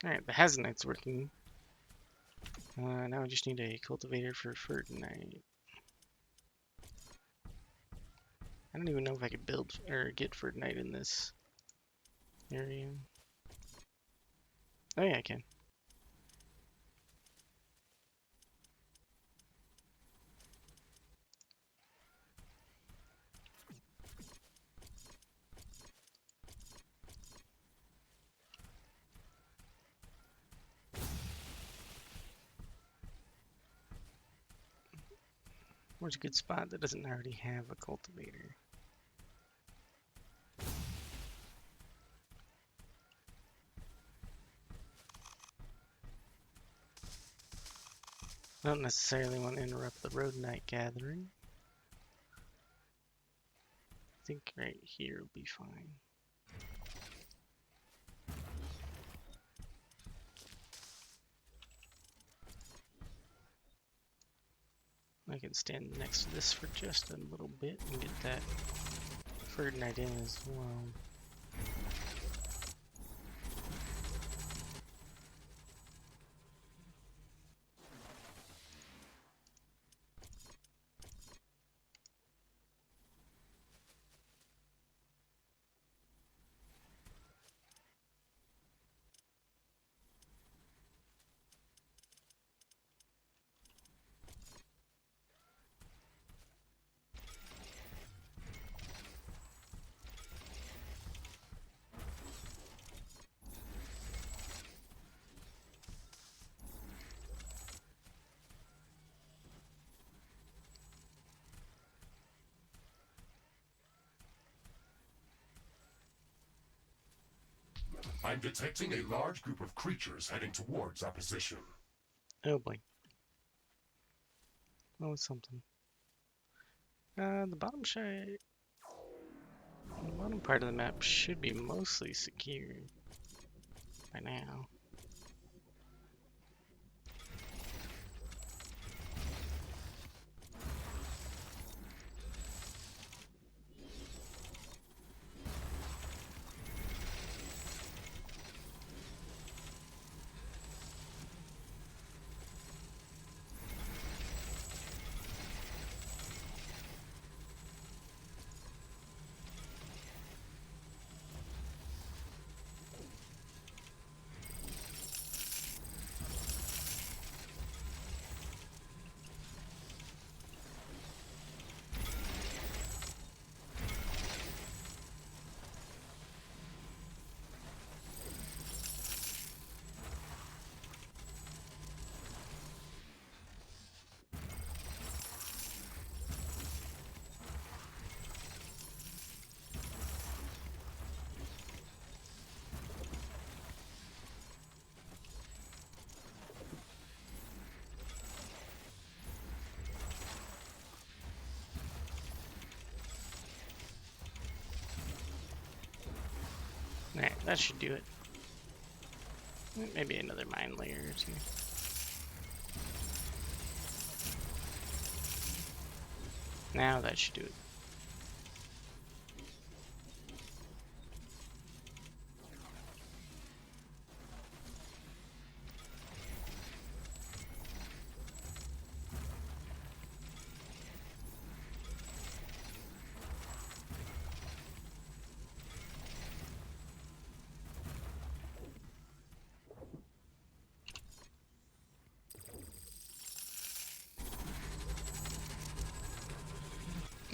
Alright, the Hazanite's working. Now I just need a cultivator for Ferdinite. I don't even know if I could build or get Ferdinite in this area. Oh yeah, I can. Where's a good spot that doesn't already have a cultivator? I don't necessarily want to interrupt the Rhodonite gathering. I think right here will be fine. I can stand next to this for just a little bit and get that Ferd Knight in as well. I'm detecting a large group of creatures heading towards our position. Oh boy. Oh, it's something. The bottom part of the map should be mostly secure by now. Alright, that should do it. Maybe another mine layer or two. Now that should do it.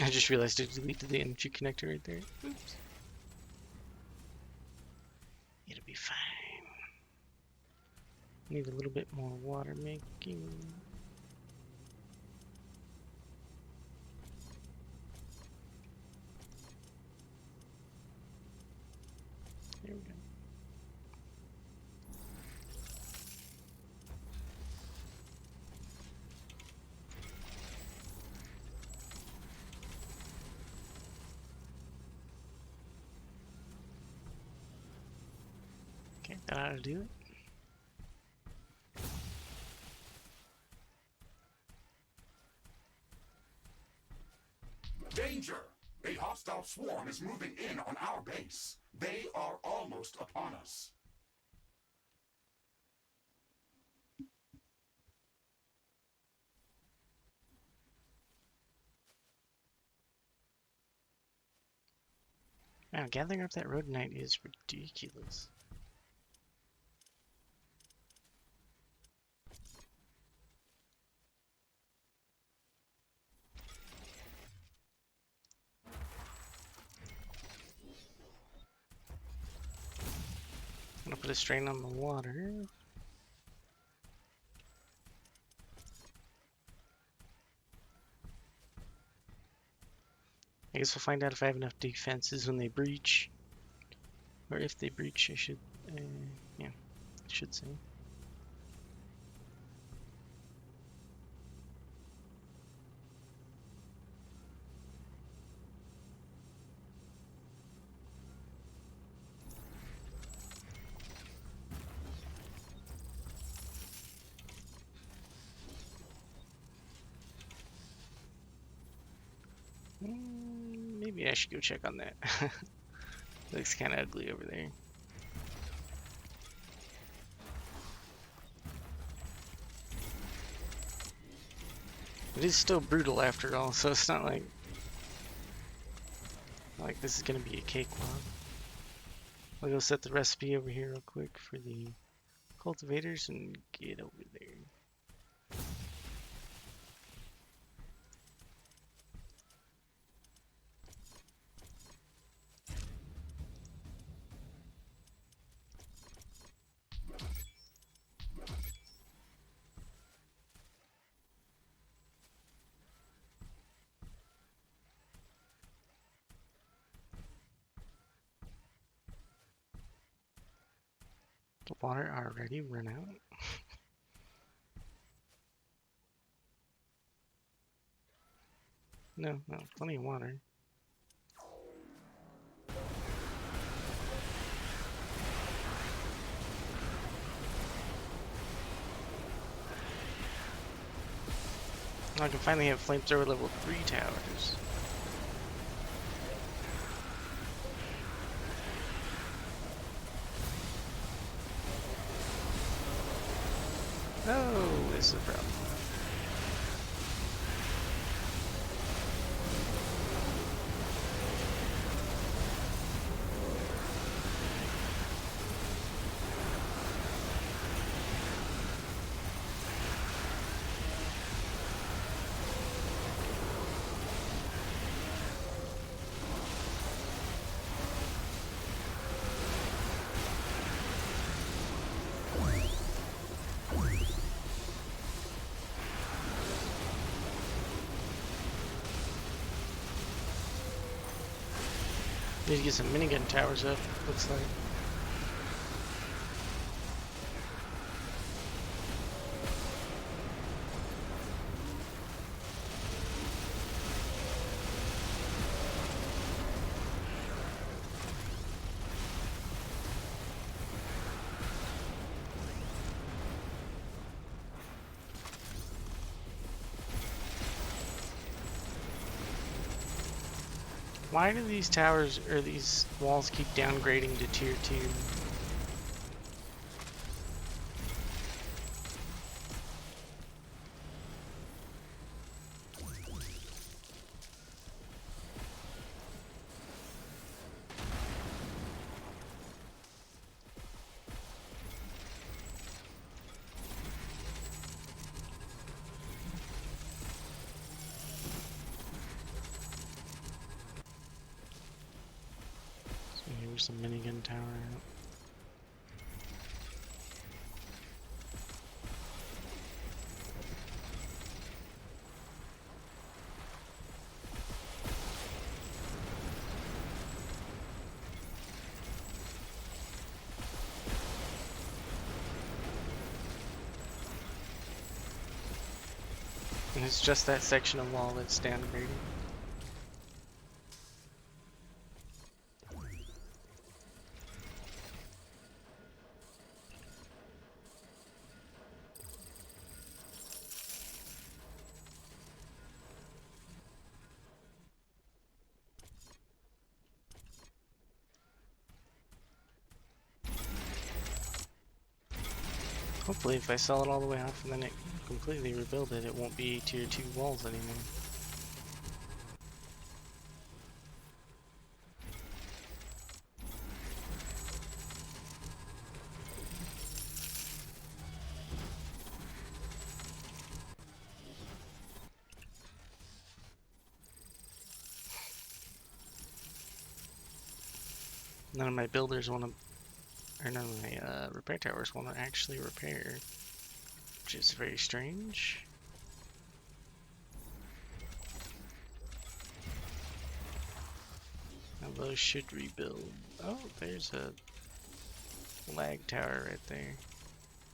I just realized I deleted the energy connector right there. Oops. It'll be fine. Need a little bit more water making. There we go. Okay, that ought to do it. Danger! A hostile swarm is moving in on our base. They are almost upon us. Wow, gathering up that Rhodonite is ridiculous. I'm gonna put a strain on the water. I guess we'll find out if I have enough defenses when they breach. Or if they breach, I should, yeah, I should say. Maybe I should go check on that. Looks kind of ugly over there. It is still brutal after all, so it's not like this is gonna be a cakewalk. I'll go set the recipe over here real quick for the cultivators and get over there. The water already run out. No, plenty of water. I can finally have flamethrower level 3 towers. Oh, this is a problem. Need to get some minigun towers up, looks like. Why do these towers or these walls keep downgrading to tier 2? So here's some minigun tower. And it's just that section of wall that's downgrading. Hopefully if I sell it all the way off and then it completely rebuild it, it won't be tier 2 walls anymore. None of my builders want to, or none of my repair towers want to actually repair, which is very strange. Now those should rebuild. Oh, there's a lag tower right there.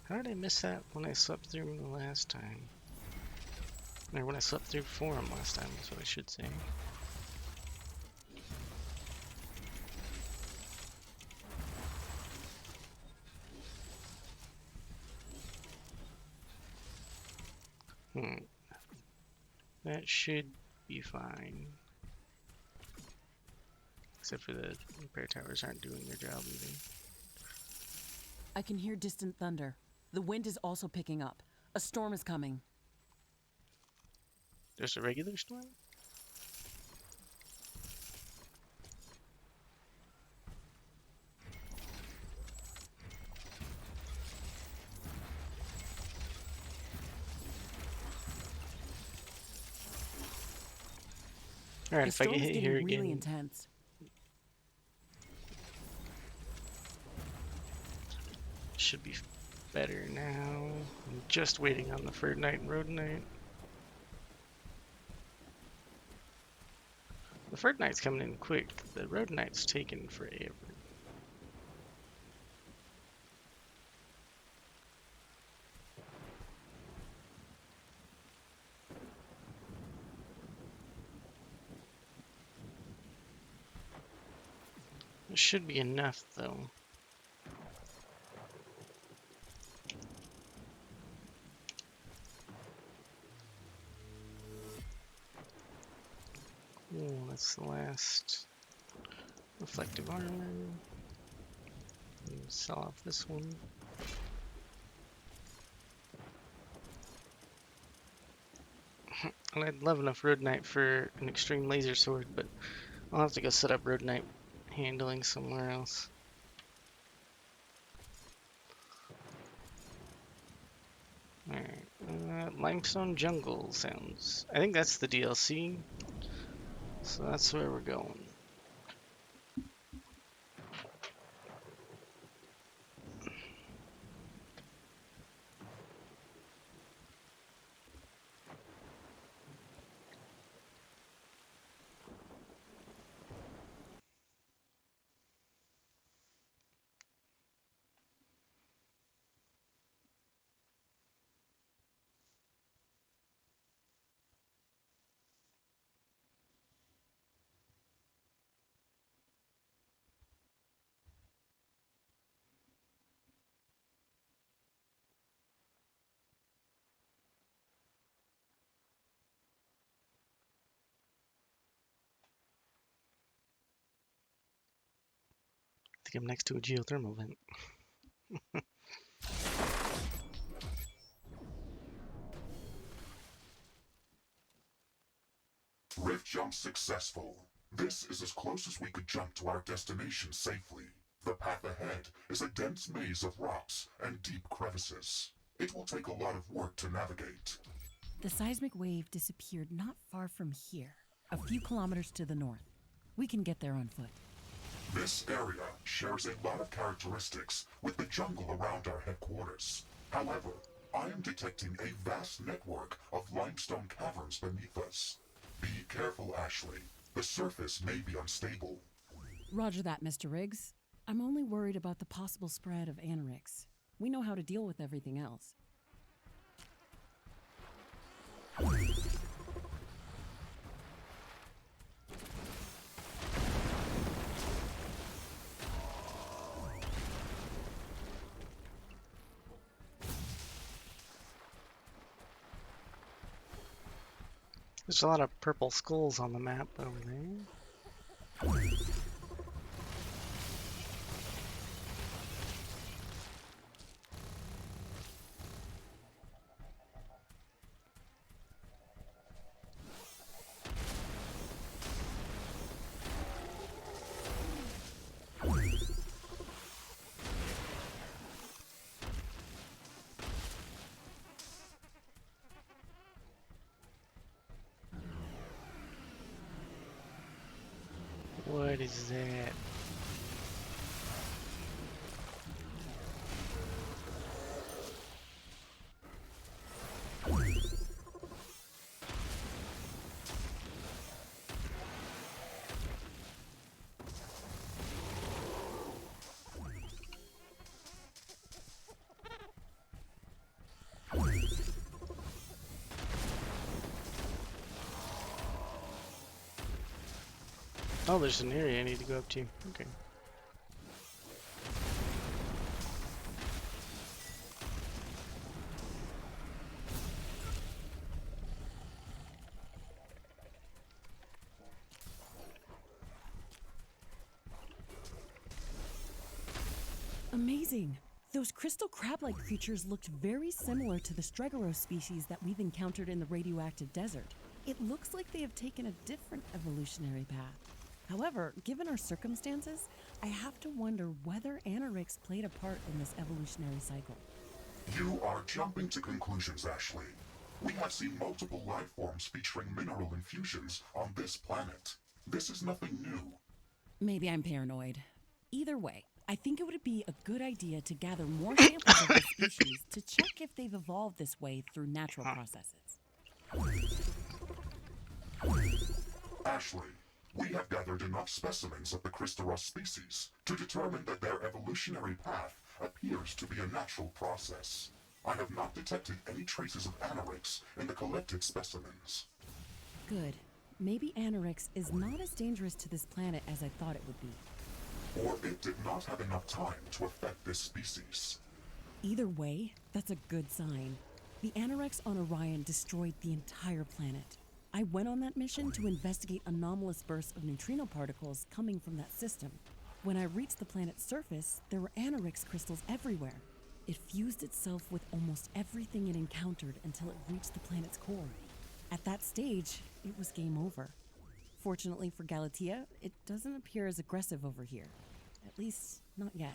How did I miss that when I swept through them the last time? Or when I swept through Forum last time, is what I should say. That should be fine. Except for the repair towers aren't doing their job either. I can hear distant thunder. The wind is also picking up. A storm is coming. There's a regular storm? Alright, The if I storm get is hit getting here really again, intense. should be better now. I'm just waiting on the Ferd Knight and Road Knight. The Ferd Knight's coming in quick. The Road Knight's taking forever. It should be enough, though. Oh, that's the last reflective armor. Sell off this one. And I'd love enough Road Knight for an extreme laser sword, but I'll have to go set up Road Knight handling somewhere else. Alright, Limestone Jungle sounds. I think that's the DLC, so that's where we're going. I think I'm next to a geothermal vent. Rift jump successful. This is as close as we could jump to our destination safely. The path ahead is a dense maze of rocks and deep crevices. It will take a lot of work to navigate. The seismic wave disappeared not far from here, a few kilometers to the north. We can get there on foot. This area shares a lot of characteristics with the jungle around our headquarters. However, I am detecting a vast network of limestone caverns beneath us. Be careful, Ashley. The surface may be unstable. Roger that, Mr. Riggs. I'm only worried about the possible spread of anorix. We know how to deal with everything else. There's a lot of purple skulls on the map over there. What is that? Oh, there's an area I need to go up to. Okay. Amazing. Those crystal crab-like creatures looked very similar to the Stregoros species that we've encountered in the radioactive desert. It looks like they have taken a different evolutionary path. However, given our circumstances, I have to wonder whether Anorix played a part in this evolutionary cycle. You are jumping to conclusions, Ashley. We have seen multiple life forms featuring mineral infusions on this planet. This is nothing new. Maybe I'm paranoid. Either way, I think it would be a good idea to gather more samples of the species to check if they've evolved this way through natural processes. Ashley, we have gathered enough specimens of the Cristaros species to determine that their evolutionary path appears to be a natural process. I have not detected any traces of Anorix in the collected specimens. Good. Maybe Anorix is not as dangerous to this planet as I thought it would be. Or it did not have enough time to affect this species. Either way, that's a good sign. The Anorix on Orion destroyed the entire planet. I went on that mission to investigate anomalous bursts of neutrino particles coming from that system. When I reached the planet's surface, there were Anorix crystals everywhere. It fused itself with almost everything it encountered until it reached the planet's core. At that stage, it was game over. Fortunately for Galatea, it doesn't appear as aggressive over here. At least, not yet.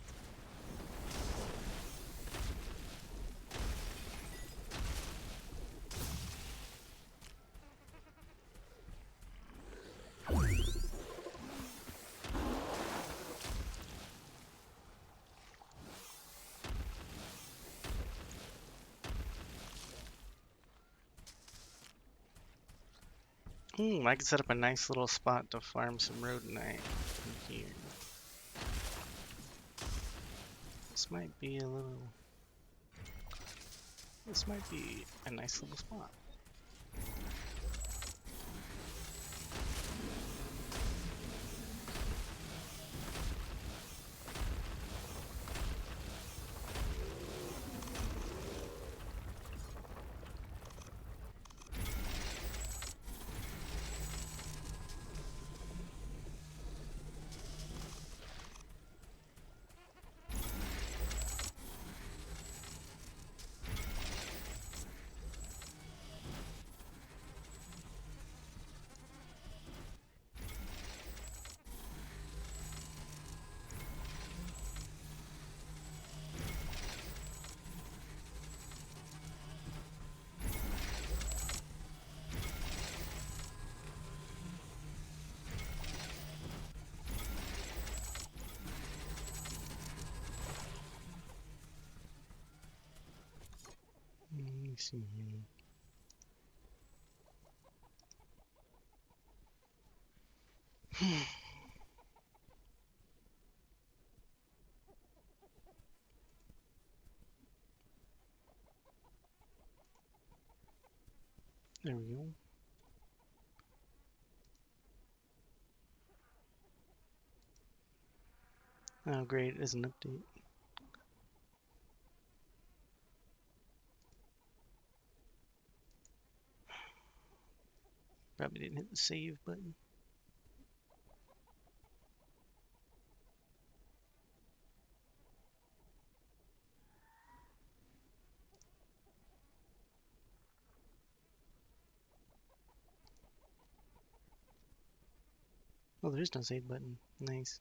I could set up a nice little spot to farm some rhodonite in here. This might be a little... This might be a nice little spot. Let me see here. There we go. Oh great, it is an update. Probably didn't hit the save button. Oh, there is no save button. Nice.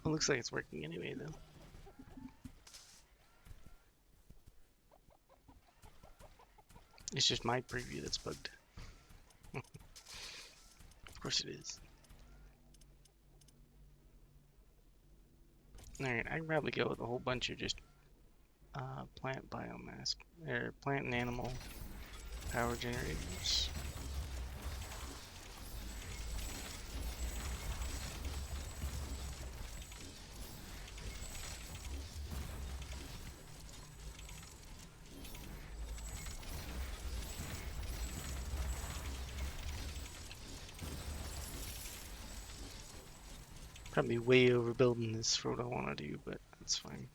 It looks like it's working anyway, though. It's just my preview that's bugged. Of course it is. Alright, I can probably go with a whole bunch of just plant biomass, or plant and animal power generators. Probably way overbuilding this for what I want to do, but that's fine.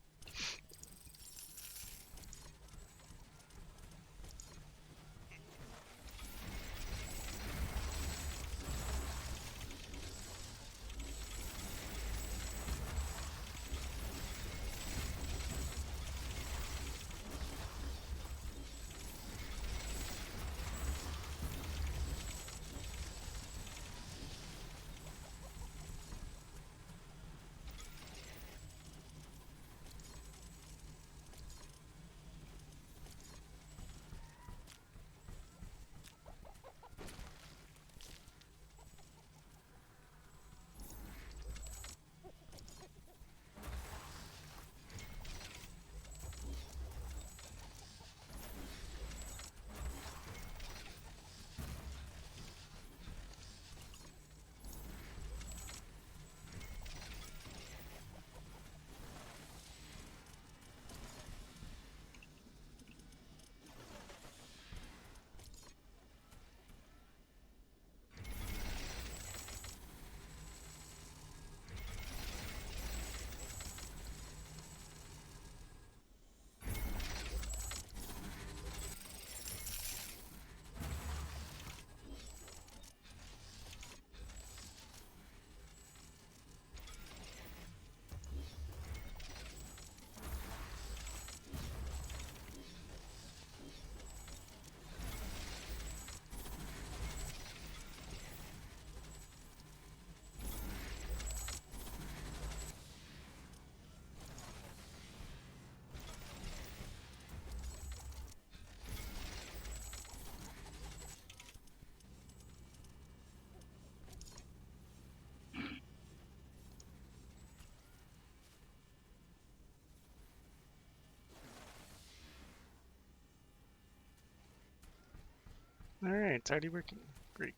All right, it's already working. Great.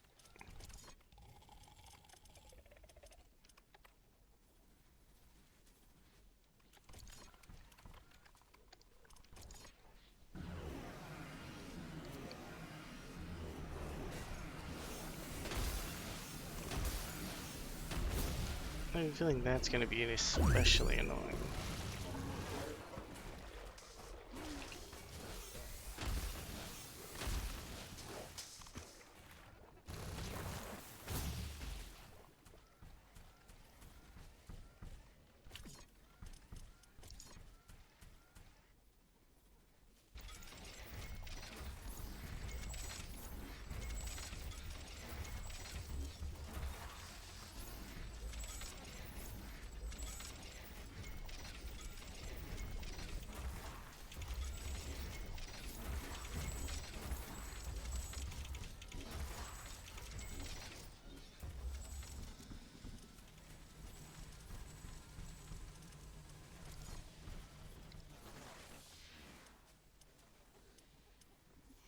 I have a feeling that's going to be especially annoying.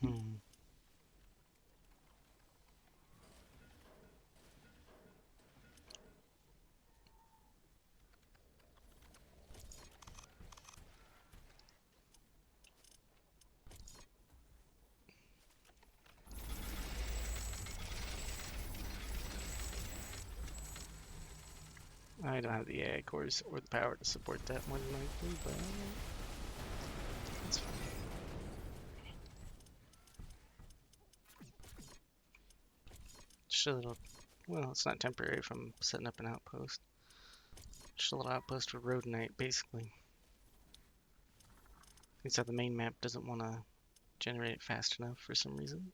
Hmm. I don't have the AI cores or the power to support that more than likely, but that's fine. Just a little, well, it's not temporary if I'm setting up an outpost. Just a little outpost for road night, basically. Except the main map doesn't want to generate it fast enough for some reason.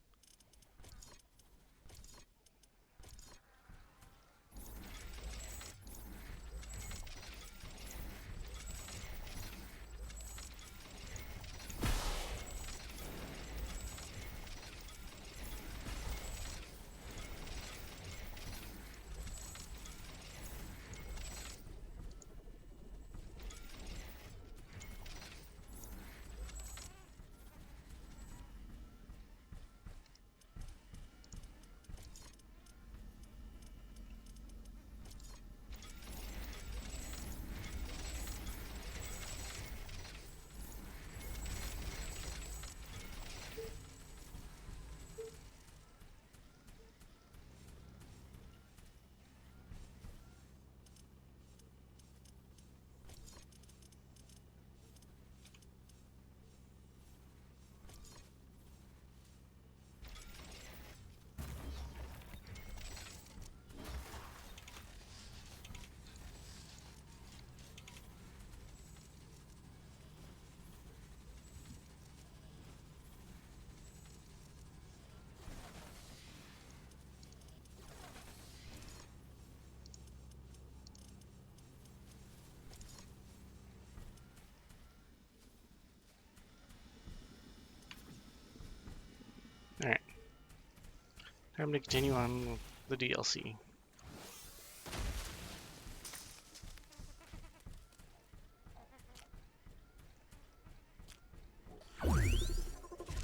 I'm gonna continue on with the DLC.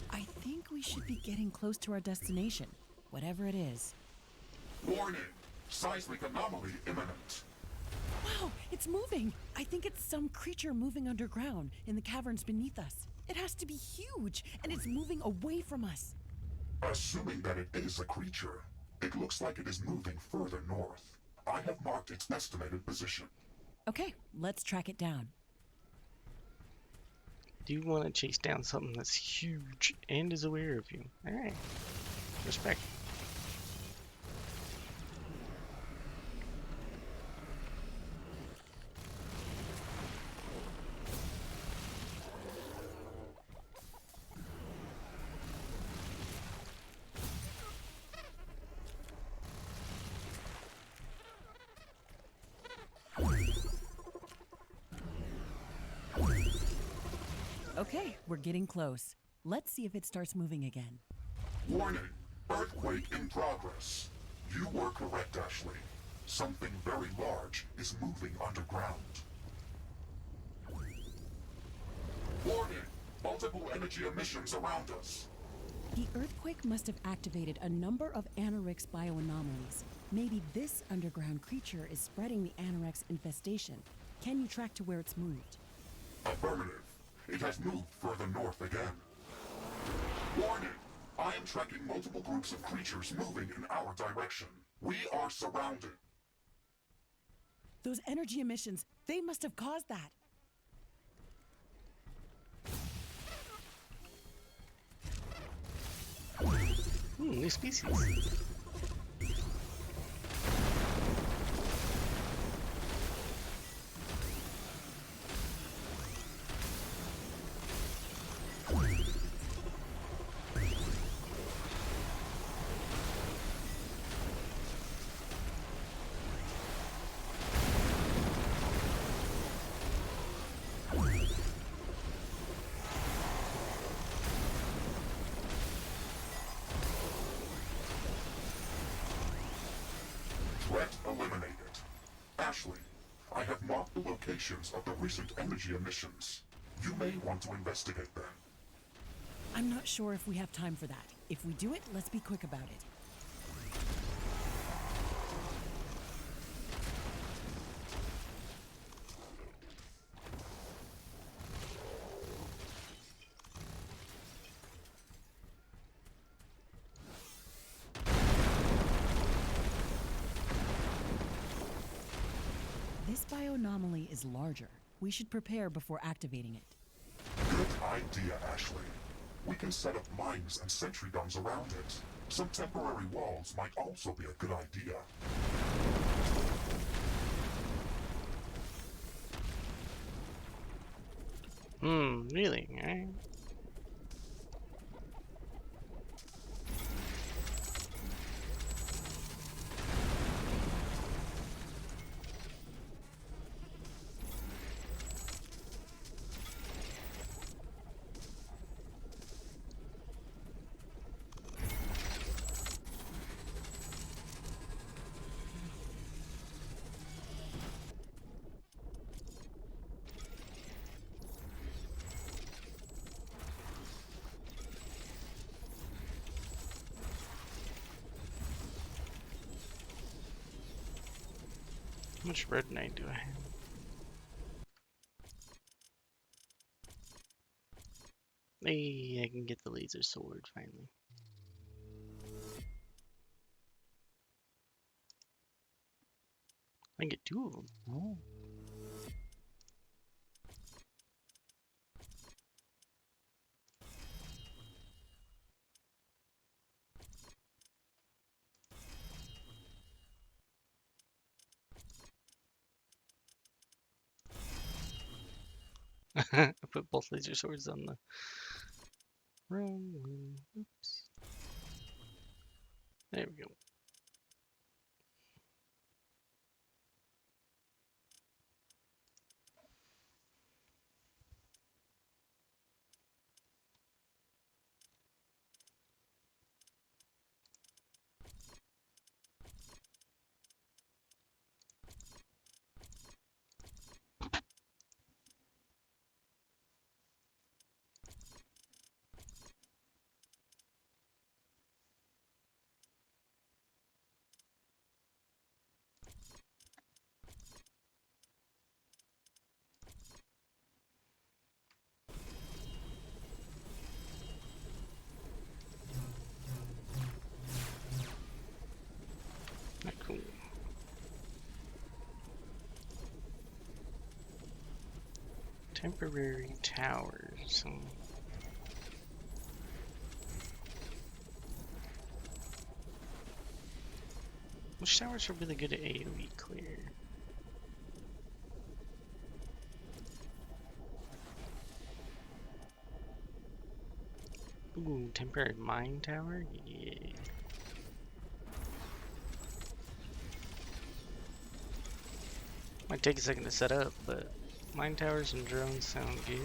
I think we should be getting close to our destination, whatever it is. Warning! Seismic anomaly imminent. Wow, it's moving! I think it's some creature moving underground in the caverns beneath us. It has to be huge, and it's moving away from us. Assuming that it is a creature, it looks like it is moving further north. I have marked its estimated position. Okay, let's track it down. Do you want to chase down something that's huge and is aware of you? Alright. Respect. Okay, we're getting close. Let's see if it starts moving again. Warning! Earthquake in progress. You were correct, Ashley. Something very large is moving underground. Warning! Multiple energy emissions around us. The earthquake must have activated a number of Anorex bioanomalies. Maybe this underground creature is spreading the Anorex infestation. Can you track to where it's moved? Affirmative. It has moved further north again. Warning! I am tracking multiple groups of creatures moving in our direction. We are surrounded. Those energy emissions, they must have caused that. New species. Threat eliminated. Ashley, I have marked the locations of the recent energy emissions. You may want to investigate them. I'm not sure if we have time for that. If we do it, let's be quick about it. This bioanomaly is larger. We should prepare before activating it. Good idea, Ashley. We can set up mines and sentry guns around it. Some temporary walls might also be a good idea. Really? Alright. How much red knight do I have? Hey, I can get the laser sword finally. I can get 2 of them. Ooh. I put both laser swords on the wrong one. Oops. There we go. Temporary towers. Which towers are really good at AoE clear? Ooh, temporary mine tower? Yeah. Might take a second to set up, but mine towers and drones sound good.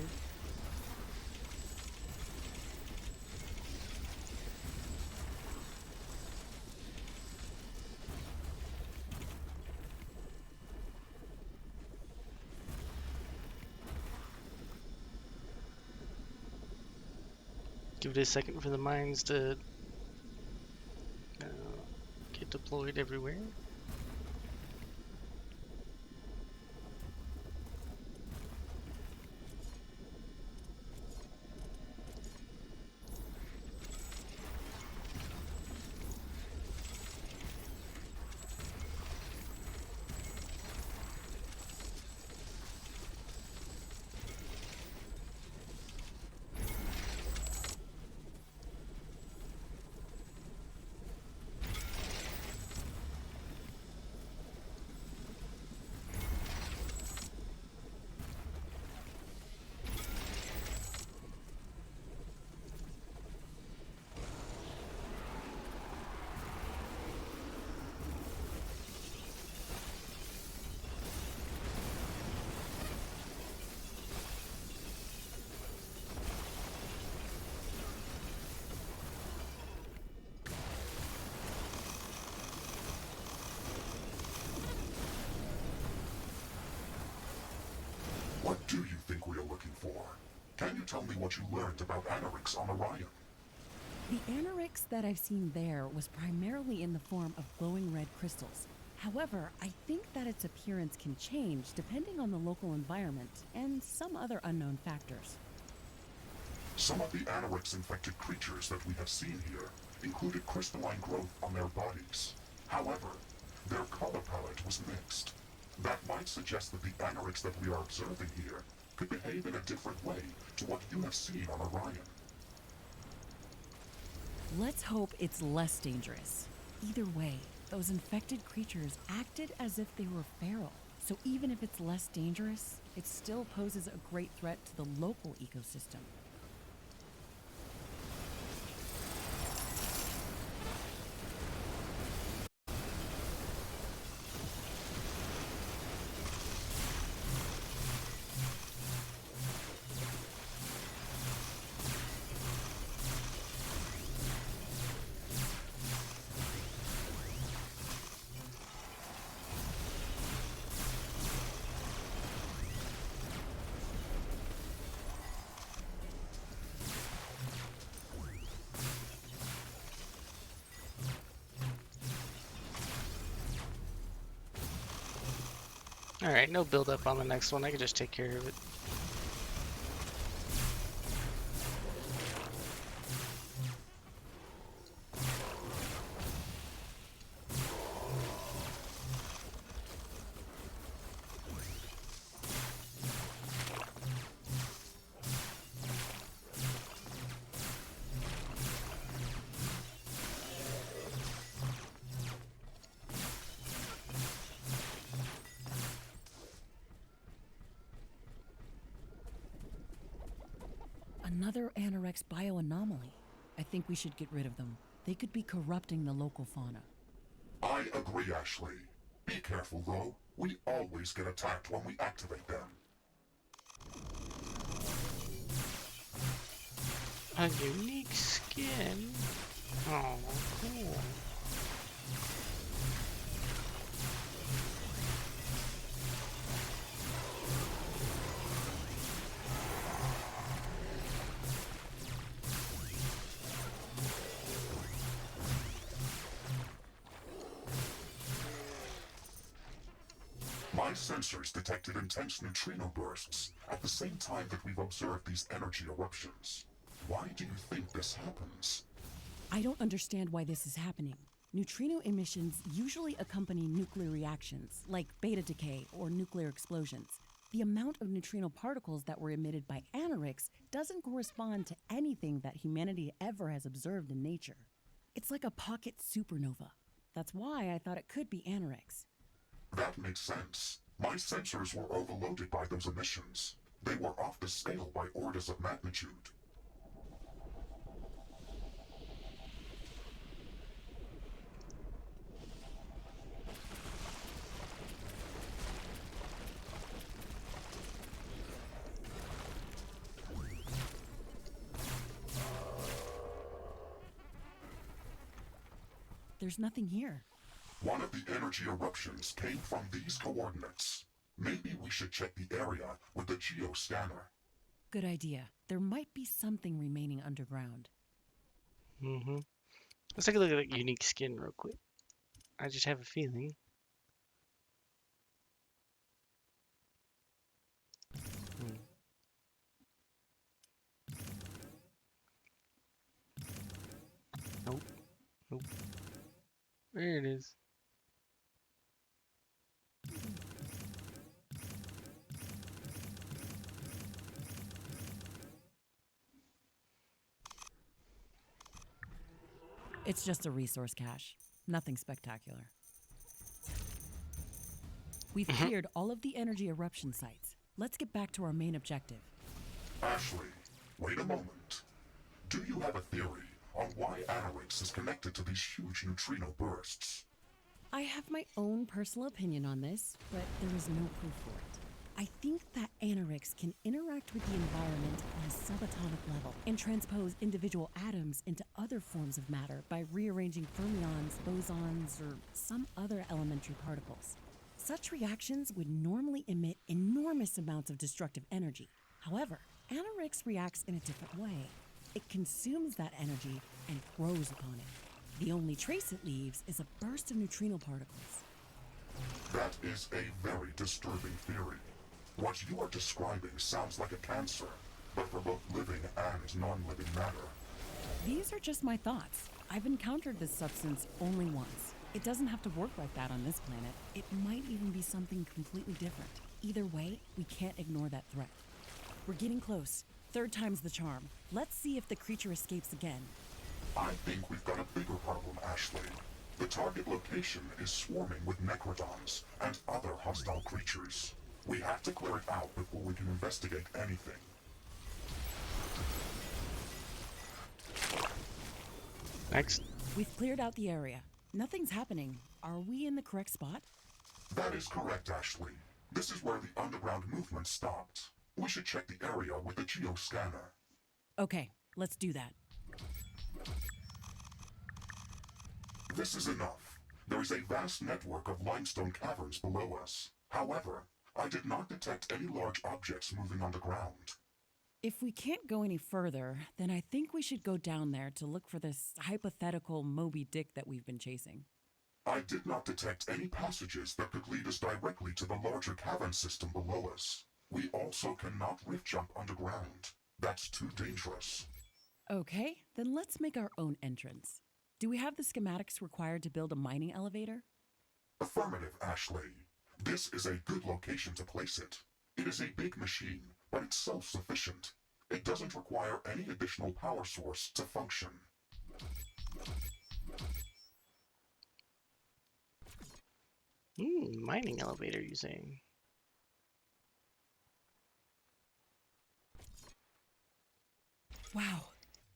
Give it a second for the mines to get deployed everywhere. What do you think we are looking for? Can you tell me what you learned about Anorix on Orion? The Anorix that I've seen there was primarily in the form of glowing red crystals. However, I think that its appearance can change depending on the local environment and some other unknown factors. Some of the Anorix-infected creatures that we have seen here included crystalline growth on their bodies. However, their color palette was mixed. That might suggest that the Anorix that we are observing here could behave in a different way to what you have seen on Orion. Let's hope it's less dangerous. Either way, those infected creatures acted as if they were feral. So even if it's less dangerous, it still poses a great threat to the local ecosystem. Alright, no build up on the next one. I can just take care of it. Another Anorex's bioanomaly. I think we should get rid of them. They could be corrupting the local fauna. I agree, Ashley. Be careful, though. We always get attacked when we activate them. A unique skin? Oh, cool. My sensors detected intense neutrino bursts at the same time that we've observed these energy eruptions. Why do you think this happens? I don't understand why this is happening. Neutrino emissions usually accompany nuclear reactions, like beta decay or nuclear explosions. The amount of neutrino particles that were emitted by Anorix doesn't correspond to anything that humanity ever has observed in nature. It's like a pocket supernova. That's why I thought it could be Anorix. That makes sense. My sensors were overloaded by those emissions. They were off the scale by orders of magnitude. There's nothing here. One of the energy eruptions came from these coordinates. Maybe we should check the area with the geoscanner. Good idea. There might be something remaining underground. Mm-hmm. Let's take a look at that unique skin real quick. I just have a feeling. Hmm. Nope. Nope. There it is. It's just a resource cache. Nothing spectacular. We've cleared all of the energy eruption sites. Let's get back to our main objective. Ashley, wait a moment. Do you have a theory on why Anorix is connected to these huge neutrino bursts? I have my own personal opinion on this, but there is no proof for it. I think that Anorix can interact with the environment on a subatomic level and transpose individual atoms into other forms of matter by rearranging fermions, bosons, or some other elementary particles. Such reactions would normally emit enormous amounts of destructive energy. However, Anorix reacts in a different way. It consumes that energy and grows upon it. The only trace it leaves is a burst of neutrino particles. That is a very disturbing theory. What you are describing sounds like a cancer, but for both living and non-living matter. These are just my thoughts. I've encountered this substance only once. It doesn't have to work like that on this planet. It might even be something completely different. Either way, we can't ignore that threat. We're getting close. Third time's the charm. Let's see if the creature escapes again. I think we've got a bigger problem, Ashley. The target location is swarming with necrodons and other hostile creatures. We have to clear it out before we can investigate anything. Next. We've cleared out the area. Nothing's happening. Are we in the correct spot? That is correct, Ashley. This is where the underground movement stopped. We should check the area with the geoscanner. Okay, let's do that. This is enough. There is a vast network of limestone caverns below us. However, I did not detect any large objects moving on the ground. If we can't go any further, then I think we should go down there to look for this hypothetical Moby Dick that we've been chasing. I did not detect any passages that could lead us directly to the larger cavern system below us. We also cannot rift jump underground. That's too dangerous. Okay, then let's make our own entrance. Do we have the schematics required to build a mining elevator? Affirmative, Ashley. This is a good location to place it. It is a big machine, but it's self-sufficient. It doesn't require any additional power source to function. Mining elevator, you saying? Wow,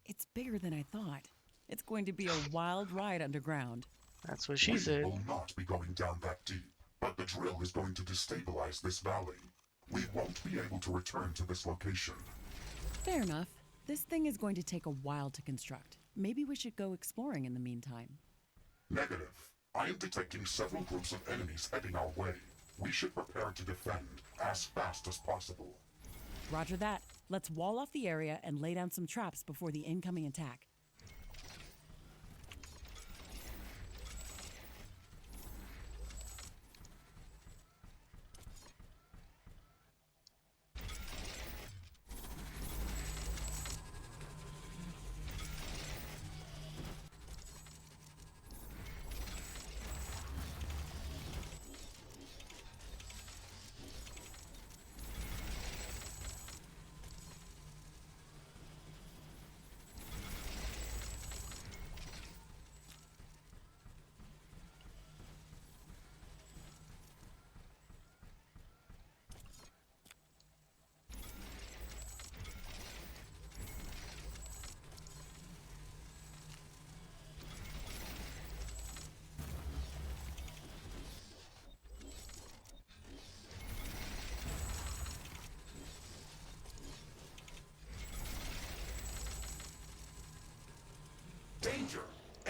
it's bigger than I thought. It's going to be a wild ride underground. That's what she We said. will not be going down that deep, but the drill is going to destabilize this valley. We won't be able to return to this location. Fair enough. This thing is going to take a while to construct. Maybe we should go exploring in the meantime. Negative. I am detecting several groups of enemies heading our way. We should prepare to defend as fast as possible. Roger that. Let's wall off the area and lay down some traps before the incoming attack.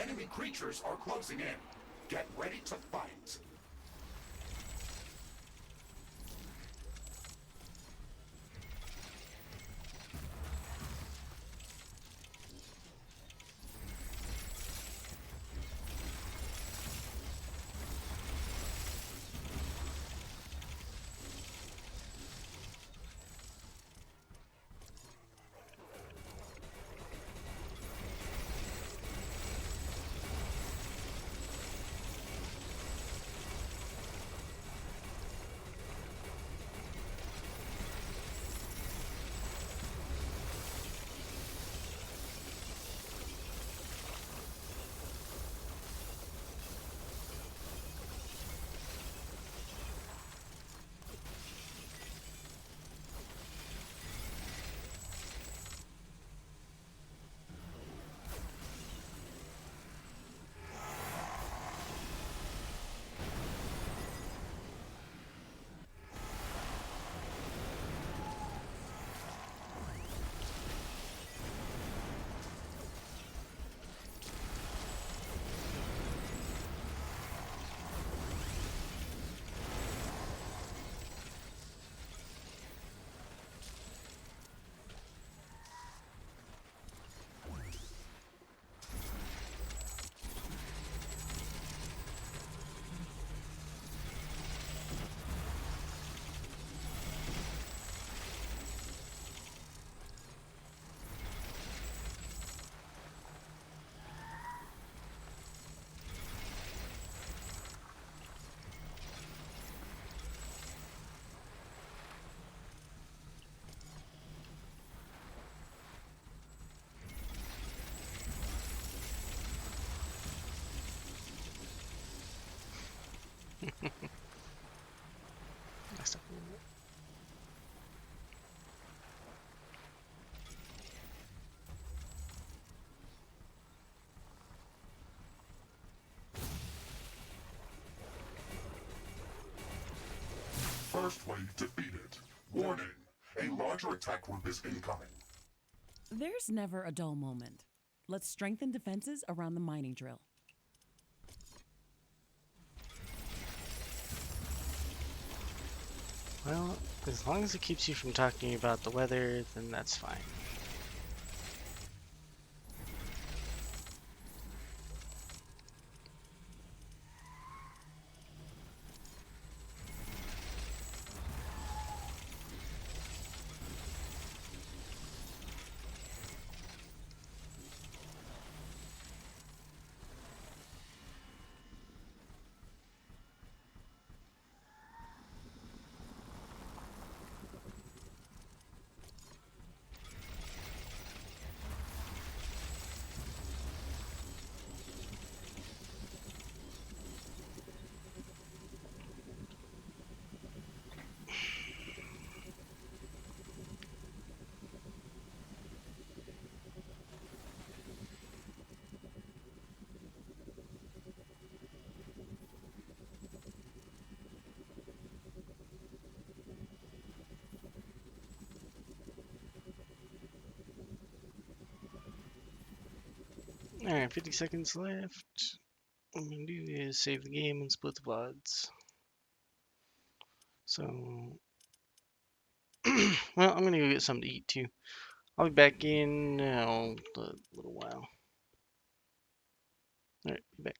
Enemy creatures are closing in. Get ready to fight. That's not- First wave defeated. Warning, a larger attack group is incoming. There's never a dull moment. Let's strengthen defenses around the mining drill. Well, as long as it keeps you from talking about the weather, then that's fine. Alright, 50 seconds left. What I'm gonna do is save the game and split the VODs. So, well, I'm gonna go get something to eat too. I'll be back in a little while. Alright, be back.